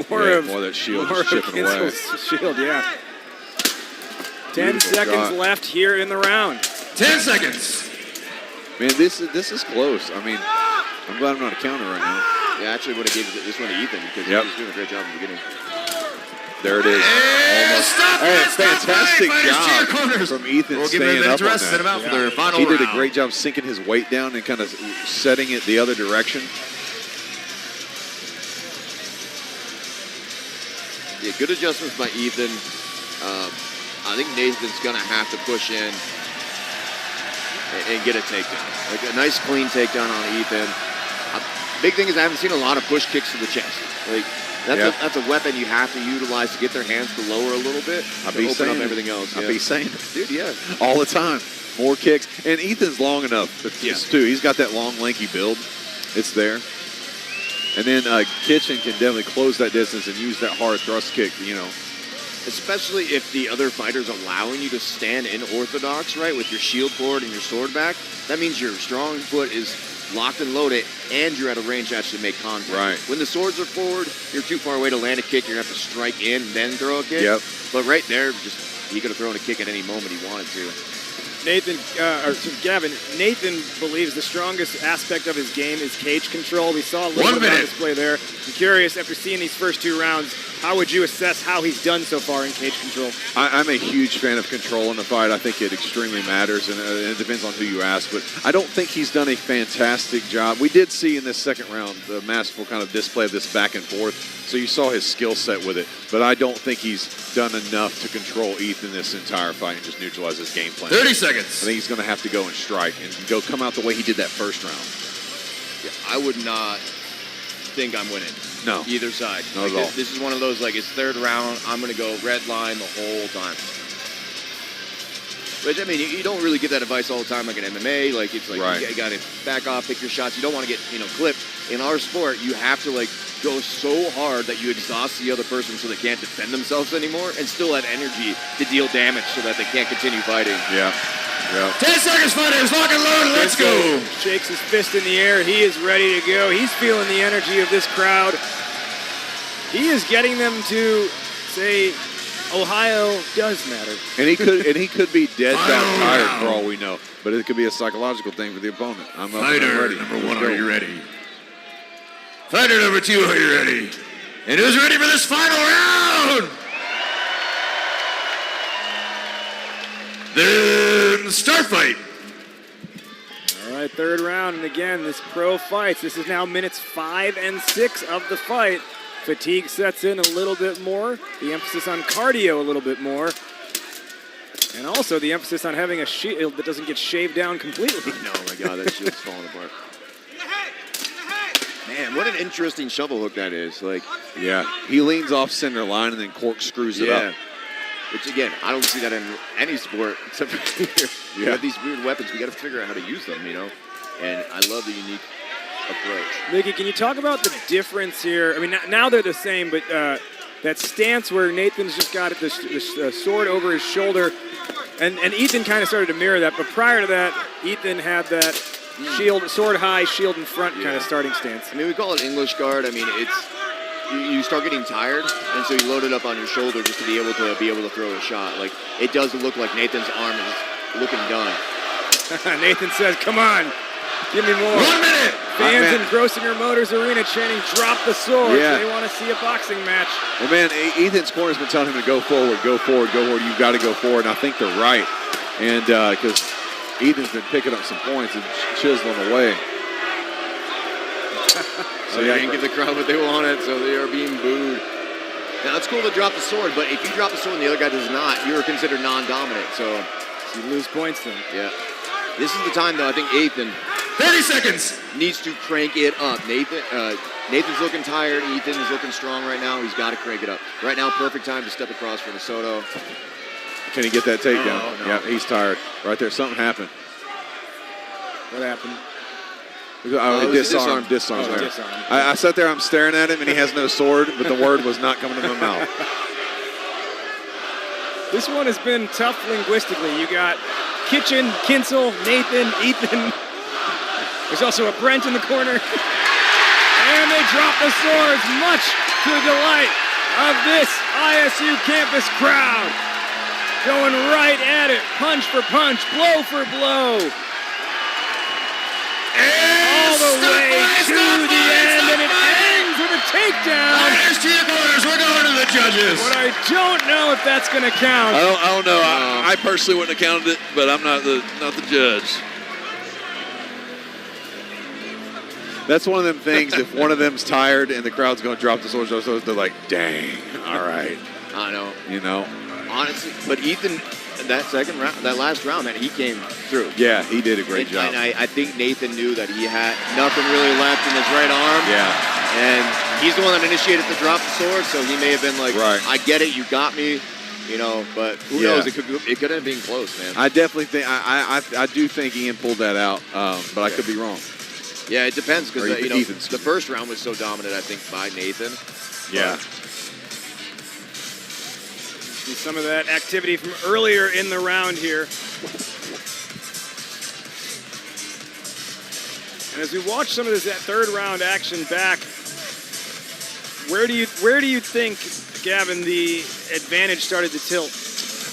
more of that shield more just chipping away. Shield, yeah. 10 seconds left here in the round. 10 seconds. Man, this is close. I mean, I'm glad I'm not a counter right now. Yeah, I actually would have given this one to Ethan because he was doing a great job in the beginning. There it is. Almost. Fantastic job from Ethan staying up on that. He did a great job sinking his weight down and kind of setting it the other direction. Yeah, good adjustments by Ethan. I think Nathan's going to have to push in and get a takedown. Like a nice clean takedown on Ethan. Big thing is I haven't seen a lot of push kicks to the chest. Like that's a weapon you have to utilize to get their hands to lower a little bit to open up everything else. I'll be saying it. Dude, yeah. All the time. More kicks. And Ethan's long enough too. He's got that long, lanky build. It's there. And then Kitchen can definitely close that distance and use that hard thrust kick, you know. Especially if the other fighter's allowing you to stand in orthodox, right, with your shield forward and your sword back. That means your strong foot is locked and loaded, and you're at a range to actually make contact. Right. When the swords are forward, you're too far away to land a kick. You're going to have to strike in, then throw a kick. Yep. But right there, he could have thrown a kick at any moment he wanted to. Gavin, Nathan believes the strongest aspect of his game is cage control. We saw a little bit on display there. I'm curious, after seeing these first two rounds, how would you assess how he's done so far in cage control? I'm a huge fan of control in the fight. I think it extremely matters, and it depends on who you ask. But I don't think he's done a fantastic job. We did see in this second round the masterful kind of display of this back and forth. So you saw his skill set with it. But I don't think he's done enough to control Ethan this entire fight and just neutralize his game plan. 30 seconds. I think he's going to have to go and strike and come out the way he did that first round. Yeah, I would not think I'm winning. No. Either side. Not at all. This is one of those, like, it's third round, I'm going to go red line the whole time. Which, I mean, you don't really get that advice all the time, like in MMA. Like, it's like, you got to back off, pick your shots. You don't want to get, clipped. in our sport, you have to like go so hard that you exhaust the other person so they can't defend themselves anymore and still have energy to deal damage so that they can't continue fighting. Yeah. 10 seconds, fighters. Lock and load. Let's go. Shakes his fist in the air. He is ready to go. He's feeling the energy of this crowd. He is getting them to say, Ohio does matter. And he could be dead tired for all we know. But it could be a psychological thing for the opponent. I'm up and I'm ready. Number 1, are you ready? Fighter number 2, are you ready? And who's ready for this final round? Then start fight. All right, third round. And again, this pro fights. This is now minutes 5 and 6 of the fight. Fatigue sets in a little bit more. The emphasis on cardio a little bit more. And also the emphasis on having a shield that doesn't get shaved down completely. No, my God, that shield's falling apart. Man, what an interesting shovel hook that is. Like, yeah, he leans off center line and then corkscrews it up. Which, again, I don't see that in any sport except for here. We have these weird weapons. We got to figure out how to use them, you know? And I love the unique approach. Mickey, can you talk about the difference here? I mean, now they're the same, but that stance where Nathan's just got the sword over his shoulder, and Ethan kind of started to mirror that, but prior to that, Ethan had that shield, sword high, shield in front kind of starting stance. I mean, we call it English guard. I mean, it's you start getting tired, and so you load it up on your shoulder just to be able to throw a shot. Like, it does look like Nathan's arm is looking done. Nathan says, "Come on, give me more." 1 minute. Fans in Grosinger Motors Arena chanting, "Drop the sword." Yeah. They want to see a boxing match. Well, man, Ethan's corner's been telling him to go forward, go forward, go forward. You've got to go forward, and I think they're right. And because Ethan's been picking up some points and chiseling away. So they didn't give the crowd what they wanted, so they are being booed. Now, it's cool to drop the sword, but if you drop the sword and the other guy does not, you're considered non-dominant. So you lose points then. Yeah. This is the time, though, I think Ethan 30 seconds needs to crank it up. Nathan's looking tired. Ethan is looking strong right now. He's got to crank it up. Right now, perfect time to step across for DeSoto. Can he get that takedown? Oh, no. Yeah, he's tired. Right there, something happened. What happened? Disarm. Oh, There. disarm. I sat there, I'm staring at him, and he has no sword, but the word was not coming to my mouth. This one has been tough linguistically. You got Kitchen, Kinsel, Nathan, Ethan. There's also a Brent in the corner. And they drop the swords, much to the delight of this ISU campus crowd. Going right at it, punch for punch, blow for blow. All the way to the end, and it ends with a takedown. Fighters to the corners. We're going to the judges. But I don't know if that's going to count. I don't know. I personally wouldn't have counted it, but I'm not the judge. That's one of them things. If one of them's tired and the crowd's going to drop the swords, they're like, "Dang, all right." I know. You know. Honestly, but Ethan, that last round, man, he came through. Yeah, he did a great job. And I think Nathan knew that he had nothing really left in his right arm. Yeah. And he's the one that initiated the drop the sword, so he may have been like, right. I get it, you got me, you know, but who knows? It could have been close, man. I definitely think, I do think Ian pulled that out, but I could be wrong. Yeah, it depends, because Ethan's. the first round was so dominant, I think, by Nathan. Yeah. See some of that activity from earlier in the round here. And as we watch some of this third round action back, where do you think, Gavin, the advantage started to tilt?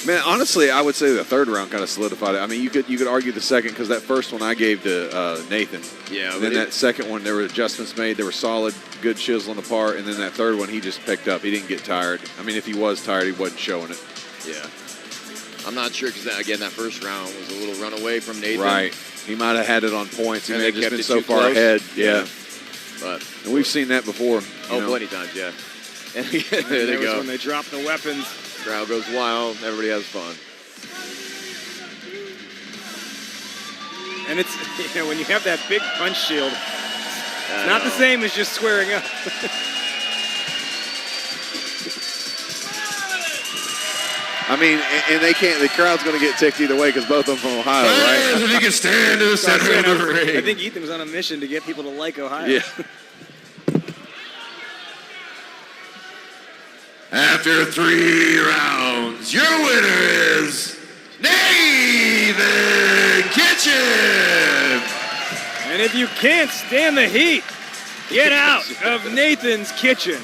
Man, honestly, I would say the third round kind of solidified it. I mean, you could argue the second because that first one I gave to Nathan. Yeah. And then that second one, there were adjustments made. They were solid, good chiseling apart. And then that third one, he just picked up. He didn't get tired. I mean, if he was tired, he wasn't showing it. Yeah. I'm not sure because, again, that first round was a little runaway from Nathan. Right. He might have had it on points. He And may they have just kept been it so too far close. ahead. Yeah. But and we've seen that before. Plenty times, yeah. And there they go. When they drop the weapons. Crowd goes wild. Everybody has fun. And it's, when you have that big punch shield, it's not the same as just squaring up. I mean, and they can't. The crowd's going to get ticked either way because both of them from Ohio, right? If you can stand in the center of the ring. I think Ethan was on a mission to get people to like Ohio. Yeah. After 3 rounds, your winner is Nathan Kitchen. And if you can't stand the heat, get out of Nathan's Kitchen.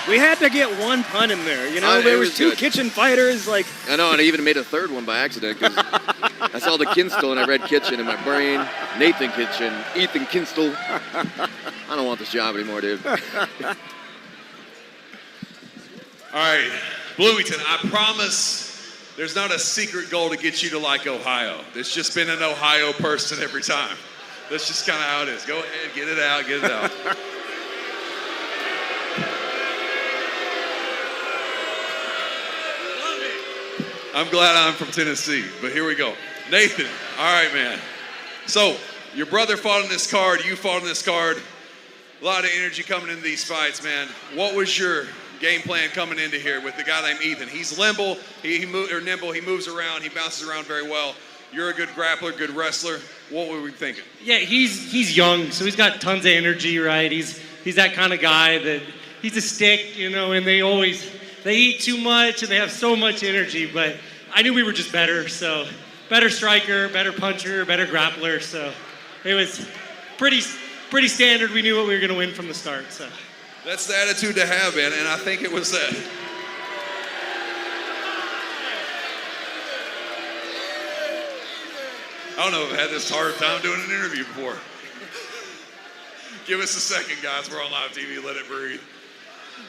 We had to get one pun in there, you know? There was 2 good. kitchen fighters, like... I know, and I even made a third one by accident because I saw the Kinstall and I read Kitchen in my brain. Nathan Kitchen, Ethan Kinstall. I don't want this job anymore, dude. All right, Bloomington, I promise there's not a secret goal to get you to like Ohio. There's just been an Ohio person every time. That's just kind of how it is. Go ahead, get it out, get it out. I'm glad I'm from Tennessee, but here we go. Nathan, all right, man. So, your brother fought on this card, you fought on this card. A lot of energy coming into these fights, man. What was your game plan coming into here with the guy named Ethan? He's nimble, he moves around, he bounces around very well. You're a good grappler, good wrestler. What were we thinking? Yeah, he's young, so he's got tons of energy, right? He's that kind of guy that he's a stick, you know, and they eat too much and they have so much energy, but I knew we were just better, so better striker, better puncher, better grappler, so it was pretty standard. We knew what we were going to win from the start, so. That's the attitude to have, man, and I think it was that. I don't know if I've had this hard time doing an interview before. Give us a second, guys. We're on live TV. Let it breathe.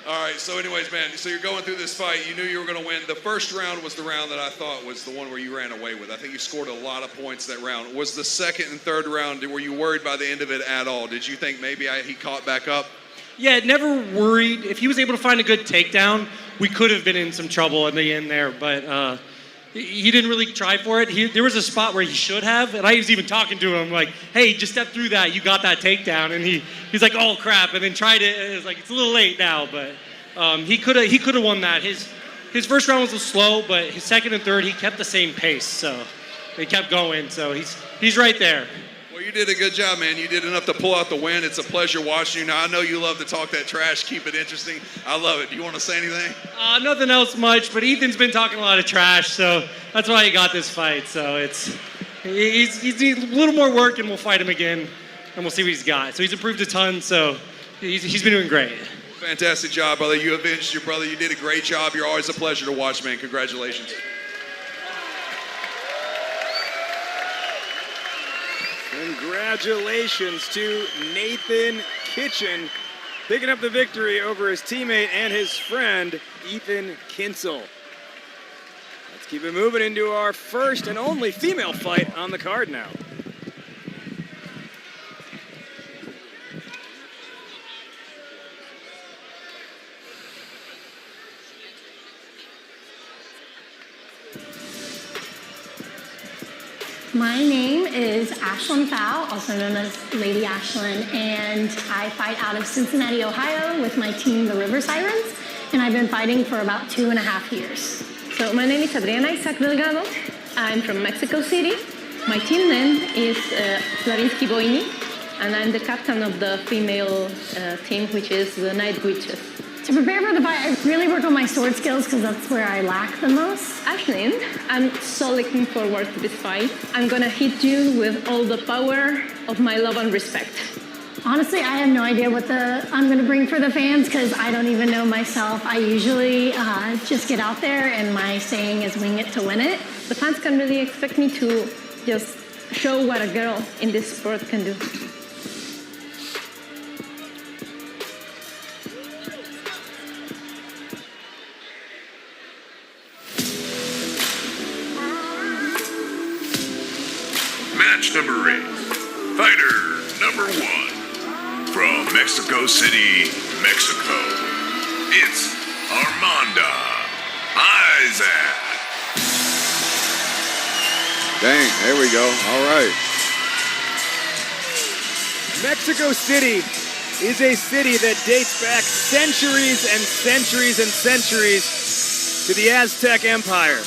All right, so anyways, man, so you're going through this fight. You knew you were going to win. The first round was the round that I thought was the one where you ran away with. I think you scored a lot of points that round. Was the second and third round, were you worried by the end of it at all? Did you think maybe he caught back up? Yeah, never worried. If he was able to find a good takedown, we could have been in some trouble in the end there, but he didn't really try for it. There was a spot where he should have, and I was even talking to him like, hey, just step through that. You got that takedown. And he's like, oh, crap, and then tried it. And it was like, it's a little late now, but he could have won that. His first round was a little slow, but his second and third, he kept the same pace, so he kept going. So he's right there. Well, you did a good job, man. You did enough to pull out the win. It's a pleasure watching you. Now, I know you love to talk that trash, keep it interesting. I love it. Do you want to say anything? Nothing else much, but Ethan's been talking a lot of trash, so that's why he got this fight. So he's a little more work, and we'll fight him again, and we'll see what he's got. So he's improved a ton, so he's been doing great. Fantastic job, brother. You avenged your brother. You did a great job. You're always a pleasure to watch, man. Congratulations. Congratulations to Nathan Kitchen, picking up the victory over his teammate and his friend, Ethan Kinstall. Let's keep it moving into our first and only female fight on the card now. My name is Ashlyn Pfau, also known as Lady Ashlyn, and I fight out of Cincinnati, Ohio with my team, the River Sirens, and I've been fighting for about 2.5 years. So my name is Adriana Isaac Delgado. I'm from Mexico City. My team name is Slavinsky Boyni, and I'm the captain of the female team, which is the Night Witches. To prepare for the fight, I really work on my sword skills because that's where I lack the most. Ashlyn, I'm so looking forward to this fight. I'm gonna hit you with all the power of my love and respect. Honestly, I have no idea what I'm gonna bring for the fans because I don't even know myself. I usually just get out there and my saying is wing it to win it. The fans can really expect me to just show what a girl in this sport can do. Match number 8. Fighter number 1. From Mexico City, Mexico. It's Armanda Isaac. Dang, there we go. All right. Mexico City is a city that dates back centuries and centuries and centuries to the Aztec Empire.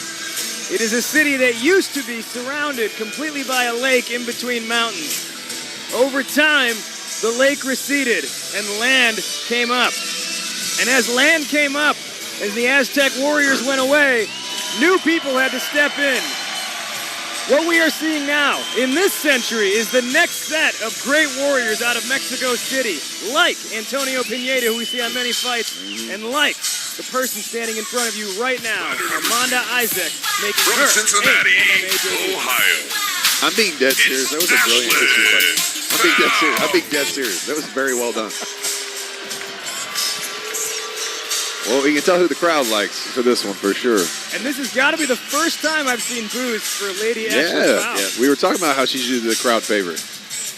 It is a city that used to be surrounded completely by a lake in between mountains. Over time, the lake receded and land came up. And as land came up, as the Aztec warriors went away, new people had to step in. What we are seeing now in this century is the next set of great warriors out of Mexico City, like Antonio Pineda, who we see on many fights, and like the person standing in front of you right now, Armanda Isaac, making From her Cincinnati, MMA debut. Ohio. I'm being dead serious. That was a brilliant history lesson. I'm being dead serious. I'm being dead serious. That was very well done. Well, you can tell who the crowd likes for this one for sure. And this has got to be the first time I've seen boos for Lady Ashley Fowl. Yeah. We were talking about how she's usually the crowd favorite.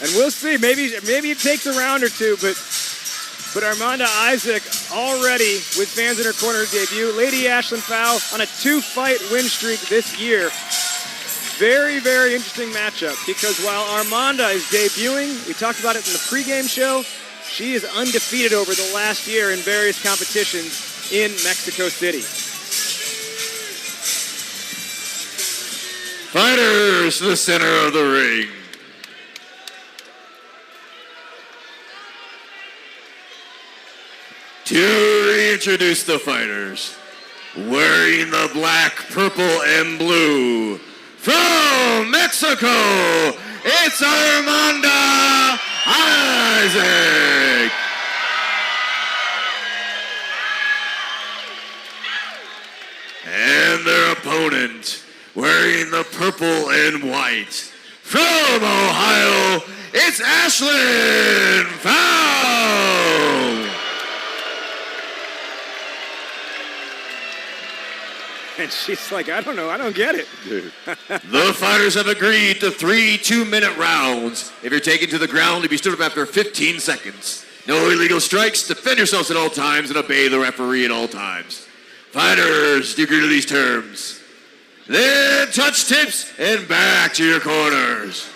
And we'll see. Maybe it takes a round or two, but Armanda Isaac already with fans in her corner debut. Lady Ashley Fowl on a 2-fight win streak this year. Very, very interesting matchup because while Armanda is debuting, we talked about it in the pregame show, she is undefeated over the last year in various competitions in Mexico City. Fighters to the center of the ring. To reintroduce the fighters, wearing the black, purple, and blue, from Mexico, it's Armanda Isaac. And their opponent, wearing the purple and white, from Ohio, it's Ashlyn Fowl. And she's like, I don't know, I don't get it. The fighters have agreed to 3 2-minute rounds. If you're taken to the ground, you'll be stood up after 15 seconds. No illegal strikes. Defend yourselves at all times and obey the referee at all times. Fighters, do you agree to these terms? Then touch tips and back to your corners.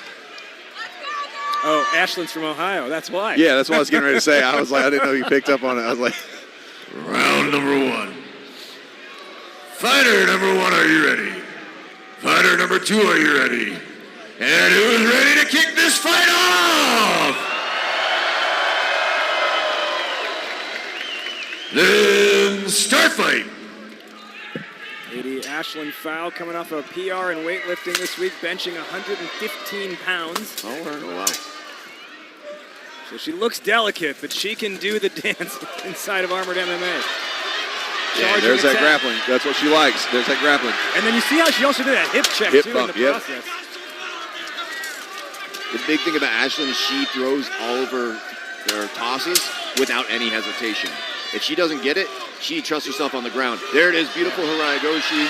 Oh, Ashlyn's from Ohio. That's why. Yeah, that's what I was getting ready to say. I was like, I didn't know you picked up on it. I was like, round number 1. Fighter number 1, are you ready? Fighter number 2, are you ready? And who is ready to kick this fight off? Then start fight. Lady Ashlyn Fowl coming off a PR in weightlifting this week, benching 115 pounds. Oh, wow. So she looks delicate, but she can do the dance inside of Armored MMA. Yeah, there's that grappling. That's what she likes. There's that grappling. And then you see how she also did that hip check, hip too, bump, in the process. The big thing about Ashlyn is she throws all of her tosses without any hesitation. If she doesn't get it, she trusts herself on the ground. There it is, beautiful Hiraigoshi.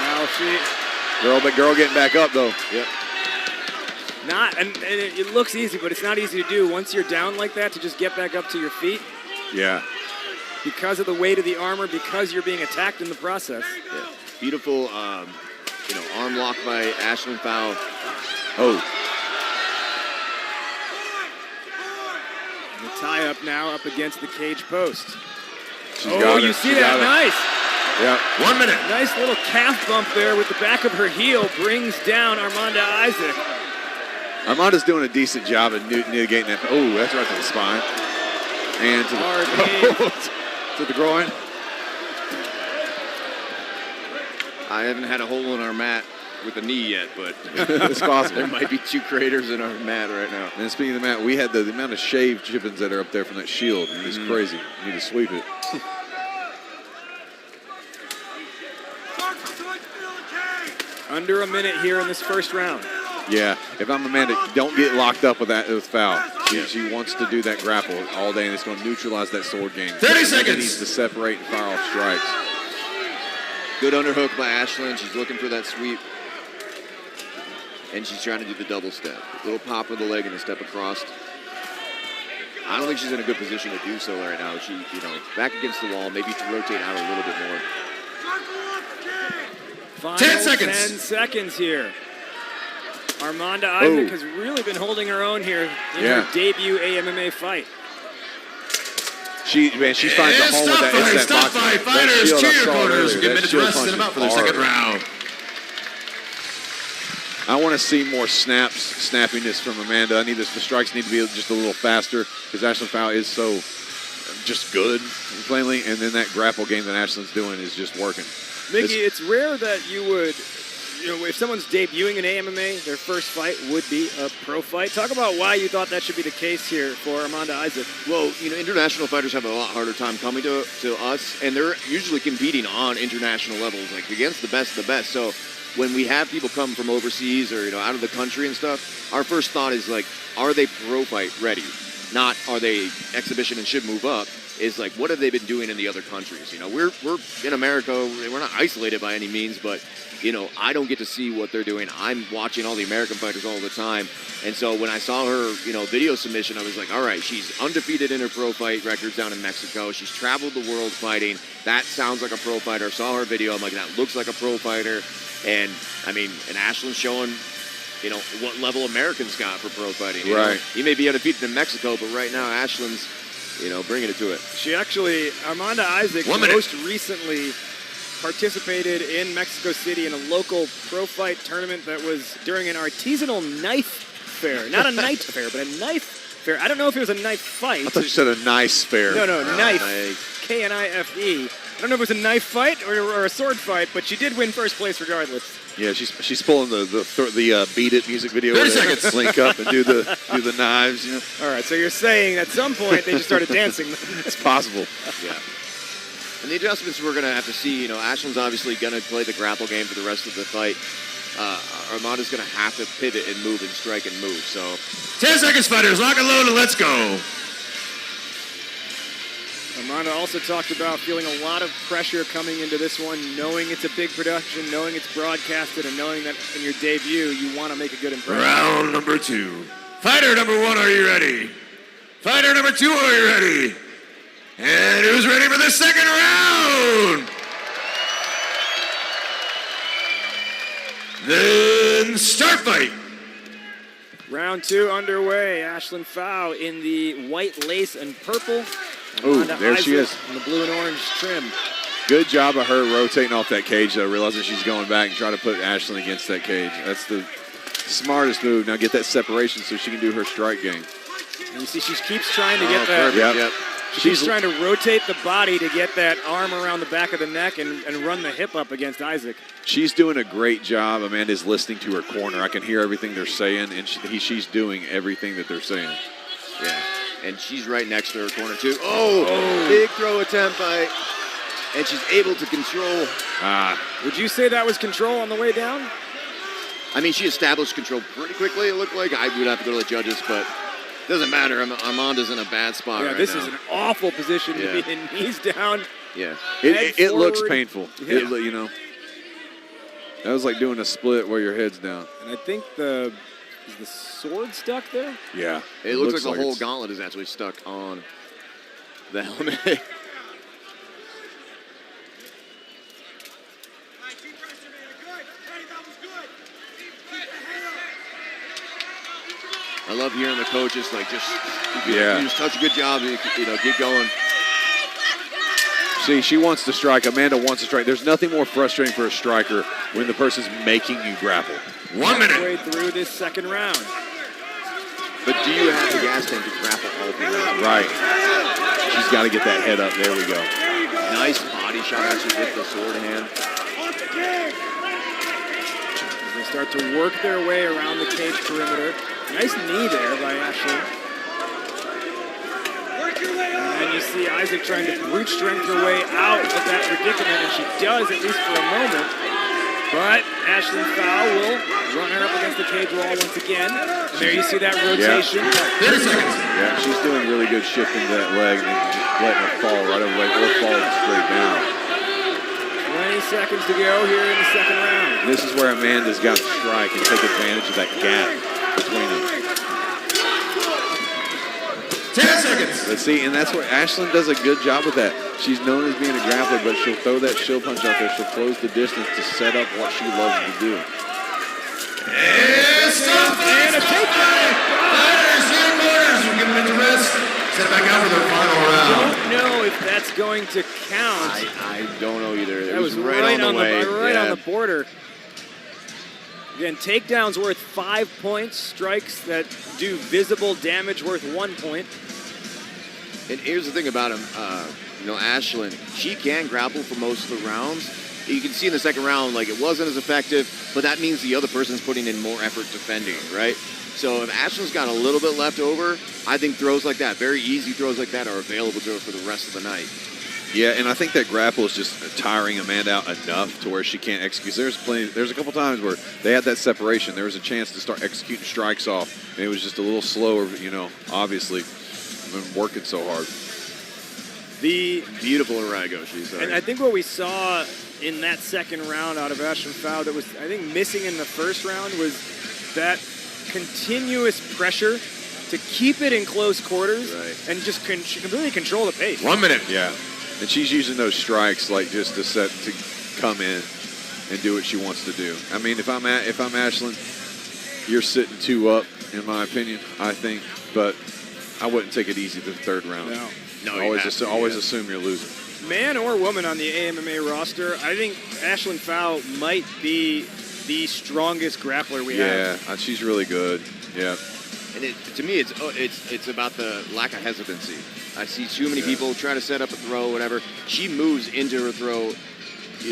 Now she... Girl getting back up, though. Yep. And it looks easy, but it's not easy to do once you're down like that to just get back up to your feet. Yeah. Because of the weight of the armor, because you're being attacked in the process. Yeah. Beautiful, arm lock by Ashlyn Fowl. Oh. And the tie up now up against the cage post. You see that? Nice. Yeah. 1 minute. Nice little calf bump there with the back of her heel brings down Armanda Isaac. Armanda's doing a decent job of negating that. Oh, that's right to the spine. And to to the groin. I haven't had a hole in our mat with a knee yet, but it's possible. There might be 2 craters in our mat right now. And speaking of the mat, we had the amount of shaved chippings that are up there from that shield. It's crazy. You need to sweep it. Under a minute here in this first round. Yeah, if I'm Amanda, don't get locked up with that foul. She wants to do that grapple all day, and it's going to neutralize that sword game. 30 seconds. She needs to separate and fire off strikes. Good underhook by Ashlyn. She's looking for that sweep. And she's trying to do the double step. Little pop of the leg and a step across. I don't think she's in a good position to do so right now. She, back against the wall, maybe to rotate out a little bit more. Final 10 seconds. 10 seconds here. Armanda Isaac has really been holding her own here in her debut AMMA fight. She finds a hole with that. Stop fight. Fighters, to your corners. Get minutes rest in about for the second round. I want to see more snappiness from Amanda. The strikes need to be just a little faster because Ashlyn Fowl is so just good, plainly, and then that grapple game that Ashland's doing is just working. Mickey, it's rare that you would, if someone's debuting in AMMA, their first fight would be a pro fight. Talk about why you thought that should be the case here for Amanda Isaac. Well, international fighters have a lot harder time coming to us, and they're usually competing on international levels, like against the best of the best. So when we have people come from overseas or, out of the country and stuff, our first thought is like, are they pro fight ready? Not are they exhibition and should move up. Is like, what have they been doing in the other countries? We're in America, we're not isolated by any means, but, I don't get to see what they're doing. I'm watching all the American fighters all the time. And so when I saw her, video submission, I was like, all right, she's undefeated in her pro fight records down in Mexico. She's traveled the world fighting. That sounds like a pro fighter. Saw her video. I'm like, that looks like a pro fighter. And, and Ashland's showing, what level Americans got for pro fighting. Right. He may be undefeated in Mexico, but right now Ashland's, bringing it to it. She actually, Amanda Isaac, most recently participated in Mexico City in a local pro fight tournament that was during an artisanal knife fair. Not a night fair, but a knife fair. I don't know if it was a knife fight. I thought you said a nice fair. No, knife. K-N-I-F-E. I don't know if it was a knife fight or a sword fight, but she did win first place regardless. Yeah, she's pulling the Beat It music video. 30 seconds. Link up and do the knives. All right, so you're saying at some point they just started dancing. It's possible. Yeah. And the adjustments we're going to have to see, Ashland's obviously going to play the grapple game for the rest of the fight. Armando's going to have to pivot and move and strike and move. So 10 seconds, fighters. Lock and load and let's go. Armando also talked about feeling a lot of pressure coming into this one, knowing it's a big production, knowing it's broadcasted, and knowing that in your debut you want to make a good impression. Round number 2. Fighter number 1, are you ready? Fighter number 2, are you ready? And who's ready for the second round? Then start fight. Round 2 underway. Ashland Fow in the white lace and purple. Oh, there she is. In the blue and orange trim. Good job of her rotating off that cage, though, realizing she's going back and trying to put Ashland against that cage. That's the smartest move. Now get that separation so she can do her strike game. And you see she keeps trying to get that. Yep. She's trying to rotate the body to get that arm around the back of the neck and run the hip up against Isaac. She's doing a great job. Amanda's listening to her corner. I can hear everything they're saying, and she's doing everything that they're saying. Yeah, and she's right next to her corner, too. Oh. Big throw attempt by... And she's able to control. Would you say that was control on the way down? I mean, she established control pretty quickly, it looked like. I would have to go to the judges, but... Doesn't matter. Amanda's in a bad spot right now. This is an awful position to be in. Knees down. Yeah. It looks painful. Yeah. That was like doing a split where your head's down. And I think is the sword stuck there? Yeah. It looks like the whole gauntlet is actually stuck on the helmet. I love hearing the coaches you just touch a good job, get going. See, she wants to strike. Amanda wants to strike. There's nothing more frustrating for a striker when the person's making you grapple. 1 minute. Way through this second round. But do you have the gas tank to grapple all the way? Right. She's got to get that head up. There we go. Nice body shot actually with the sword hand. As they start to work their way around the cage perimeter. Nice knee there by Ashley. And you see Isaac trying to brute strength her way out of that predicament, and she does, at least for a moment. But Ashley Fow will run her up against the cage wall once again. And there you see that rotation. Yeah. 30 seconds. Yeah, she's doing really good shifting to that leg and just letting her fall right over leg or fall straight down. 20 seconds to go here in the second round. This is where Amanda's got to strike and take advantage of that gap between them. 10 seconds. Let's see, and that's where Ashland does a good job with that. She's known as being a grappler, but she'll throw that shield punch out there. She'll close the distance to set up what she loves to do. And stop and a takedown. Fighters in corners. We'll give them into rest. Set back out for their final round. Don't know if that's going to count. I don't know either. That was right on the way. Right on the border. Again, takedowns worth 5 points. Strikes that do visible damage worth 1 point. And here's the thing about him, Ashlyn, she can grapple for most of the rounds. You can see in the second round, like, it wasn't as effective, but that means the other person's putting in more effort defending, right? So if Ashlyn's got a little bit left over, I think throws like that, very easy throws like that, are available to her for the rest of the night. Yeah, and I think that grapple is just tiring Amanda out enough to where she can't execute. There's a couple times where they had that separation. There was a chance to start executing strikes off, and it was just a little slower, obviously, been working so hard. The beautiful Arago, she's and I think what we saw in that second round out of Ashlyn Fowl that was, I think, missing in the first round was that continuous pressure to keep it in close quarters and just completely control the pace. 1 minute. Yeah. And she's using those strikes like just to come in and do what she wants to do. I mean, if I'm Ashlyn, you're sitting 2 up, in my opinion, I think. But I wouldn't take it easy to the third round. No, always assume you're losing. Man or woman on the AMMA roster, I think Ashlyn Fowl might be the strongest grappler we have. Yeah, she's really good. Yeah. And to me, it's about the lack of hesitancy. I see too many people try to set up a throw, whatever. She moves into her throw,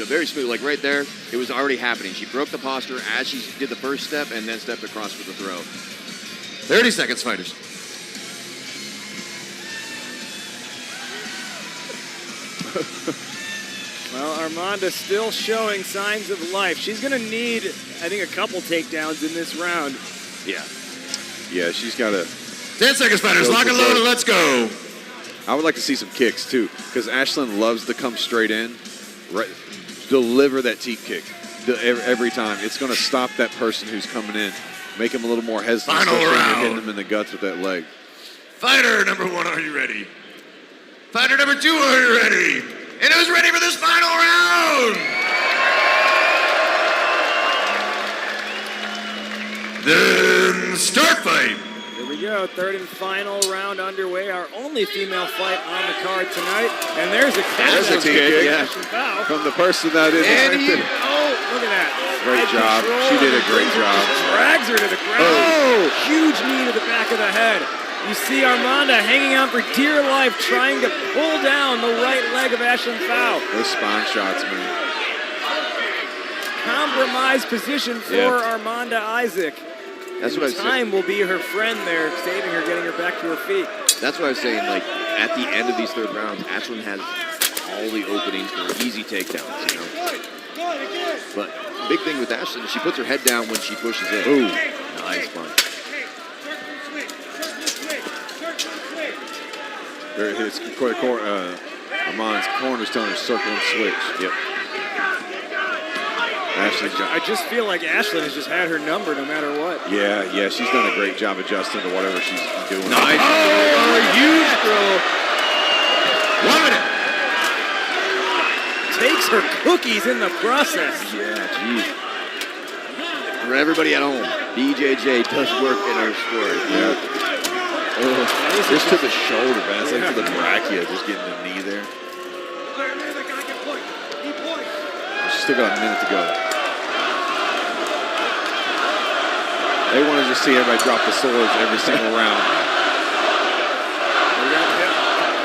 very smooth. Like right there, it was already happening. She broke the posture as she did the first step and then stepped across for the throw. 30 seconds, fighters. Well, Armanda's still showing signs of life. She's going to need, I think, a couple takedowns in this round. Yeah. Yeah, she's got to... 10 seconds, fighters. Lock and load and let's go. I would like to see some kicks, too, because Ashlyn loves to come straight in, deliver that teep kick every time. It's going to stop that person who's coming in, make him a little more hesitant, especially when you're hitting him in the guts with that leg. Fighter number 1, are you ready? Fighter number 2, are you ready? And who's ready for this final round? Then start fight. Here we go, third and final round underway. Our only female fight on the card tonight. And there's a kick, yeah. From the person that is. Look at that. Great job. She did a great job. Drags her to the ground. Oh, huge knee to the back of the head. You see Armanda hanging on for dear life, trying to pull down the right leg of Ashlyn Fowl. Those spine shots, man. Compromised position for Armanda Isaac. That's what I was saying. Time will be her friend there, saving her, getting her back to her feet. That's what I was saying. Like, at the end of these third rounds, Ashlyn has all the openings for easy takedowns, But the big thing with Ashlyn is she puts her head down when she pushes in. Ooh. Nice punch. His Amon's corner's telling her circle and switch. Yep. I just feel like Ashlyn has just had her number no matter what. Yeah, she's done a great job adjusting to whatever she's doing. Nice. Oh, huge throw. 1 minute. Takes her cookies in the process. Yeah, geez. For everybody at home, BJJ does work in our sport. Yeah. Oh, just to the shoulder, man. It's like to the brachia, just getting the knee there. She's still got a minute to go. They want to just see everybody drop the swords every single round.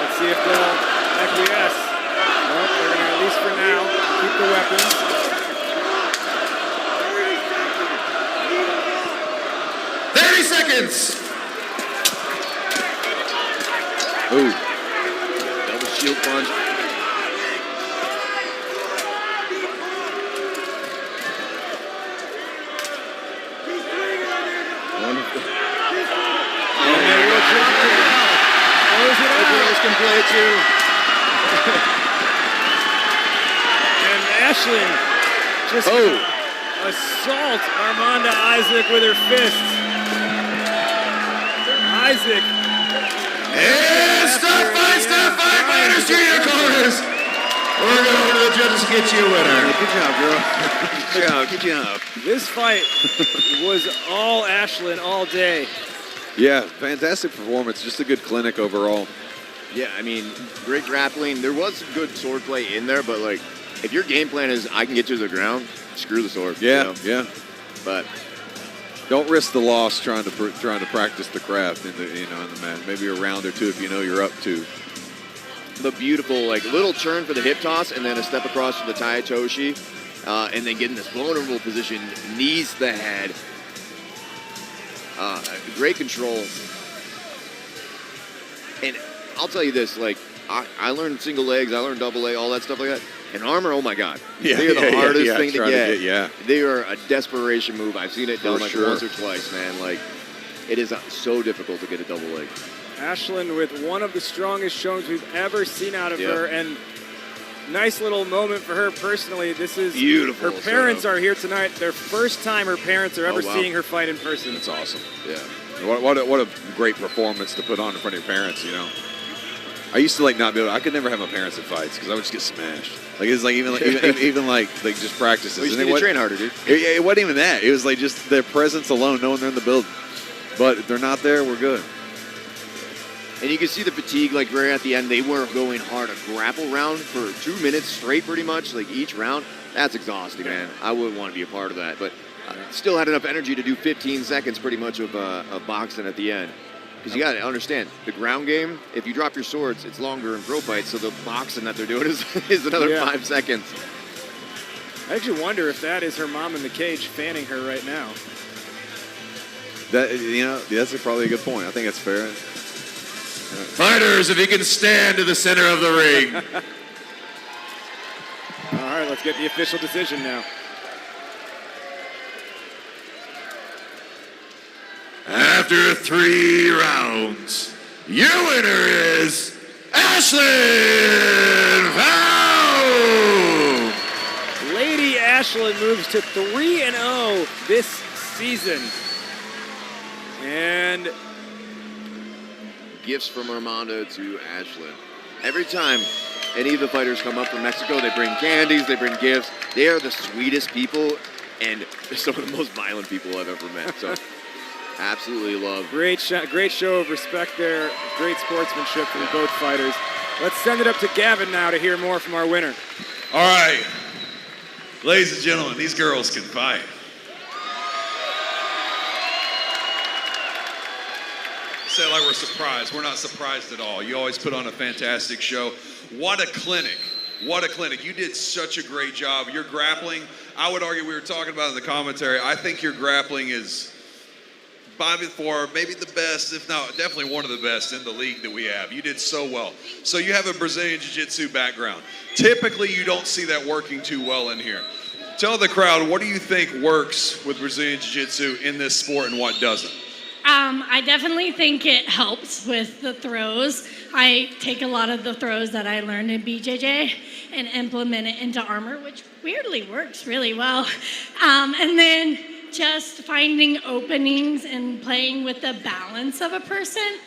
Let's see if they'll acquiesce. Well, they're going to, at least for now, keep the weapons. Seconds. Ooh. Double shield punch. Wonderful. And they will drop it out. Close it out. Girls can play too. And Ashlyn just assault Armanda Isaac with her fists. Isaac. And stop fight, fighters to your corners. We're going to the judges to get you a winner. Good job, girl. Good job. This fight was all Ashlyn all day. Yeah, fantastic performance. Just a good clinic overall. Yeah, I mean, great grappling. There was some good sword play in there, but like, if your game plan is I can get to the ground, screw the sword. Yeah, yeah. But don't risk the loss trying to practice the craft in the in the mat. Maybe a round or two if you know you're up to. the beautiful like little turn for the hip toss and then a step across for the Taitoshi, and then get in this vulnerable position, knees the head. Great control. And I'll tell you this, like, I learned single legs, I learned double leg, all that stuff like that. And armor, oh my God. Yeah, they are the hardest thing to get. Yeah. They are a desperation move. I've seen it done For like sure. once or twice, man. Like, it is so difficult to get a double leg. Ashlyn with one of the strongest shows we've ever seen out of Yep. her, and nice little moment for her personally. This is Beautiful Her parents setup. are here tonight. Their first time her parents are ever wow. seeing her fight in person. That's awesome. Yeah. What a great performance to put on in front of your parents, you know. I used to like not be able. I could never have my parents in fights because I would just get smashed. Like it's like even like just practices. Well, you And need to train harder, dude. It wasn't even that. It was like just their presence alone, knowing they're in the building. But if they're not there, we're good. And you can see the fatigue, like right at the end. They were going hard. A grapple round for 2 minutes straight, pretty much, like each round. That's exhausting, man. I wouldn't want to be a part of that. But still had enough energy to do 15 seconds, pretty much, of boxing at the end. Because you got to understand, the ground game, if you drop your swords, it's longer in pro fights, so the boxing that they're doing is another 5 seconds. I actually wonder if that is her mom in the cage fanning her right now. That that's probably a good point. I think that's fair. Fighters, if you can stand to the center of the ring. All right, let's get the official decision now. After 3 rounds, your winner is Ashlyn Fowl! Lady Ashlyn moves to 3-0 this season. And Gifts from Armando to Ashlyn. Every time any of the fighters come up from Mexico, they bring candies, they bring gifts. They are the sweetest people and some of the most violent people I've ever met. So absolutely love. great show of respect there. Great sportsmanship from both fighters. Let's send it up to Gavin now to hear more from our winner. All right. Ladies and gentlemen, these girls can fight. Say it like we're surprised. We're not surprised at all. You always put on a fantastic show. What a clinic. What a clinic. You did such a great job. Your grappling, I would argue, we were talking about in the commentary, I think your grappling is by far maybe the best, if not definitely one of the best in the league that we have. You did so well. So you have a Brazilian Jiu-Jitsu background. Typically, you don't see that working too well in here. Tell the crowd, what do you think works with Brazilian Jiu-Jitsu in this sport and what doesn't? I definitely think it helps with the throws. I take a lot of the throws that I learned in BJJ and implement it into armor, which weirdly works really well. And then just finding openings and playing with the balance of a person.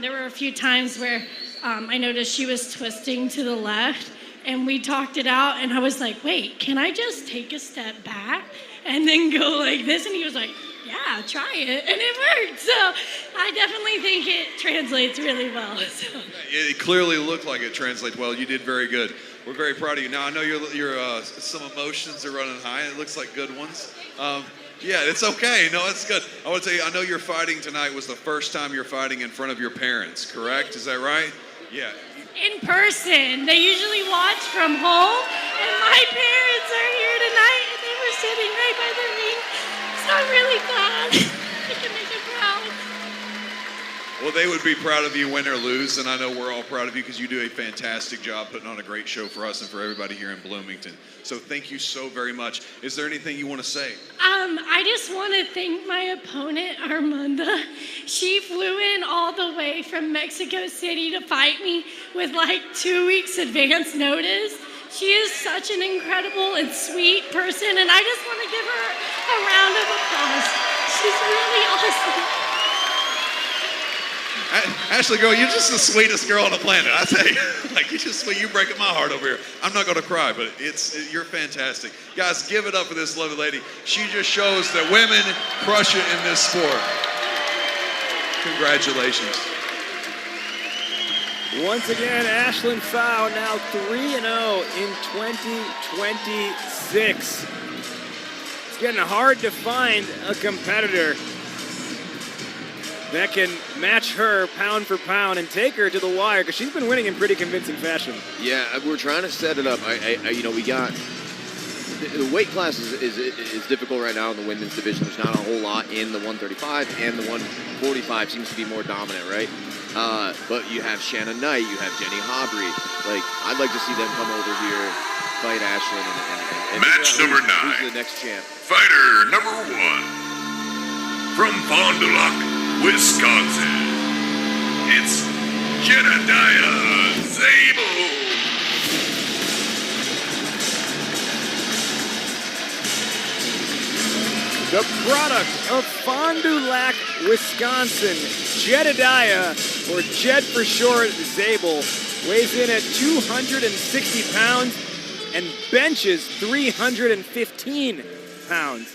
There were a few times where I noticed she was twisting to the left, and we talked it out, and I was like, wait, can I just take a step back and then go like this? And he was like, yeah, try it, and it worked. So I definitely think it translates really well. So. It clearly looked like it translates well. You did very good. We're very proud of you. Now, I know your some emotions are running high. It looks like good ones. Yeah, it's okay. No, it's good. I want to tell you, I know you're fighting tonight was the first time you're fighting in front of your parents, correct? Is that right? Yeah. In person. They usually watch from home, and my parents are here tonight, and they were sitting right by the ring. So I'm really glad I can make them proud. Well, they would be proud of you, win or lose, and I know we're all proud of you because you do a fantastic job putting on a great show for us and for everybody here in Bloomington. So thank you so very much. Is there anything you want to say? I just want to thank my opponent, Armanda. She flew in all the way from Mexico City to fight me with like 2 weeks advance notice. She is such an incredible and sweet person, and I just want to give her a round of applause. She's really awesome. Ashley, girl, you're just the sweetest girl on the planet. I tell you, like you're just sweet. You're breaking my heart over here. I'm not going to cry, but you're fantastic, guys. Give it up for this lovely lady. She just shows that women crush it in this sport. Congratulations. Once again, Ashlyn Fowl now 3-0 in 2026. It's getting hard to find a competitor that can match her pound for pound and take her to the wire, because she's been winning in pretty convincing fashion. Yeah, we're trying to set it up. We got the weight class is difficult right now in the women's division. There's not a whole lot in the 135, and the 145 seems to be more dominant, right? But you have Shannon Knight, you have Jenny Hobry. Like, I'd like to see them come over here, fight Ashlyn, and Match number 9. Who's the next champ? Fighter number 1. From Fond du Lac, Wisconsin, it's Jedediah Zabel. The product of Fond du Lac, Wisconsin, Jedediah, or Jed for short, Zabel, weighs in at 260 pounds and benches 315 pounds.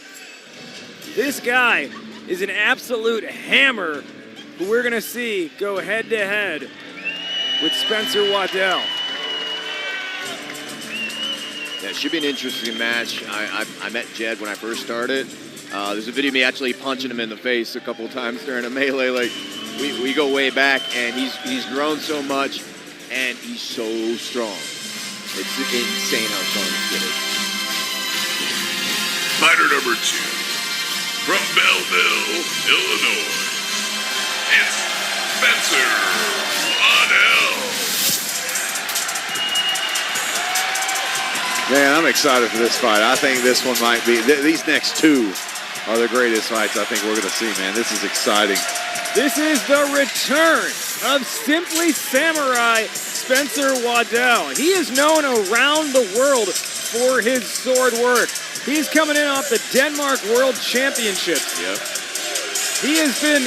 This guy is an absolute hammer who we're going to see go head-to-head with Spencer Waddell. Yeah, it should be an interesting match. I met Jed when I first started. There's a video of me actually punching him in the face a couple of times during a melee. Like, we go way back, and he's grown so much, and he's so strong. It's insane how strong this kid is. Fighter number 2. From Belleville, Illinois, it's Spencer Waddell. Man, I'm excited for this fight. I think this one might be, these next two are the greatest fights I think we're going to see, man. This is exciting. This is the return of Simply Samurai Spencer Waddell. He is known around the world for his sword work. He's coming in off the Denmark World Championships. Yep. He has been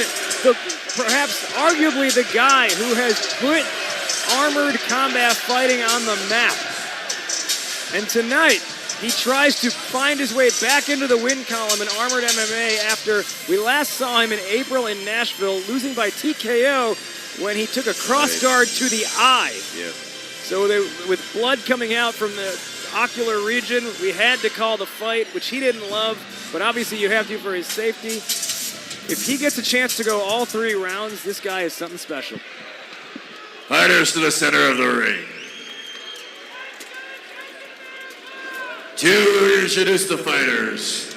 perhaps arguably the guy who has put armored combat fighting on the map. And tonight, he tries to find his way back into the win column in Armored MMA after we last saw him in April in Nashville, losing by TKO when he took a cross guard to the eye. Yeah. So with blood coming out from the ocular region, we had to call the fight, which he didn't love, but obviously you have to for his safety. If he gets a chance to go all 3 rounds, this guy is something special. Fighters to the center of the ring. To introduce the fighters,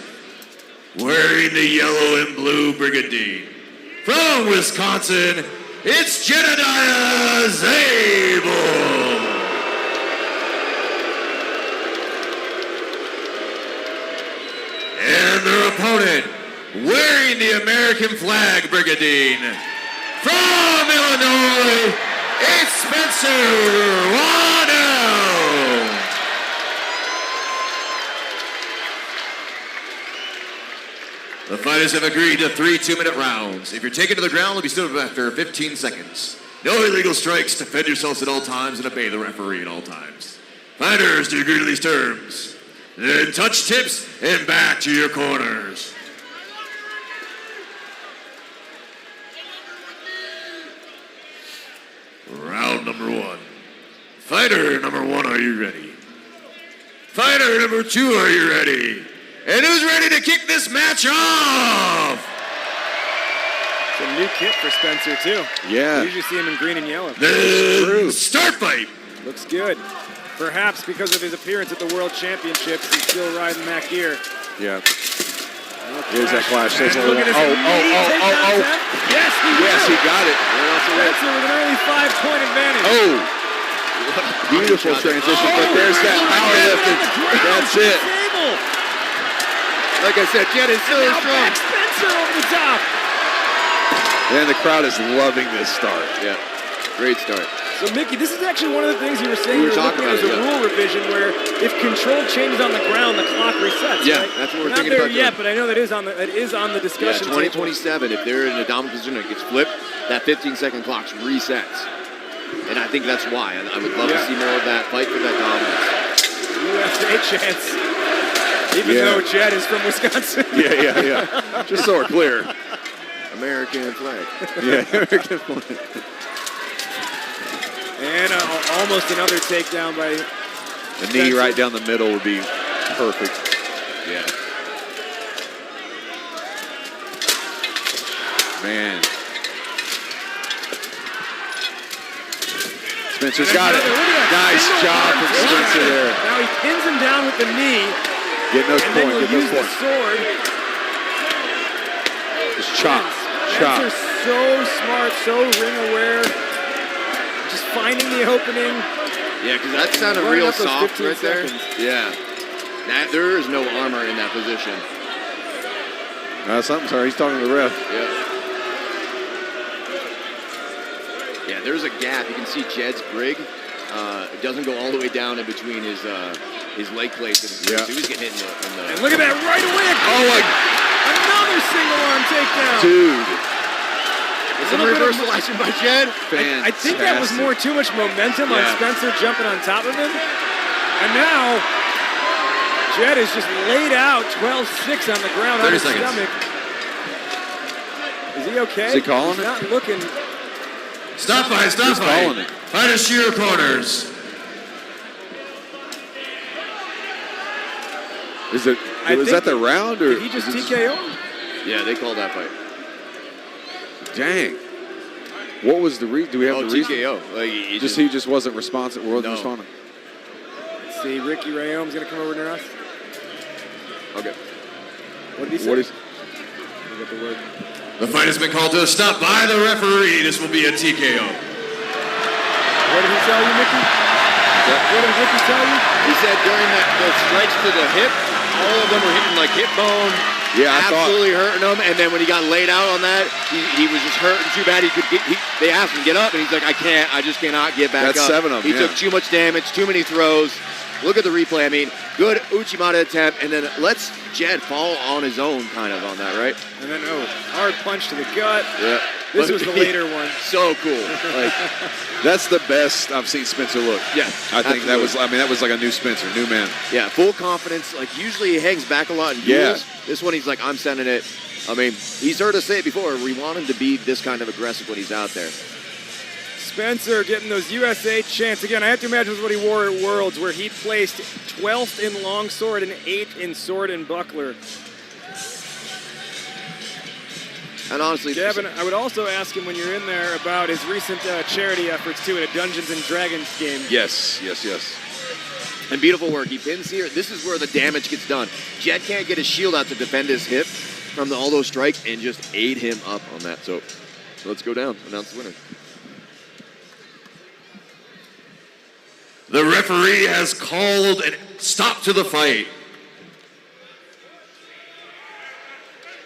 wearing the yellow and blue brigandine, from Wisconsin, it's Jedediah Zabel. And their opponent, wearing the American flag brigandine, from Illinois, it's Spencer Waddell. The fighters have agreed to 3 2-minute rounds. If you're taken to the ground, you'll be stood up after 15 seconds. No illegal strikes. Defend yourselves at all times and obey the referee at all times. Fighters, do you agree to these terms? Then touch tips and back to your corners. Round number 1. Fighter number 1, are you ready? Fighter number 2, are you ready? And who's ready to kick this match off? It's a new kit for Spencer, too. Yeah. You usually see him in green and yellow. The start fight. Looks good. Perhaps because of his appearance at the World Championships, he's still riding that gear. Yeah. Here's that clash. Look at his Yes, he got it. Spencer with an early 5-point advantage. Oh. Beautiful transition, but there's that power lifting. That's it. Like I said, Jed is so strong. Spencer over the top. And the crowd is loving this start. Yeah, great start. So, Mickey, this is actually one of the things you were saying. You were looking at as a rule revision where if control changes on the ground, the clock resets. Yeah, right? that's what we're thinking about. Not there yet, but I know that is on the discussion. Yeah, 2027. If they're in a dominant position and it gets flipped, that 15-second clock resets. And I think that's why. I would love to see more of that fight for that dominance. USA chance. Even though Jed is from Wisconsin. Yeah. Just so we're clear. American flag. Yeah, American flag. And almost another takedown by the knee right down the middle would be perfect. Yeah. Man. Spencer's got it. Nice job from Spencer there. Now he pins him down with the knee. Getting those and then points. he'll use the sword. Just chop. Spencer's so smart, so ring aware. Just finding the opening. Yeah, because that sounded Running real up those soft 15 right there. seconds. Yeah. There is no armor in that position. Something's hard. He's talking to the ref. Yeah, there's a gap. You can see Jed's brig. It doesn't go all the way down in between his leg plates. And he was getting hit in the... And look at that right away. Another single arm takedown. Dude. It's a reversal action by Jed. I think that was too much momentum on Spencer jumping on top of him. And now, Jed is just laid out 12-6 on the ground on his stomach. Is he okay? Is he calling He's it? not looking. Stop fight. Calling it. Fighters to your corners. Was that the round? Or did he just TKO him? Yeah, they called that fight. Dang. What was the reason? Do we have the reason? TKO. He just wasn't responsive. Wasn't responding. Let's see, Ricky Rayome's going to come over near us. Okay. What did he say? What is? I got the word. The fight has been called to a stop by the referee. This will be a TKO. What did he tell you, Mickey? What did Ricky tell you? He said during the strikes to the hip, all of them were hitting like hip bone. Yeah, absolutely hurting him. And then when he got laid out on that, he was just hurting too bad. They asked him to get up, and he's like, I just cannot get back up. That's 7 of them. He took too much damage, too many throws. Look at the replay. I mean, good Uchimata attempt, and then lets Jed fall on his own kind of on that, right? And then, hard punch to the gut. Yeah. This was the later one. So cool. That's the best I've seen Spencer look. Yeah, I think that was like a new Spencer, new man. Yeah, full confidence. Like usually he hangs back a lot in duels. This one he's like, I'm sending it. I mean, he's heard us say it before. We want him to be this kind of aggressive when he's out there. Spencer getting those USA chants. Again, I have to imagine this is what he wore at Worlds, where he placed 12th in longsword and 8th in sword and buckler. And honestly, Gavin, I would also ask him when you're in there about his recent charity efforts too at a Dungeons and Dragons game. Yes. And beautiful work. He pins here. This is where the damage gets done. Jed can't get his shield out to defend his hip from all those strikes and just aid him up on that. So let's go down. Announce the winner. The referee has called a stop to the fight.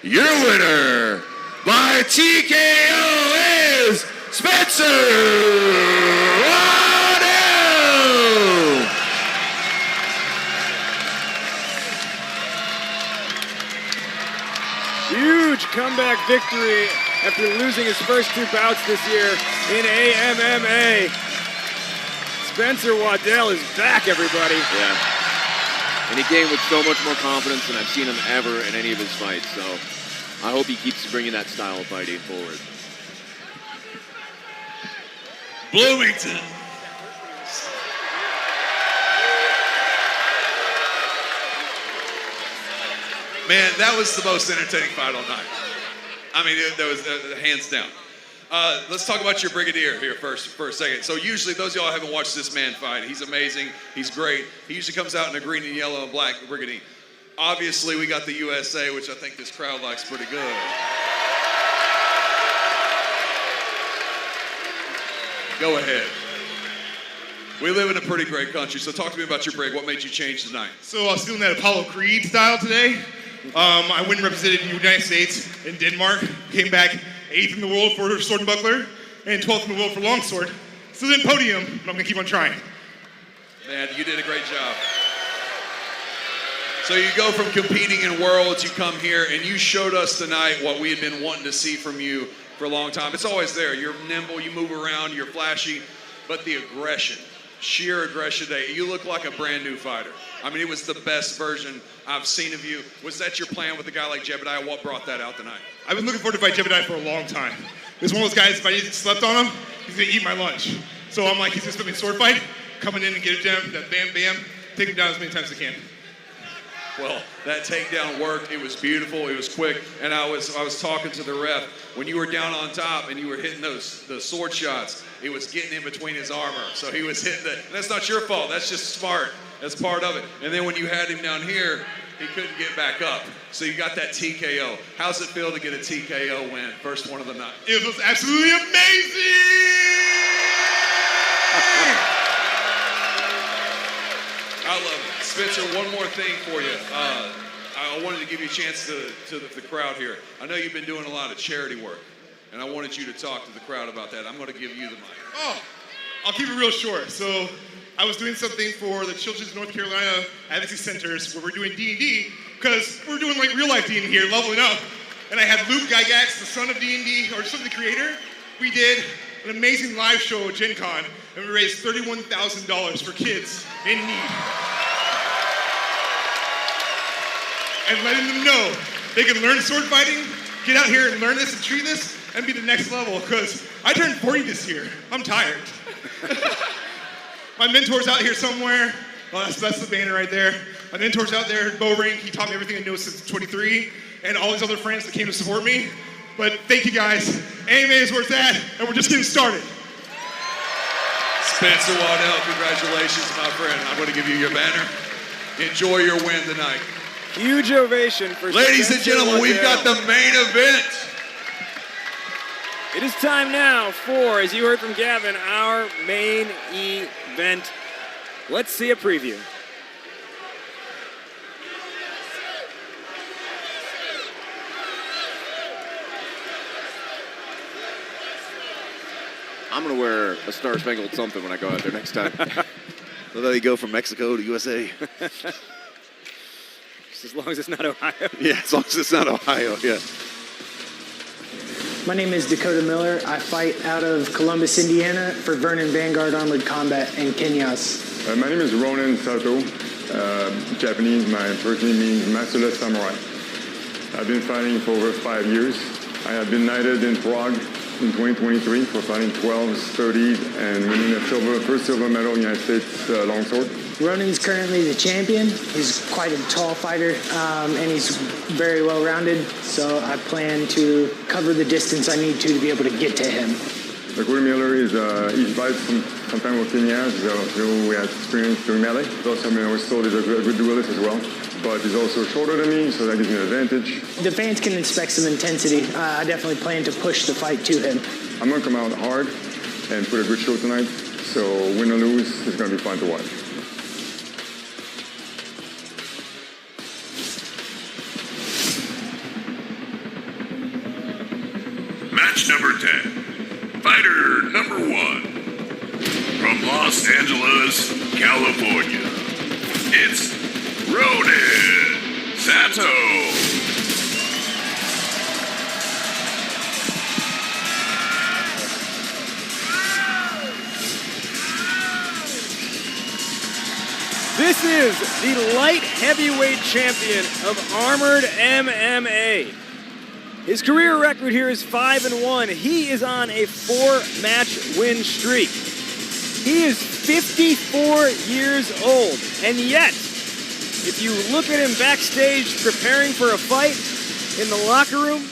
Your winner by TKO is Spencer Waddell. Huge comeback victory after losing his first 2 bouts this year in AMMA. Spencer Waddell is back, everybody. Yeah. And he came with so much more confidence than I've seen him ever in any of his fights. So I hope he keeps bringing that style of fighting forward. Bloomington. Man, that was the most entertaining fight all night. I mean, that was hands down. Let's talk about your Brigadier here for a second. So usually, those of y'all haven't watched this man fight. He's amazing. He's great. He usually comes out in a green and yellow and black Brigadier. Obviously, we got the USA, which I think this crowd likes pretty good. Go ahead. We live in a pretty great country, so talk to me about your brig. What made you change tonight? So I was feeling that Apollo Creed style today. I went and represented the United States in Denmark. Came back 8th in the world for sword and buckler, and 12th in the world for longsword. Still didn't podium, but I'm gonna keep on trying. Man, you did a great job. So you go from competing in worlds, you come here, and you showed us tonight what we had been wanting to see from you for a long time. It's always there. You're nimble, you move around, you're flashy, but the aggression, sheer aggression today, you look like a brand new fighter. I mean, it was the best version I've seen of you. Was that your plan with a guy like Jebediah? What brought that out tonight? I've been looking forward to fight Jebediah for a long time. He's one of those guys, if I slept on him, he's gonna eat my lunch. So I'm like, he's gonna split me a sword fight, coming in and get it down, that bam, bam, take him down as many times as I can. Well, that takedown worked. It was beautiful. It was quick. And I was talking to the ref. When you were down on top and you were hitting those sword shots, it was getting in between his armor. So he was hitting that. That's not your fault. That's just smart. That's part of it. And then when you had him down here, he couldn't get back up. So you got that TKO. How's it feel to get a TKO win? First one of the night. It was absolutely amazing! I love it. Spencer, one more thing for you. I wanted to give you a chance to the crowd here. I know you've been doing a lot of charity work, and I wanted you to talk to the crowd about that. I'm going to give you the mic. Oh, I'll keep it real short. So I was doing something for the Children's North Carolina Advocacy Centers where we're doing D&D, because we're doing like real life D&D here, leveling up. And I had Luke Gygax, the son of D&D, or son of the creator. We did an amazing live show at Gen Con, and we raised $31,000 for kids in need. And letting them know they can learn sword fighting, get out here and learn this and treat this, and be the next level, because I turned 40 this year. I'm tired. My mentor's out here somewhere. Well, that's the banner right there. My mentor's out there at Bowring. He taught me everything I know since 23, and all these other friends that came to support me. But thank you guys. MMA is where it's at, and we're just getting started. Spencer Waddell, congratulations, my friend. I'm going to give you your banner. Enjoy your win tonight. Huge ovation for Ladies and Spencer gentlemen, we've got Waddell. the main event. It is time now for, as you heard from Gavin, our main event. Let's see a preview. I'm going to wear a star-spangled something when I go out there next time. So that you go from Mexico to USA. Just as long as it's not Ohio. Yeah, as long as it's not Ohio, yeah. My name is Dakota Miller. I fight out of Columbus, Indiana for Vernon Vanguard Armored Combat and Kenyas. My name is Ronin Sato. Japanese, my first name means Masterless Samurai. I've been fighting for over 5 years. I have been knighted in Prague in 2023 for fighting 12s, 30s, and winning the first silver medal in the United States longsword. Ronin's currently the champion. He's quite a tall fighter, and he's very well-rounded, so I plan to cover the distance I need to be able to get to him. Dakota Miller is, he fights sometime with Kenyas, who has experience doing melee. Also, I was told he's a good duelist as well. But he's also shorter than me, so that gives me an advantage. The fans can expect some intensity. I definitely plan to push the fight to him. I'm going to come out hard and put a good show tonight, so win or lose, it's going to be fun to watch. Match number 10. Fighter number 1. From Los Angeles, California. It's Ronin Sato. This is the light heavyweight champion of Armored MMA. His career record here is 5-1. He is on a 4-match win streak. He is 54 years old, and yet, if you look at him backstage preparing for a fight in the locker room,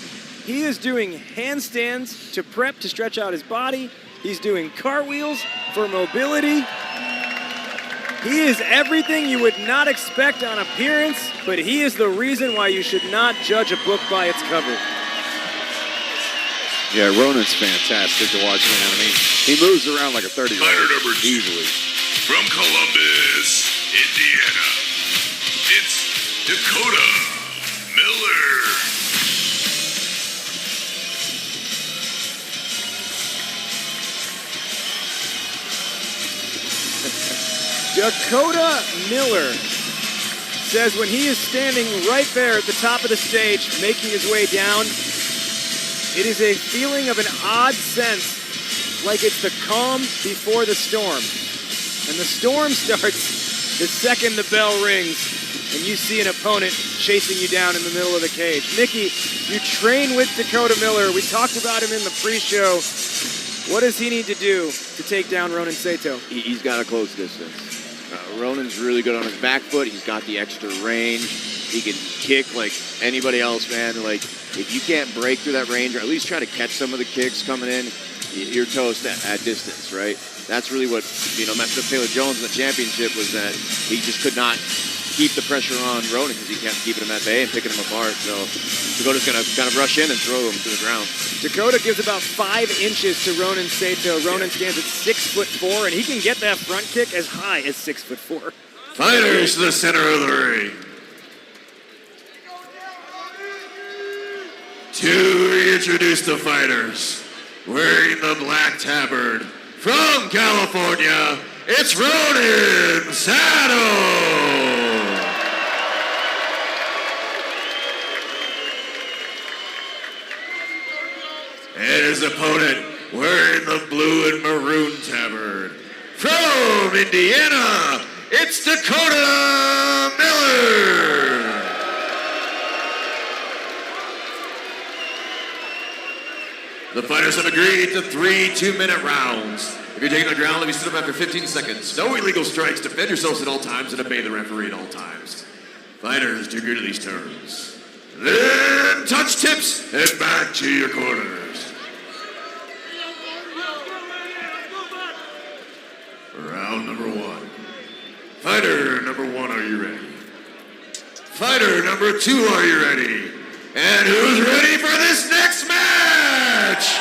he is doing handstands to prep to stretch out his body. He's doing cartwheels for mobility. He is everything you would not expect on appearance, but he is the reason why you should not judge a book by its cover. Yeah, Ronan's fantastic to watch, man. I mean, he moves around like a 30-year-old. Fighter number 2. Easily. From Columbus, Indiana. It's Dakota Miller. Dakota Miller says when he is standing right there at the top of the stage, making his way down, it is a feeling of an odd sense, like it's the calm before the storm. And the storm starts the second the bell rings and you see an opponent chasing you down in the middle of the cage. Mickey, you train with Dakota Miller. We talked about him in the pre-show. What does he need to do to take down Ronin Sato? He's got a close distance. Ronan's really good on his back foot. He's got the extra range. He can kick like anybody else, man. Like, if you can't break through that range, or at least try to catch some of the kicks coming in, you're toast at distance, right? That's really what, messed up Taylor Jones in the championship, was that he just could not keep the pressure on Ronan because he kept keeping him at bay and picking him apart. So Dakota's going to kind of rush in and throw him to the ground. Dakota gives about 5 inches to Ronan Sato. Ronan stands at 6'4", and he can get that front kick as high as 6'4". Fighters to the center of the ring. To reintroduce the fighters, wearing the black tabard, from California, it's Ronan Sato. And his opponent, wearing the blue and maroon tabard, from Indiana, it's Dakota Miller. The fighters have agreed to 3 2-minute rounds. If you're taking the ground, let me sit up after 15 seconds. No illegal strikes. Defend yourselves at all times and obey the referee at all times. Fighters, do agree to these terms. Then touch tips and back to your corners. Round number 1. Fighter number 1, are you ready? Fighter number 2, are you ready? And who's ready for this next match?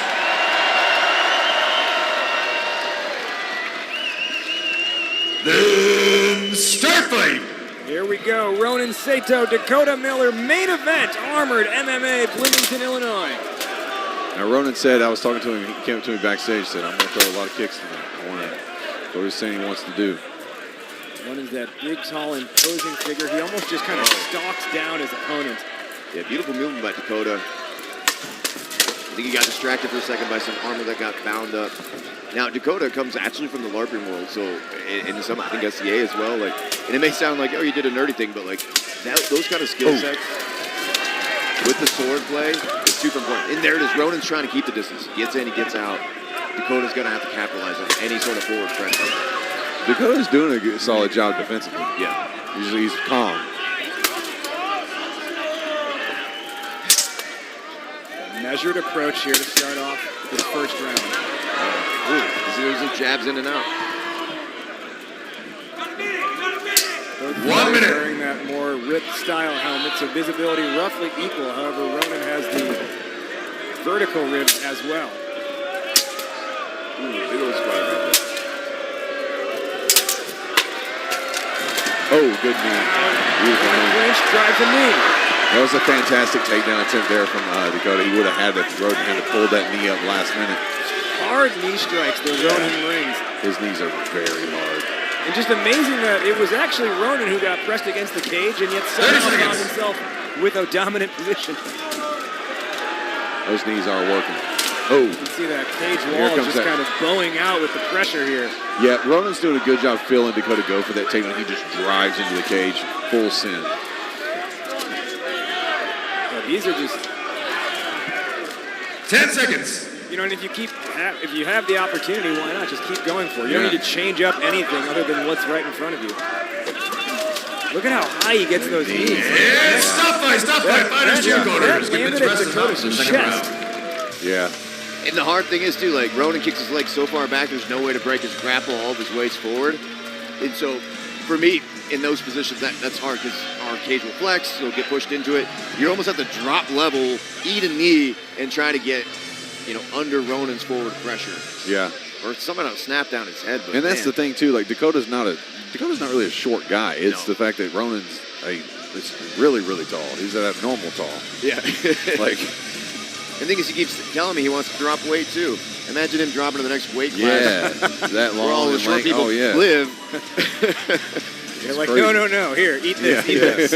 Then start fight. Here we go. Ronan Sato, Dakota Miller, main event, Armored MMA, Bloomington, Illinois. Now, Ronan said, I was talking to him, he came up to me backstage, said, I'm going to throw a lot of kicks tonight. I want to, what he's saying he wants to do. Ronan's that big, tall, imposing figure. He almost just kind of stalks down his opponent. Yeah, beautiful movement by Dakota. I think he got distracted for a second by some armor that got bound up. Now, Dakota comes actually from the LARPing world, so in some, I think, SCA as well. Like, and it may sound like, oh, you did a nerdy thing, but like those kind of skill sets with the sword play is super important. And there it is. Ronan's trying to keep the distance. He gets in, he gets out. Dakota's going to have to capitalize on any sort of forward pressure. Dakota's doing a good, solid job defensively. Yeah. Usually he's calm. Measured approach here to start off this first round. There's the jabs in and out. 1 minute. Wearing that more ripped style helmet, so visibility roughly equal. However, Ronan has the vertical ribs as well. Big old squat right there. Oh, good knee. Beautiful knee. Clinch drives a knee. That was a fantastic takedown attempt there from Dakota. He would have had to pull that knee up last minute. Hard knee strikes that Ronan brings. His knees are very hard. And just amazing that it was actually Ronan who got pressed against the cage and yet somehow found himself with a dominant position. Those knees are working. Oh. You can see that cage wall just kind of bowing out with the pressure here. Yeah, Ronan's doing a good job feeling Dakota go for that takedown. He just drives into the cage, full send. Yeah, these are just 10 seconds. You know, and if you have the opportunity, why not just keep going for it? You don't need to change up anything other than what's right in front of you. Look at how high he gets those knees. Yeah, stop fight. Fighters to your corners. Give it rest Dakota's the second round. Yeah. And the hard thing is, too, like, Ronan kicks his legs so far back, there's no way to break his grapple all of his weights forward. And so, for me, in those positions, that's hard because our cage will flex, he'll get pushed into it. You almost have to drop level, eat a knee, and try to get, under Ronan's forward pressure. Yeah. Or somehow snap down his head. But and that's the thing, too. Like, Dakota's not really a short guy. It's the fact that Ronan's is really, really tall. He's at normal tall. Yeah. Like... The thing is, he keeps telling me he wants to drop weight, too. Imagine him dropping to the next weight class. Yeah, that long. Where all the short people live. You're like, no. Here, eat this, eat this.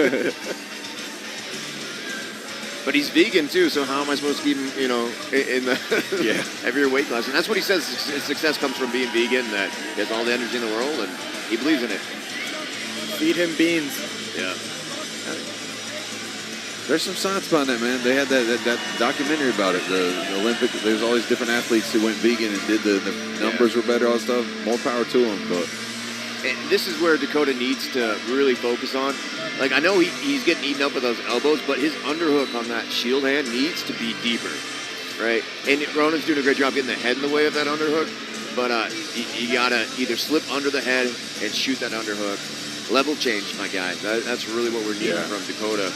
But he's vegan, too, so how am I supposed to keep him, in the heavier weight class? And that's what he says his success comes from being vegan, that he has all the energy in the world, and he believes in it. Feed him beans. Yeah. There's some science behind that, man. They had that documentary about it. The Olympic, there's all these different athletes who went vegan and did the numbers were better, all that stuff. More power to them, but And this is where Dakota needs to really focus on. Like, I know he's getting eaten up with those elbows, but his underhook on that shield hand needs to be deeper, right? And Ronan's doing a great job getting the head in the way of that underhook, but you gotta either slip under the head and shoot that underhook. Level change, my guy. That's really what we're needing from Dakota.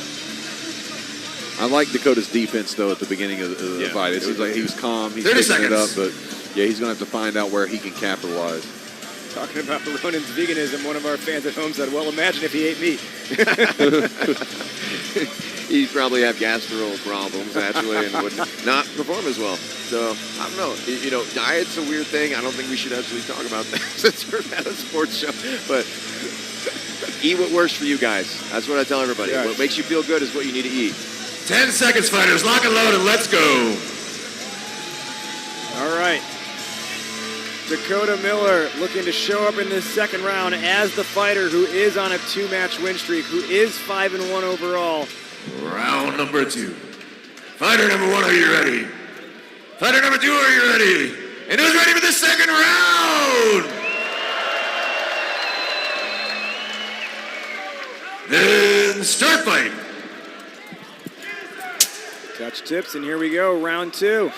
I like Dakota's defense, though, at the beginning of the fight. It seems like he was calm. He's 30 picking it up, seconds. but yeah, he's going to have to find out where he can capitalize. Talking about Ronan's veganism, one of our fans at home said, well, imagine if he ate meat. He'd probably have gastro problems, actually, and would not perform as well. So, I don't know. You know, diet's a weird thing. I don't think we should actually talk about that since we're at a sports show. But eat what works for you guys. That's what I tell everybody. Yes. What makes you feel good is what you need to eat. 10 seconds, fighters. Lock and load, and let's go. All right. Dakota Miller looking to show up in this second round as the fighter who is on a 2-match win streak, who is 5-1 overall. Round number 2. Fighter number 1, are you ready? Fighter number 2, are you ready? And who's ready for the second round? Then start fight. Touch tips, and here we go, round 2.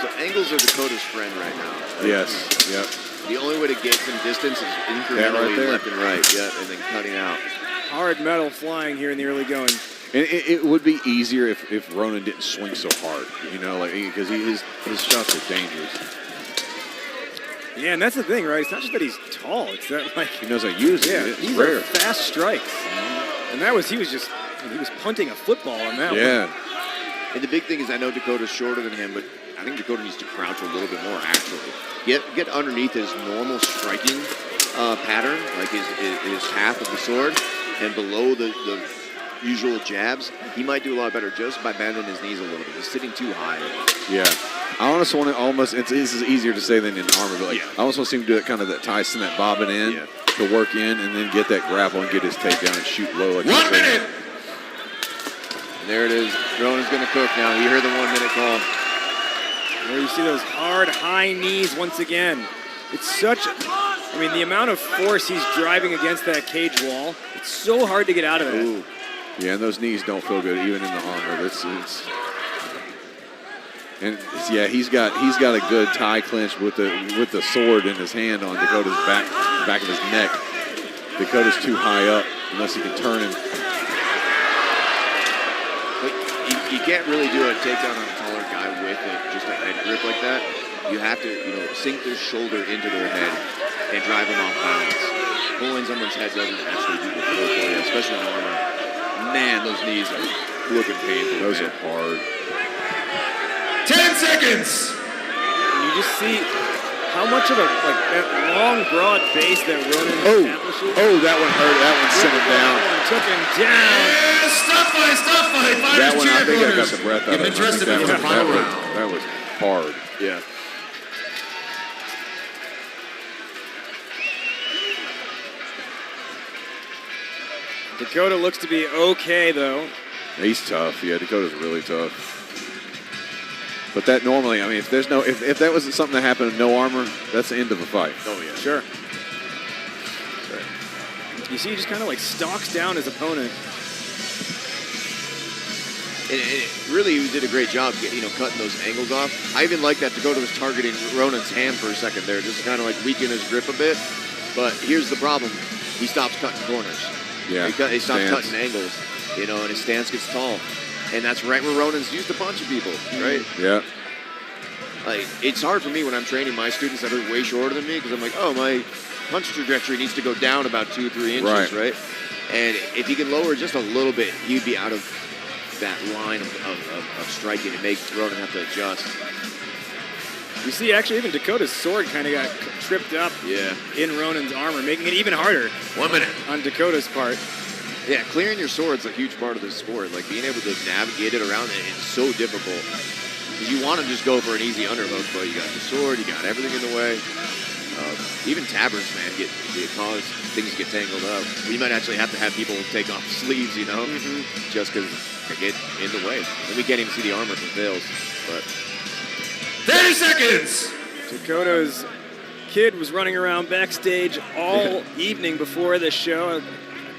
So angles are Dakota's friend right now. Yes, yep. The only way to get some distance is incrementally there. left and right, and then cutting out. Hard metal flying here in the early going. And it would be easier if Ronan didn't swing so hard, you know, like because his shots are dangerous. Yeah, and that's the thing, right? It's not just that he's tall; it's that like He knows how to use it. It's these rare. are fast strikes, and he was punting a football on that one. Yeah. And the big thing is I know Dakota's shorter than him, but I think Dakota needs to crouch a little bit more, actually. Get underneath his normal striking pattern, like his half of the sword, and below the usual jabs. He might do a lot better just by bending his knees a little bit. He's sitting too high. Yeah. I honestly want to this is easier to say than in armor, but I almost want to see him do it kind of that Tyson, that bobbing in to work in and then get that grapple and get his takedown and shoot low. Like 1 minute. There it is. Ronan's going to cook now. You heard the 1 minute call. Where you see those hard, high knees once again. It's such, the amount of force he's driving against that cage wall, it's so hard to get out of that. Ooh. Yeah, and those knees don't feel good even in the armor. He's got a good tie clinch with the sword in his hand on Dakota's back of his neck. Dakota's too high up unless he can turn him. But you can't really do a takedown on a taller guy with just a head grip like that. You have to, sink their shoulder into their head and drive them off balance. Pulling someone's head doesn't actually do the flow for you, especially in armor. Man, those knees are looking painful. Those are hard. 10 seconds. And you just see how much of that long, broad base that Ronan establishes. Oh, that one hurt. That one sent him down. Took him down. Stop fight. That one, I think I got the breath out of it. That was hard. Yeah. Dakota looks to be okay, though. He's tough. Yeah, Dakota's really tough. But that normally, if that wasn't something that happened with no armor, that's the end of a fight. Oh yeah, sure. You see, he just kind of stalks down his opponent. And really, he did a great job, cutting those angles off. I even like that Dakota was targeting Ronan's hand for a second there, just to kind of weaken his grip a bit. But here's the problem: he stops cutting corners. Yeah, he stops cutting angles, and his stance gets tall. And that's right where Ronan's used to punching people, right? Yeah. It's hard for me when I'm training my students that are way shorter than me because I'm like, oh, my punch trajectory needs to go down about 2-3 inches, right? And if he can lower just a little bit, he'd be out of that line of striking. It makes Ronan have to adjust. You see, actually, even Dakota's sword kind of got tripped up in Ronan's armor, making it even harder. 1 minute. On Dakota's part. Yeah, clearing your sword's a huge part of this sport. Being able to navigate it around is so difficult. Because you want to just go for an easy underhook, but you got the sword, you got everything in the way. Even tabards, man, cause things get tangled up. We might actually have to have people take off sleeves, just because they get in the way. And we can't even see the armor from Vales. But 30 seconds! Dakota's kid was running around backstage all evening before the show. I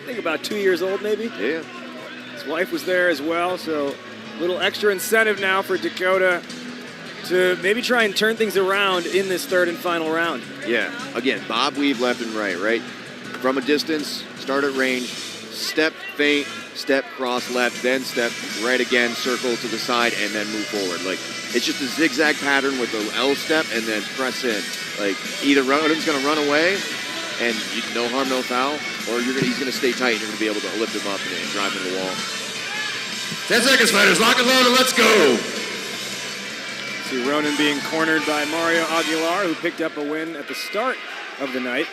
think about 2 years old, maybe. Yeah. His wife was there as well, so a little extra incentive now for Dakota to maybe try and turn things around in this third and final round. Yeah. Again, bob weave left and right? From a distance, start at range, step, feint, step, cross left, then step right again, circle to the side, and then move forward. Like, it's just a zigzag pattern with the L step and then press in. Like, either Ronan's going to run away and no harm, no foul, or he's going to stay tight and you're going to be able to lift him up and drive him to the wall. 10 seconds, fighters. Lock and load and let's go. See Ronan being cornered by Mario Aguilar, who picked up a win at the start of the night.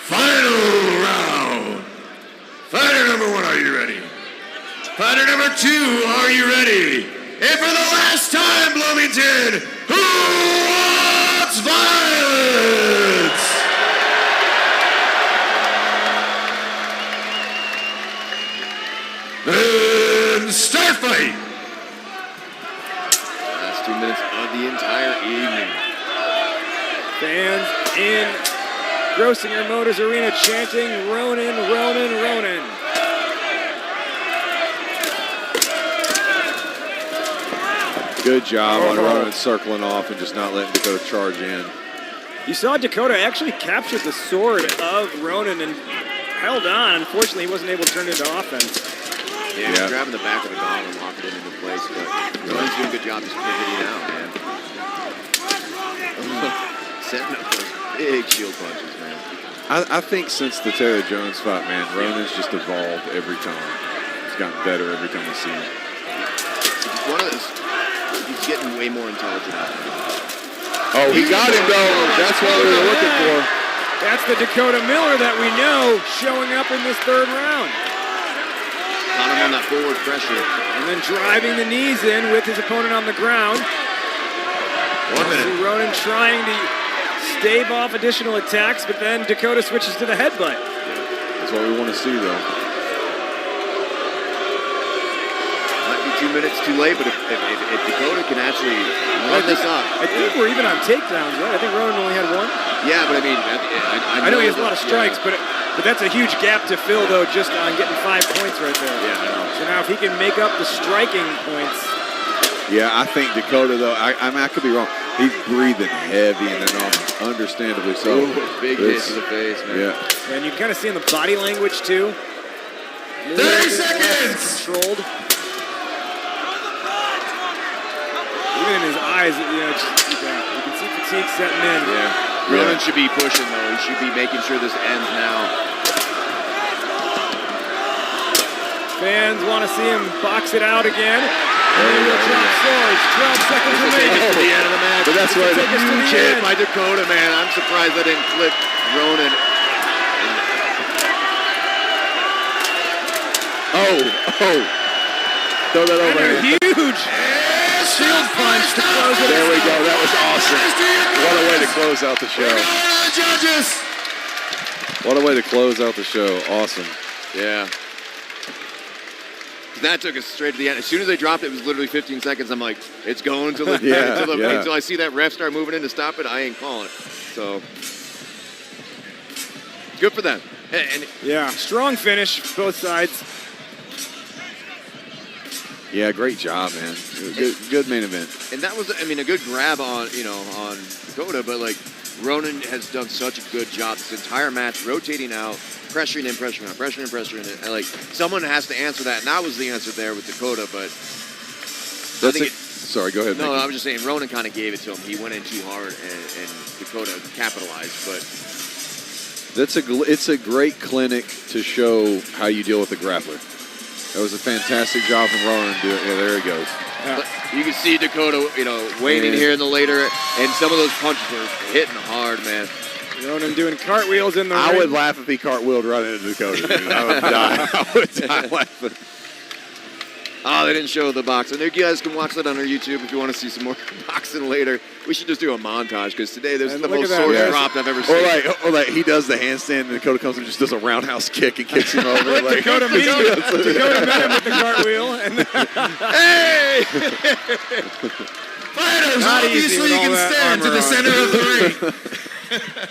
Final round. Fighter number 1, are you ready? Fighter number 2, are you ready? And for the last time, Bloomington, who wants violence? And start fight. Last 2 minutes of the entire evening. Fans in Grossinger Motors Arena chanting, Ronan, Ronan, Ronan. Good job on Ronan circling off and just not letting Dakota charge in. You saw Dakota actually capture the sword of Ronan and held on. Unfortunately, he wasn't able to turn it into offense. Yeah, he's grabbing the back of the gong and locking it into place, but Ronan's doing a good job just pivoting out, man. Setting up those big shield punches, man. I think since the Taylor Jones fight, man, Ronan's just evolved every time. He's gotten better every time we see him. He's one of those. He's getting way more intelligent out there. Oh, he got him, though. That's what we were looking for. That's the Dakota Miller that we know showing up in this third round. Caught him on that forward pressure. And then driving the knees in with his opponent on the ground. 1 minute. See Ronan trying to stave off additional attacks, but then Dakota switches to the headbutt. That's what we want to see, though. Might be 2 minutes too late, but if Dakota can actually run this up. I think we're even on takedowns, right? I think Ronan only had 1. Yeah, but I mean, I know he has a lot of strikes, but that's a huge gap to fill, though, just on getting 5 points right there. Yeah, I know. So now if he can make up the striking points. Yeah, I think Dakota, though, I could be wrong. He's breathing heavy, and then understandably so. Ooh, big hit to the face, man. Yeah. And you kind of see in the body language, too. 30 seconds! Controlled. Even in his eyes, you know, you can see fatigue setting in. Yeah. Ronan should be pushing, though. He should be making sure this ends now. Fans want to see him box it out again. And then he'll drop swords. 12 seconds remaining. To the end of the match. But that's right. Huge hit by Dakota, man. I'm surprised I didn't clip Ronan. Throw that over here. Huge shield punch to close it. There we go. That was awesome. What a way to close out the show. What a way to close out the show. Awesome. Yeah. That took us straight to the end. As soon as they dropped it, it was literally 15 seconds. I'm like, it's going until until I see that ref start moving in to stop it. I ain't calling it. So, good for them. And yeah, strong finish, both sides. Yeah, great job, man. Good main event. And that was, I mean, a good grab on Dakota, but like Ronan has done such a good job this entire match, rotating out, pressuring in, pressuring out, pressuring in, pressuring in. And like someone has to answer that, and that was the answer there with Dakota. But sorry, go ahead. No, I was just saying Ronan kind of gave it to him. He went in too hard, and Dakota capitalized. But it's a great clinic to show how you deal with a grappler. That was a fantastic job from Ronan. Yeah, there he goes. Yeah. You can see Dakota, waiting here in the later, and some of those punches were hitting hard, man. Ronan doing cartwheels in the ring. I would laugh if he cartwheeled right into Dakota. Dude. I would die. I would die laughing. Oh, they didn't show the boxing. You guys can watch that on our YouTube if you want to see some more boxing later. We should just do a montage because today there's the most sword dropped I've ever seen. Or like he does the handstand and Dakota comes and just does a roundhouse kick and kicks him over. Like, Dakota met him with the cartwheel. And hey! Fighters, obviously you can stand to the center of the ring.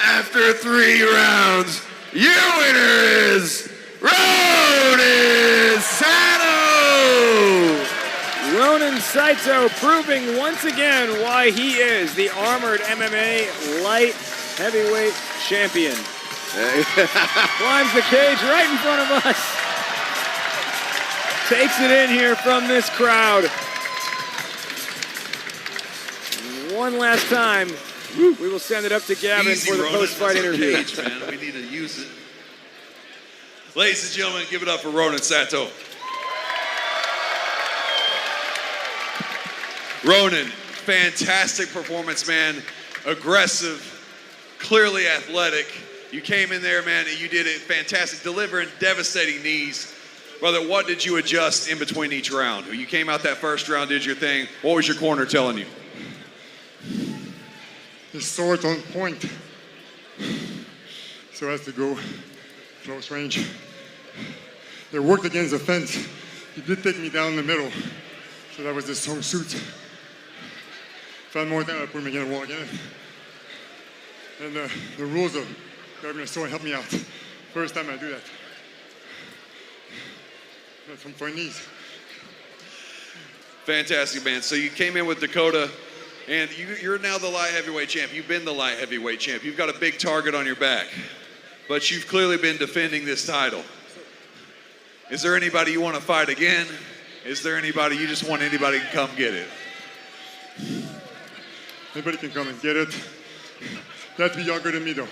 After 3 rounds, your winner is Ronan Sato! Ronan Saito proving once again why he is the Armored MMA light heavyweight champion. Climbs the cage right in front of us. Takes it in here from this crowd. One last time. We will send it up to Gavin for the post-fight interview. Cage, man. We need to use it. Ladies and gentlemen, give it up for Ronan Sato. Ronan, fantastic performance, man. Aggressive, clearly athletic. You came in there, man, and you did it fantastic, delivering devastating knees. Brother, what did you adjust in between each round? You came out that first round, did your thing. What was your corner telling you? His sword's on point, so as to go close range. They worked against the fence. He did take me down the middle, so that was the strong suit. If I had more time, I'd put him against the wall again. And the rules of grabbing a sword helped me out. First time I do that. That's from for knees. Fantastic, man. So you came in with Dakota. And you're now the light heavyweight champ. You've been the light heavyweight champ. You've got a big target on your back. But you've clearly been defending this title. Is there anybody you want to fight again? Is there anybody you just want anybody to come get it? Anybody can come and get it. They have to be younger than me, though.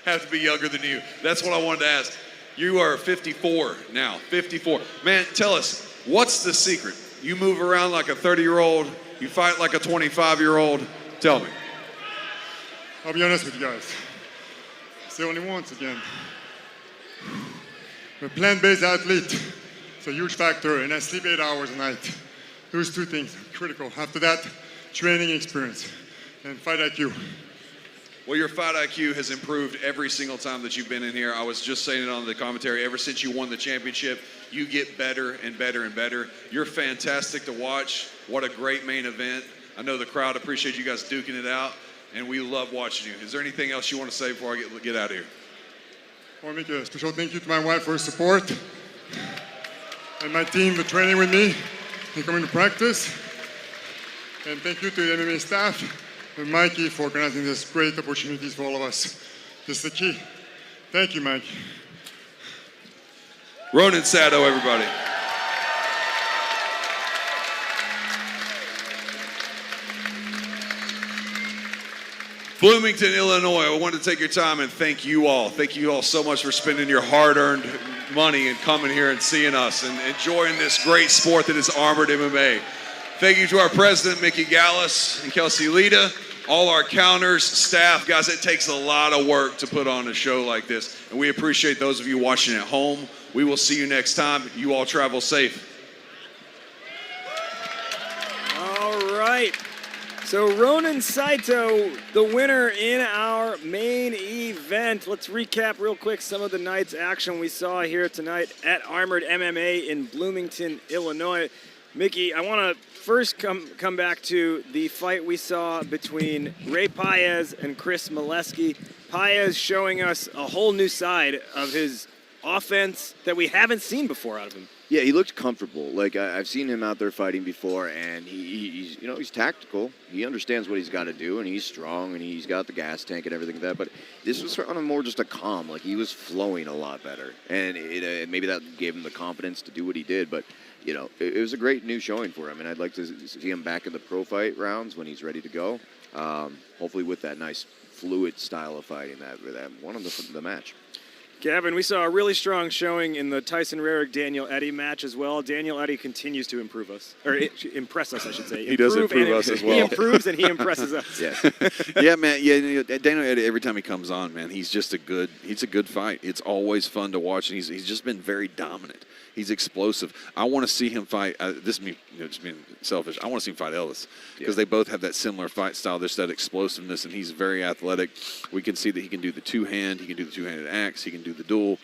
Have to be younger than you. That's what I wanted to ask. You are 54 now. 54. Man, tell us, what's the secret? You move around like a 30-year-old. You fight like a 25-year-old. Tell me. I'll be honest with you guys. Say only once again. I'm a plant-based athlete. It's a huge factor, and I sleep 8 hours a night. Those 2 things are critical. After that, training experience and fight IQ. Well, your fight IQ has improved every single time that you've been in here. I was just saying it on the commentary. Ever since you won the championship, you get better and better and better. You're fantastic to watch. What a great main event. I know the crowd appreciates you guys duking it out, and we love watching you. Is there anything else you want to say before I get out of here? I want to make a special thank you to my wife for her support, and my team for training with me and coming to practice. And thank you to the MMA staff and Mikey for organizing this great opportunities for all of us. This is the key. Thank you, Mike. Ronan Sato, everybody. Bloomington, Illinois, I want to take your time and thank you all. Thank you all so much for spending your hard-earned money and coming here and seeing us and enjoying this great sport that is Armored MMA. Thank you to our president, Mickey Gallus and Kelsey Lita, all our counters, staff. Guys, it takes a lot of work to put on a show like this, and we appreciate those of you watching at home. We will see you next time. You all travel safe. All right. So Ronan Saito, the winner in our main event. Let's recap real quick some of the night's action we saw here tonight at Armored MMA in Bloomington, Illinois. Mickey, I want to first come back to the fight we saw between Ray Paez and Chris Molesky. Paez showing us a whole new side of his offense that we haven't seen before out of him. Yeah, he looked comfortable. Like I've seen him out there fighting before, and he's he's tactical. He understands what he's got to do, and he's strong, and he's got the gas tank and everything like that. But this was on a more just a calm. Like he was flowing a lot better, and maybe that gave him the confidence to do what he did. But it was a great new showing for him, and I'd like to see him back in the pro fight rounds when he's ready to go. Hopefully with that nice fluid style of fighting that won him the match. Gavin, we saw a really strong showing in the Tyson Rarick-Daniel Eddy match as well. Daniel Eddy continues to impress us, I should say. He does improve us as well. He improves and he impresses us. Yes. Yeah, man. Yeah, Daniel Eddy, every time he comes on, man, he's a good fight. It's always fun to watch, and he's just been very dominant. He's explosive. I want to see him fight. This is me, just being selfish. I want to see him fight Ellis because they both have that similar fight style. There's that explosiveness, and he's very athletic. We can see that he can do the two-hand. He can do the two-handed axe. He can do the duel.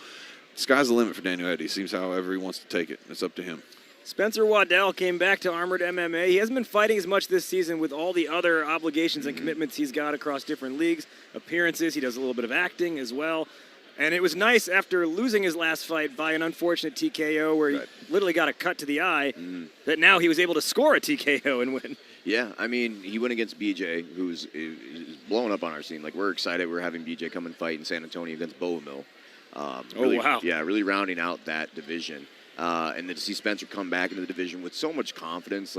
Sky's the limit for Daniel Eddy. Seems however he wants to take it. It's up to him. Spencer Waddell came back to Armored MMA. He hasn't been fighting as much this season with all the other obligations and commitments he's got across different leagues, appearances. He does a little bit of acting as well. And it was nice after losing his last fight by an unfortunate TKO where he literally got a cut to the eye that now he was able to score a TKO and win. Yeah, I mean, he went against BJ, who's blowing up on our scene. Like, we're excited. We're having BJ come and fight in San Antonio against Bowmill. Wow. Yeah, really rounding out that division. And then to see Spencer come back into the division with so much confidence,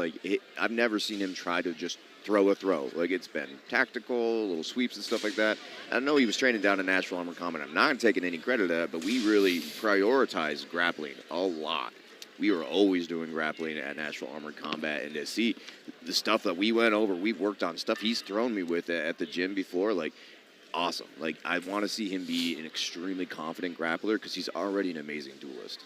I've never seen him try to just throw a throw. Like, it's been tactical, little sweeps and stuff like that. I know he was training down in Nashville Armored Combat. I'm not taking any credit to that, but we really prioritized grappling a lot. We were always doing grappling at Nashville Armored Combat, and to see the stuff that we went over, we worked on stuff he's thrown me with at the gym before, awesome. I want to see him be an extremely confident grappler because he's already an amazing duelist.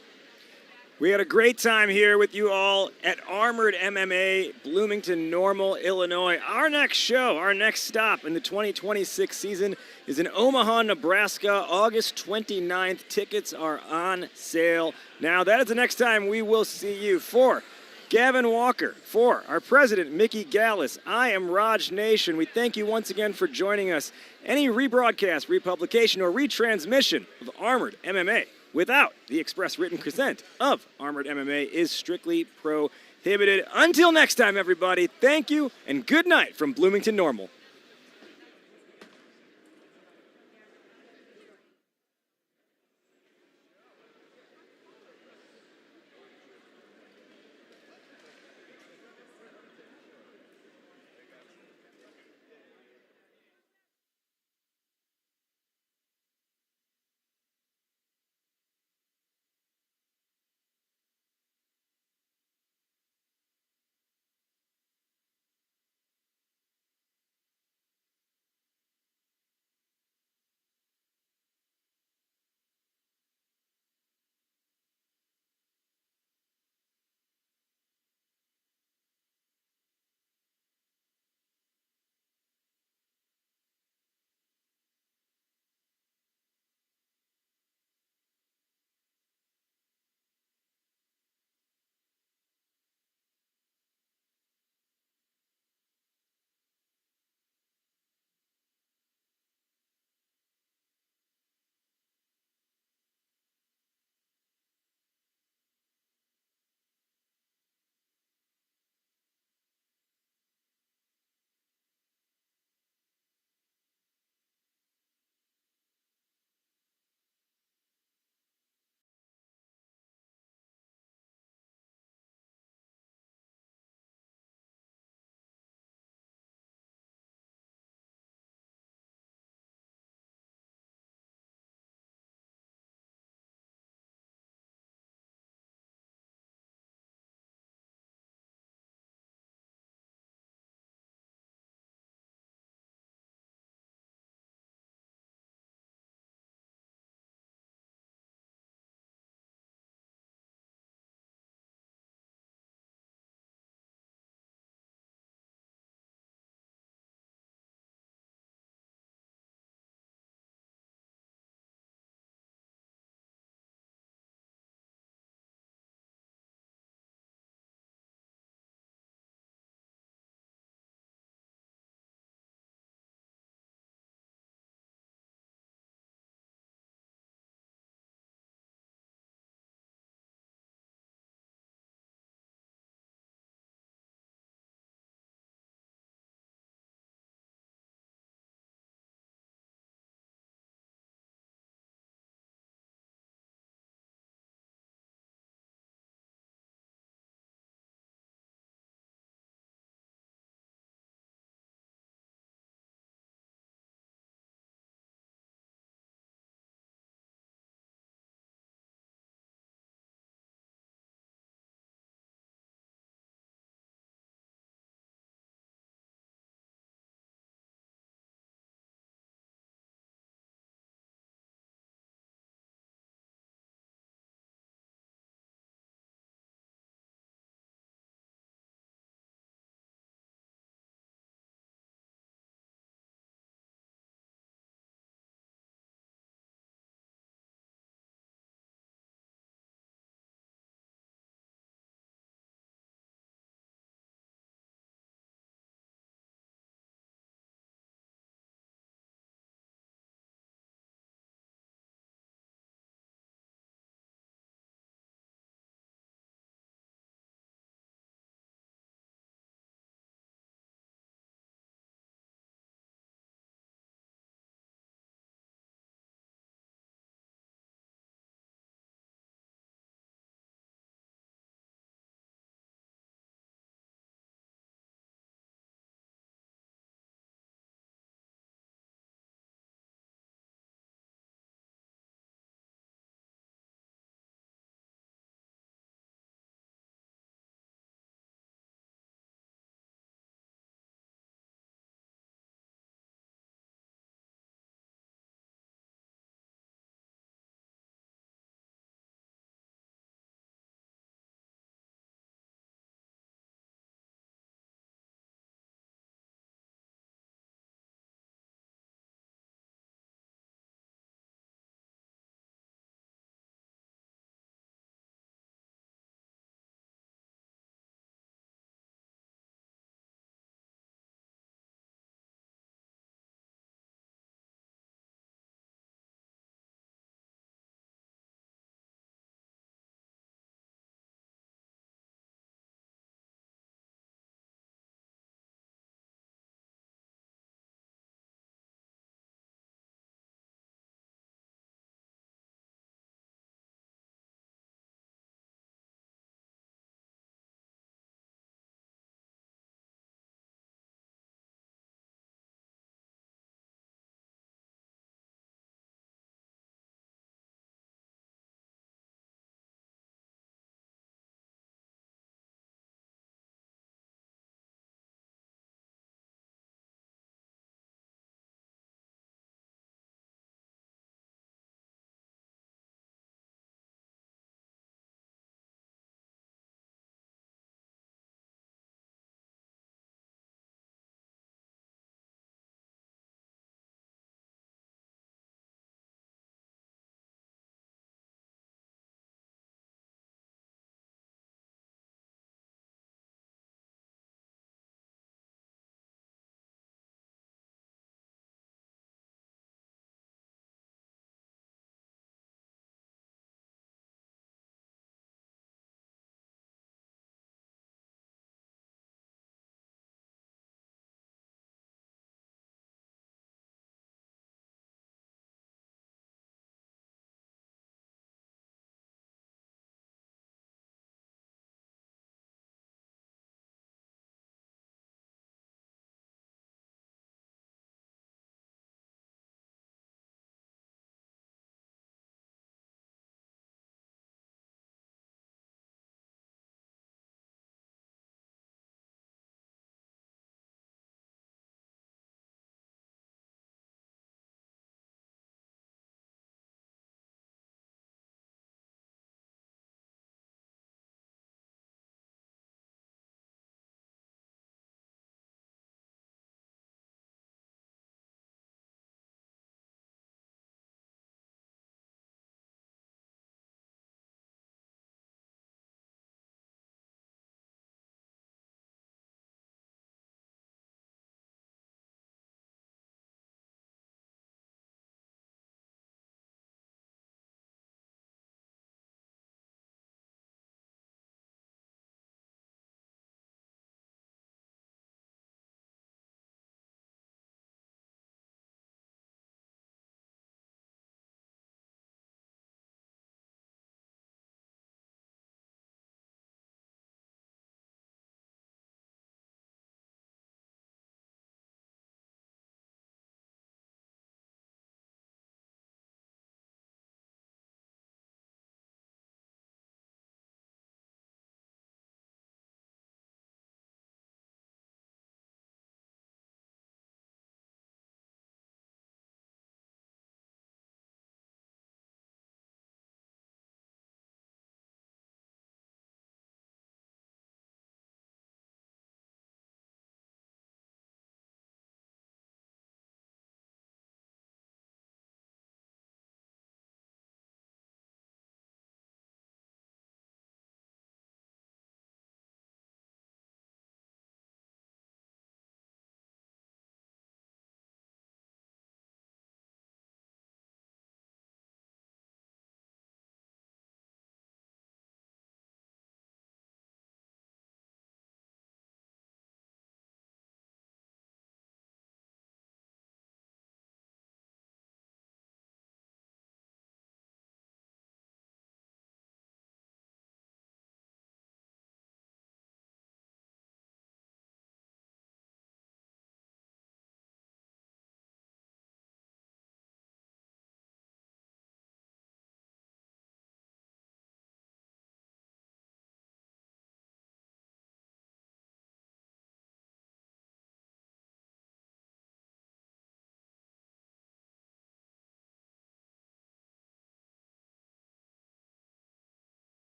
We had a great time here with you all at Armored MMA, Bloomington, Normal, Illinois. Our next show, our next stop in the 2026 season is in Omaha, Nebraska, August 29th. Tickets are on sale now. That is the next time we will see you. For Gavin Walker, for our president, Mickey Gallus, I am Raj Nation. We thank you once again for joining us. Any rebroadcast, republication, or retransmission of Armored MMA without the express written consent of Armored MMA is strictly prohibited. Until next time, everybody, thank you and good night from Bloomington Normal.